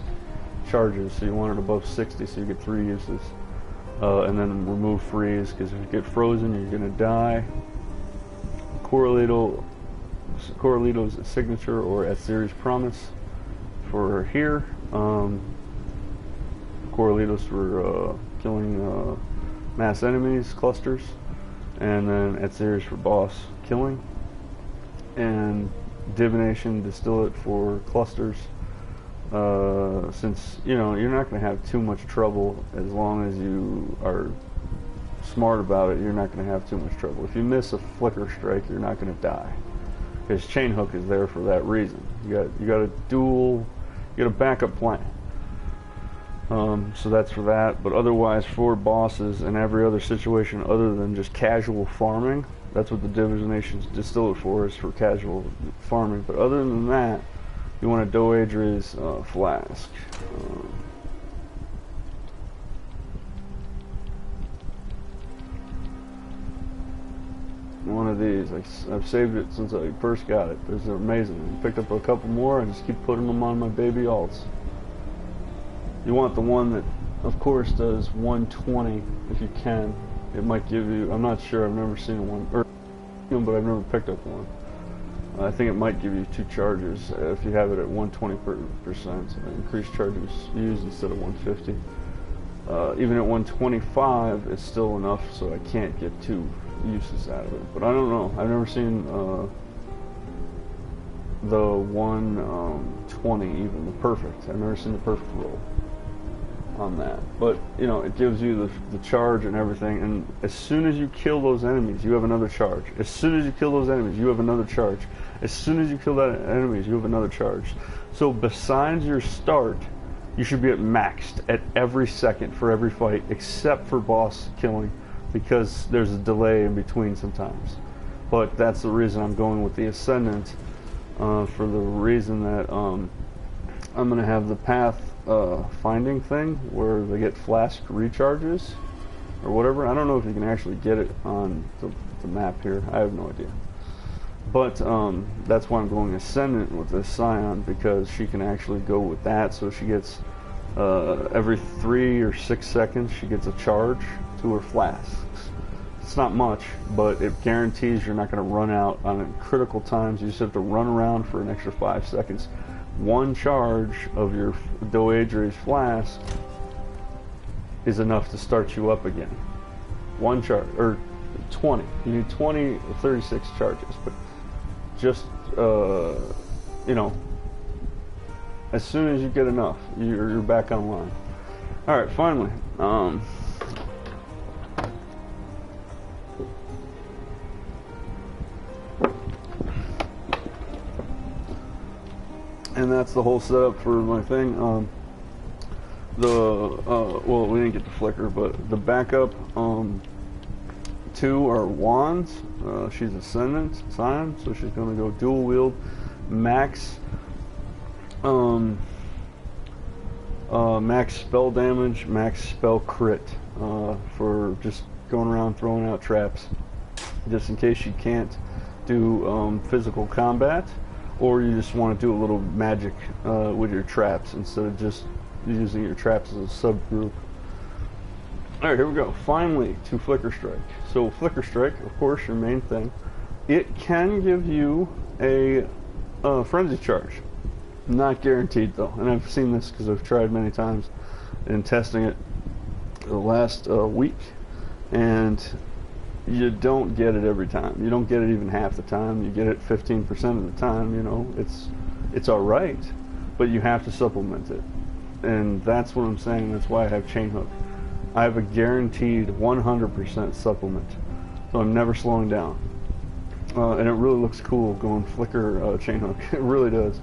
charges, so you want it above 60, so you get 3 uses. And then remove freeze, because if you get frozen, you're gonna die. Corralito's signature or at series promise for here. Corralito's for killing mass enemies, clusters, and then at series for boss killing, and Divination Distillate for clusters. Since you know you're not going to have too much trouble as long as you are smart about it, you're not going to have too much trouble. If you miss a flicker strike, you're not going to die, because chain hook is there for that reason. You got a backup plan. So that's for that. But otherwise, for bosses and every other situation other than just casual farming, that's what the Divination Distillate for, is for casual farming. But other than that, you want a Doedris flask. One of these. I've saved it since I first got it. They're amazing. I picked up a couple more and just keep putting them on my baby alts. You want the one that, of course, does 120 if you can. It might give you, I'm not sure, I've never seen one, but I've never picked up one. I think it might give you 2 charges if you have it at 120%. Increased charges used instead of 150. Even at 125, it's still enough, so I can't get 2 uses out of it. But I don't know. I've never seen the 120 even, the perfect. I've never seen the perfect roll on that. But you know, it gives you the charge and everything, and as soon as you kill those enemies, you have another charge. As soon as you kill those enemies, you have another charge. As soon as you kill that enemies, you have another charge. So besides your start, you should be at maxed at every second for every fight, except for boss killing, because there's a delay in between sometimes. But that's the reason I'm going with the Ascendant, for the reason that I'm going to have the path finding thing where they get flask recharges or whatever. I don't know if you can actually get it on the map here. I have no idea. But that's why I'm going Ascendant with this Scion, because she can actually go with that. So she gets every 3 or 6 seconds she gets a charge to her flasks. It's not much, but it guarantees you're not going to run out on critical times. You just have to run around for an extra 5 seconds. 1 charge of your Doedris flask is enough to start you up again. 1 charge, or 20. You need 20 or 36 charges, but just, you know, as soon as you get enough, you're back online. Alright, finally, And that's the whole setup for my thing. Well, we didn't get the flicker, but the backup 2 are wands. She's Ascendant Scion, so she's going to go dual wield, max max spell damage, max spell crit, for just going around throwing out traps, just in case you can't do physical combat, or you just want to do a little magic with your traps instead of just using your traps as a subgroup. Alright, here we go. Finally, to Flicker Strike. So Flicker Strike, of course, your main thing. It can give you a frenzy charge. Not guaranteed though, and I've seen this because I've tried many times in testing it the last week, and you don't get it every time. You don't get it even half the time. You get it 15% of the time. You know, it's all right, but you have to supplement it, and that's what I'm saying. That's why I have Chain Hook. I have a guaranteed 100% supplement, so I'm never slowing down, and it really looks cool going Flicker Chain Hook. It really does,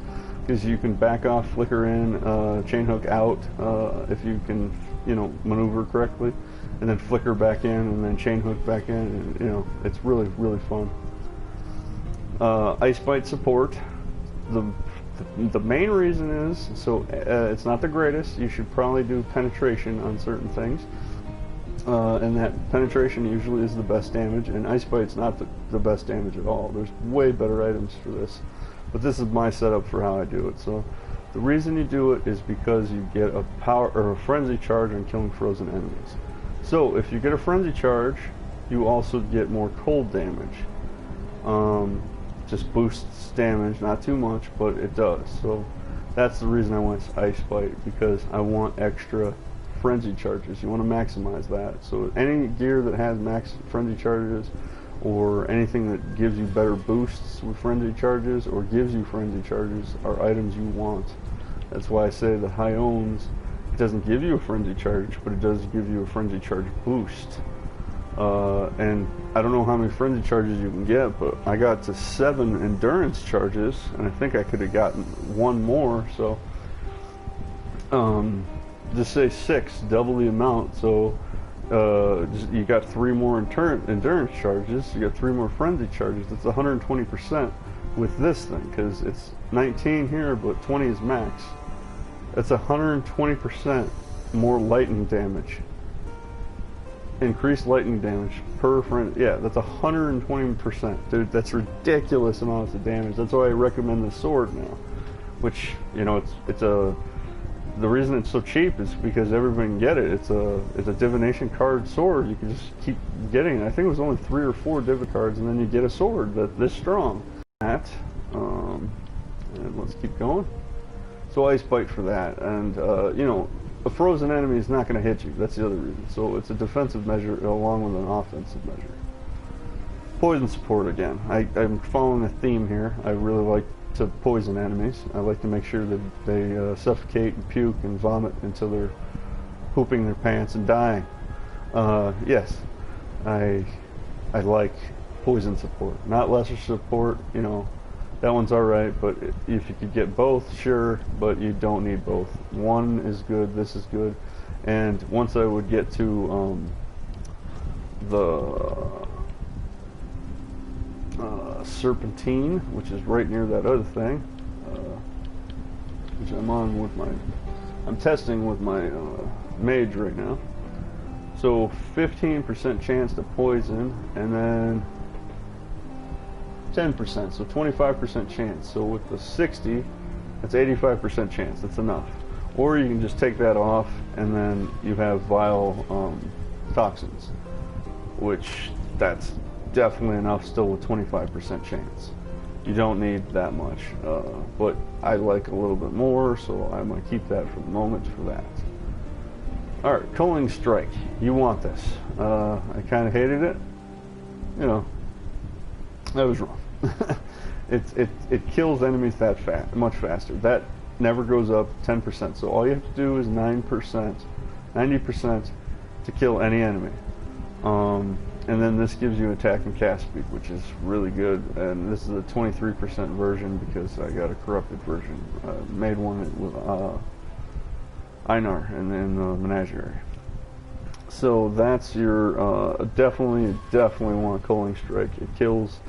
because you can back off, flicker in, Chain Hook out, if you can, you know, maneuver correctly, and then flicker back in, and then Chain Hook back in, and, you know, it's really, really fun. Ice Bite support. The main reason is, so it's not the greatest. You should probably do penetration on certain things, and that penetration usually is the best damage, and Ice Bite's not the best damage at all. There's way better items for this, but this is my setup for how I do it. So the reason you do it is because you get a power or a frenzy charge on killing frozen enemies. So if you get a frenzy charge, you also get more cold damage. Just boosts damage, not too much, but it does. So that's the reason I went Ice Bite, because I want extra frenzy charges. You want to maximize that. So any gear that has max frenzy charges, or anything that gives you better boosts with frenzy charges, or gives you frenzy charges, are items you want. That's why I say the High Owns, it doesn't give you a frenzy charge, but it does give you a frenzy charge boost. And I don't know how many frenzy charges you can get, but I got to 7 endurance charges, and I think I could have gotten 1 more, so just say 6, double the amount. So you got 3 more endurance charges, you got 3 more frenzy charges. That's 120% with this thing, because it's 19 here, but 20 is max. That's 120% more lightning damage. Increased lightning damage per friend. Yeah, that's 120%. Dude, that's ridiculous amounts of damage. That's why I recommend the sword now. Which, you know, the reason it's so cheap is because everybody can get it. It's a divination card sword. You can just keep getting it. I think it was only 3 or 4 div cards, and then you get a sword that's this strong. And let's keep going. So Ice Bite for that, and you know, a frozen enemy is not going to hit you. That's the other reason. So it's a defensive measure along with an offensive measure. Poison support again. I'm following a theme here. I really like to poison enemies. I like to make sure that they suffocate and puke and vomit until they're pooping their pants and dying. Yes, I like poison support. Not lesser support, you know. That one's alright, but if you could get both, sure, but you don't need both. One is good, this is good, and once I would get to the Serpentine, which is right near that other thing, which I'm testing with my mage right now. So 15% chance to poison, and then 10%, so 25% chance. So with the 60, that's 85% chance. That's enough. Or you can just take that off, and then you have vile toxins, which that's definitely enough still with 25% chance. You don't need that much, but I like a little bit more, so I'm going to keep that for the moment for that. Alright, Culling Strike. You want this. I kind of hated it. You know, I was wrong. It kills enemies that much faster. That never goes up 10%. So all you have to do is 9%, 90% to kill any enemy. And then this gives you attack and cast speed, which is really good. And this is a 23% version because I got a corrupted version. Made one with Einar and in the Menagerie. So that's your definitely want Culling Strike. It kills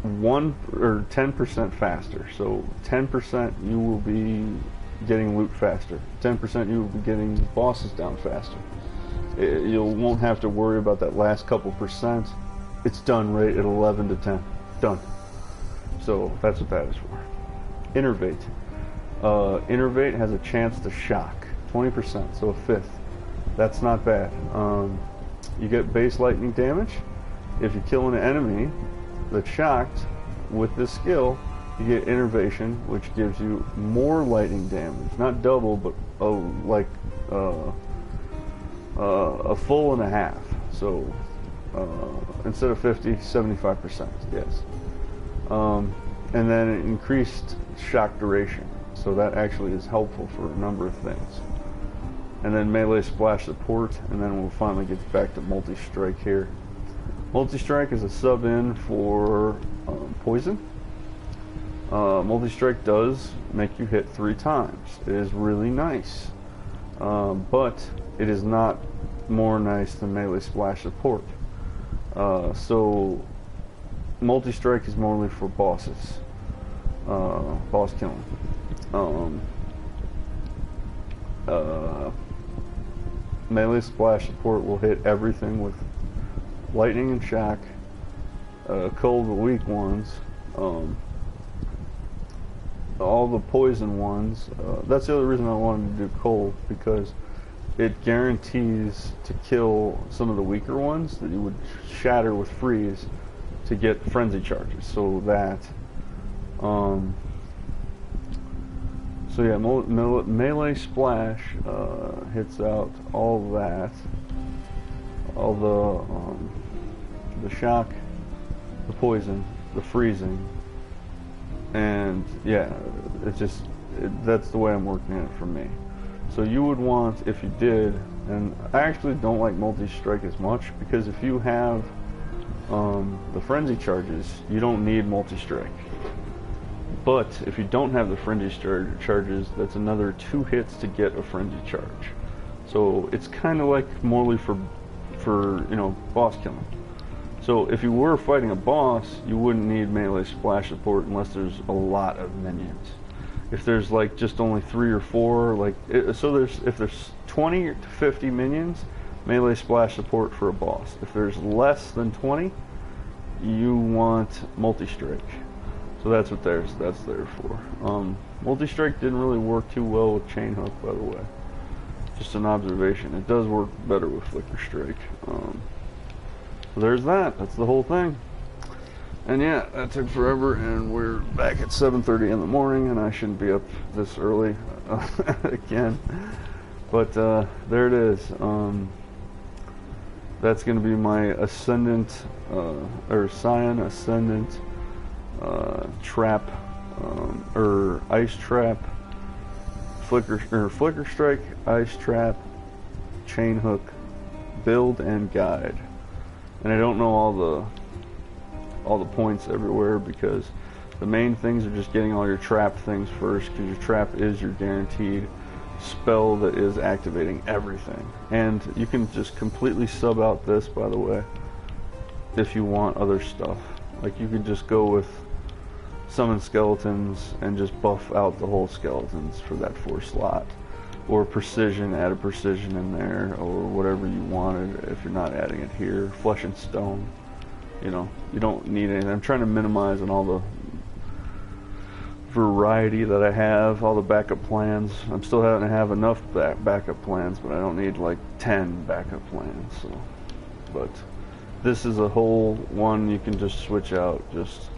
10% faster. So 10% you will be getting loot faster. 10% you will be getting bosses down faster. You won't have to worry about that last couple percent. It's done right at 11 to 10. Done. So that's what that is for. Innervate. Innervate has a chance to shock. 20%, so a fifth. That's not bad. You get base lightning damage. If you kill an enemy that's shocked with this skill, you get innervation, which gives you more lightning damage. Not double, but a full and a half. So instead of 50, 75%. Yes. And then it increased shock duration. So that actually is helpful for a number of things. And then melee splash support, and then we'll finally get back to multi-strike here. Multi-strike is a sub-in for poison. Multi-strike does make you hit 3 times. It is really nice. But it is not more nice than melee splash support. So multi-strike is mainly for bosses. Boss killing. Melee splash support will hit everything with lightning and shock, cull the weak ones, all the poison ones. That's the other reason I wanted to do cull, because it guarantees to kill some of the weaker ones that you would shatter with freeze to get frenzy charges. So that so yeah, melee splash hits out all that, all the shock, the poison, the freezing, and yeah, that's the way I'm working it for me. So you would want, if you did, and I actually don't like multi-strike as much, because if you have the frenzy charges, you don't need multi-strike. But if you don't have the frenzy charges, that's another 2 hits to get a frenzy charge. So it's kind of like morely for boss killing. So if you were fighting a boss, you wouldn't need melee splash support unless there's a lot of minions. If there's like just only 3 or 4, if there's 20 to 50 minions, melee splash support for a boss. If there's less than 20, you want multi-strike. So that's what that's there for. Multi-strike didn't really work too well with chain hook, by the way. Just an observation. It does work better with flicker strike. So there's that. That's the whole thing. And yeah, that took forever, and we're back at 7:30 in the morning, and I shouldn't be up this early again. But there it is. That's going to be my Ascendant, or Scion Ascendant trap, or ice trap, flicker strike, ice trap, chain hook, build and guide. And I don't know all the points everywhere, because the main things are just getting all your trap things first, because your trap is your guaranteed spell that is activating everything. And you can just completely sub out this, by the way, if you want other stuff. Like you could just go with summon skeletons and just buff out the whole skeletons for that 4 slot, or precision, add a precision in there, or whatever you wanted if you're not adding it here. Flesh and stone, you don't need anything. I'm trying to minimize on all the variety that I have, all the backup plans. I'm still having to have enough backup plans, but I don't need like 10 backup plans. So, but this is a whole one you can just switch out. Just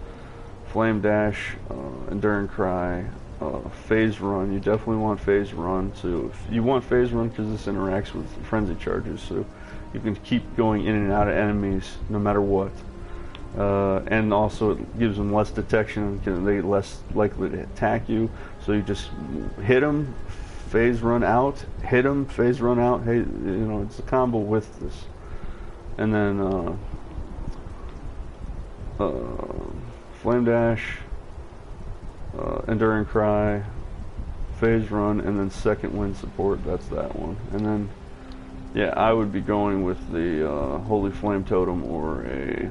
Flame Dash, Enduring Cry, Phase Run. You definitely want Phase Run. So if you want Phase Run, because this interacts with frenzy charges, so you can keep going in and out of enemies no matter what. And also it gives them less detection, they're less likely to attack you. So you just hit them, phase run out, hit them, phase run out. Hey, it's a combo with this. and then Flame Dash, Enduring Cry, Phase Run, and then Second Wind Support. That's that one. And then, yeah, I would be going with the Holy Flame Totem or a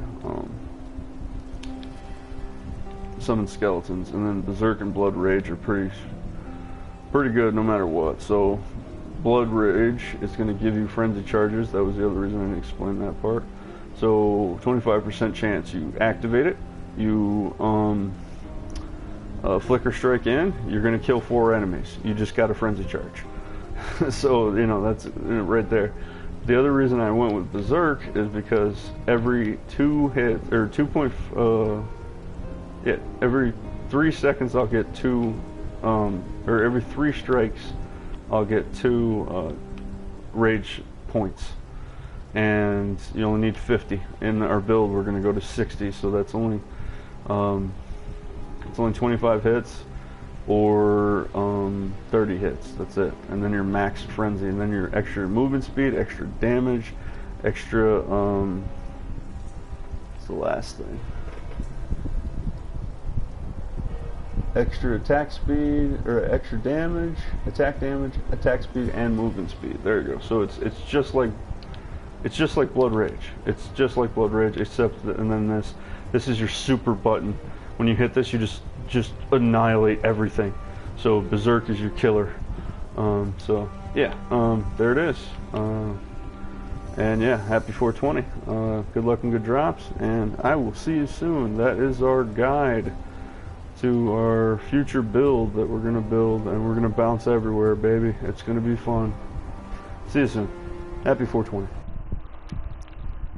Summon Skeletons. And then Berserk and Blood Rage are pretty good no matter what. So Blood Rage is going to give you Frenzy Charges. That was the other reason I didn't explain that part. So 25% chance you activate it. You Flicker Strike in, you're going to kill 4 enemies. You just got a Frenzy Charge. So, you know, that's right there. The other reason I went with Berserk is because every 2 hits, or every 3 seconds I'll get 2, or every 3 strikes I'll get 2 rage points. And you only need 50. In our build we're going to go to 60, so that's only it's only 25 hits or 30 hits. That's it. And then your max frenzy, and then your extra movement speed, extra damage, extra what's the last thing? Extra attack speed, or extra damage, attack speed, and movement speed. There you go. So it's just like Blood Rage. It's just like Blood Rage, except that, and then this is your super button. When you hit this, you just annihilate everything. So Berserk is your killer. So yeah, there it is. And yeah, happy 420. Good luck and good drops, and I will see you soon. That is our guide to our future build that we're gonna build, and we're gonna bounce everywhere, baby. It's gonna be fun. See you soon. Happy 420.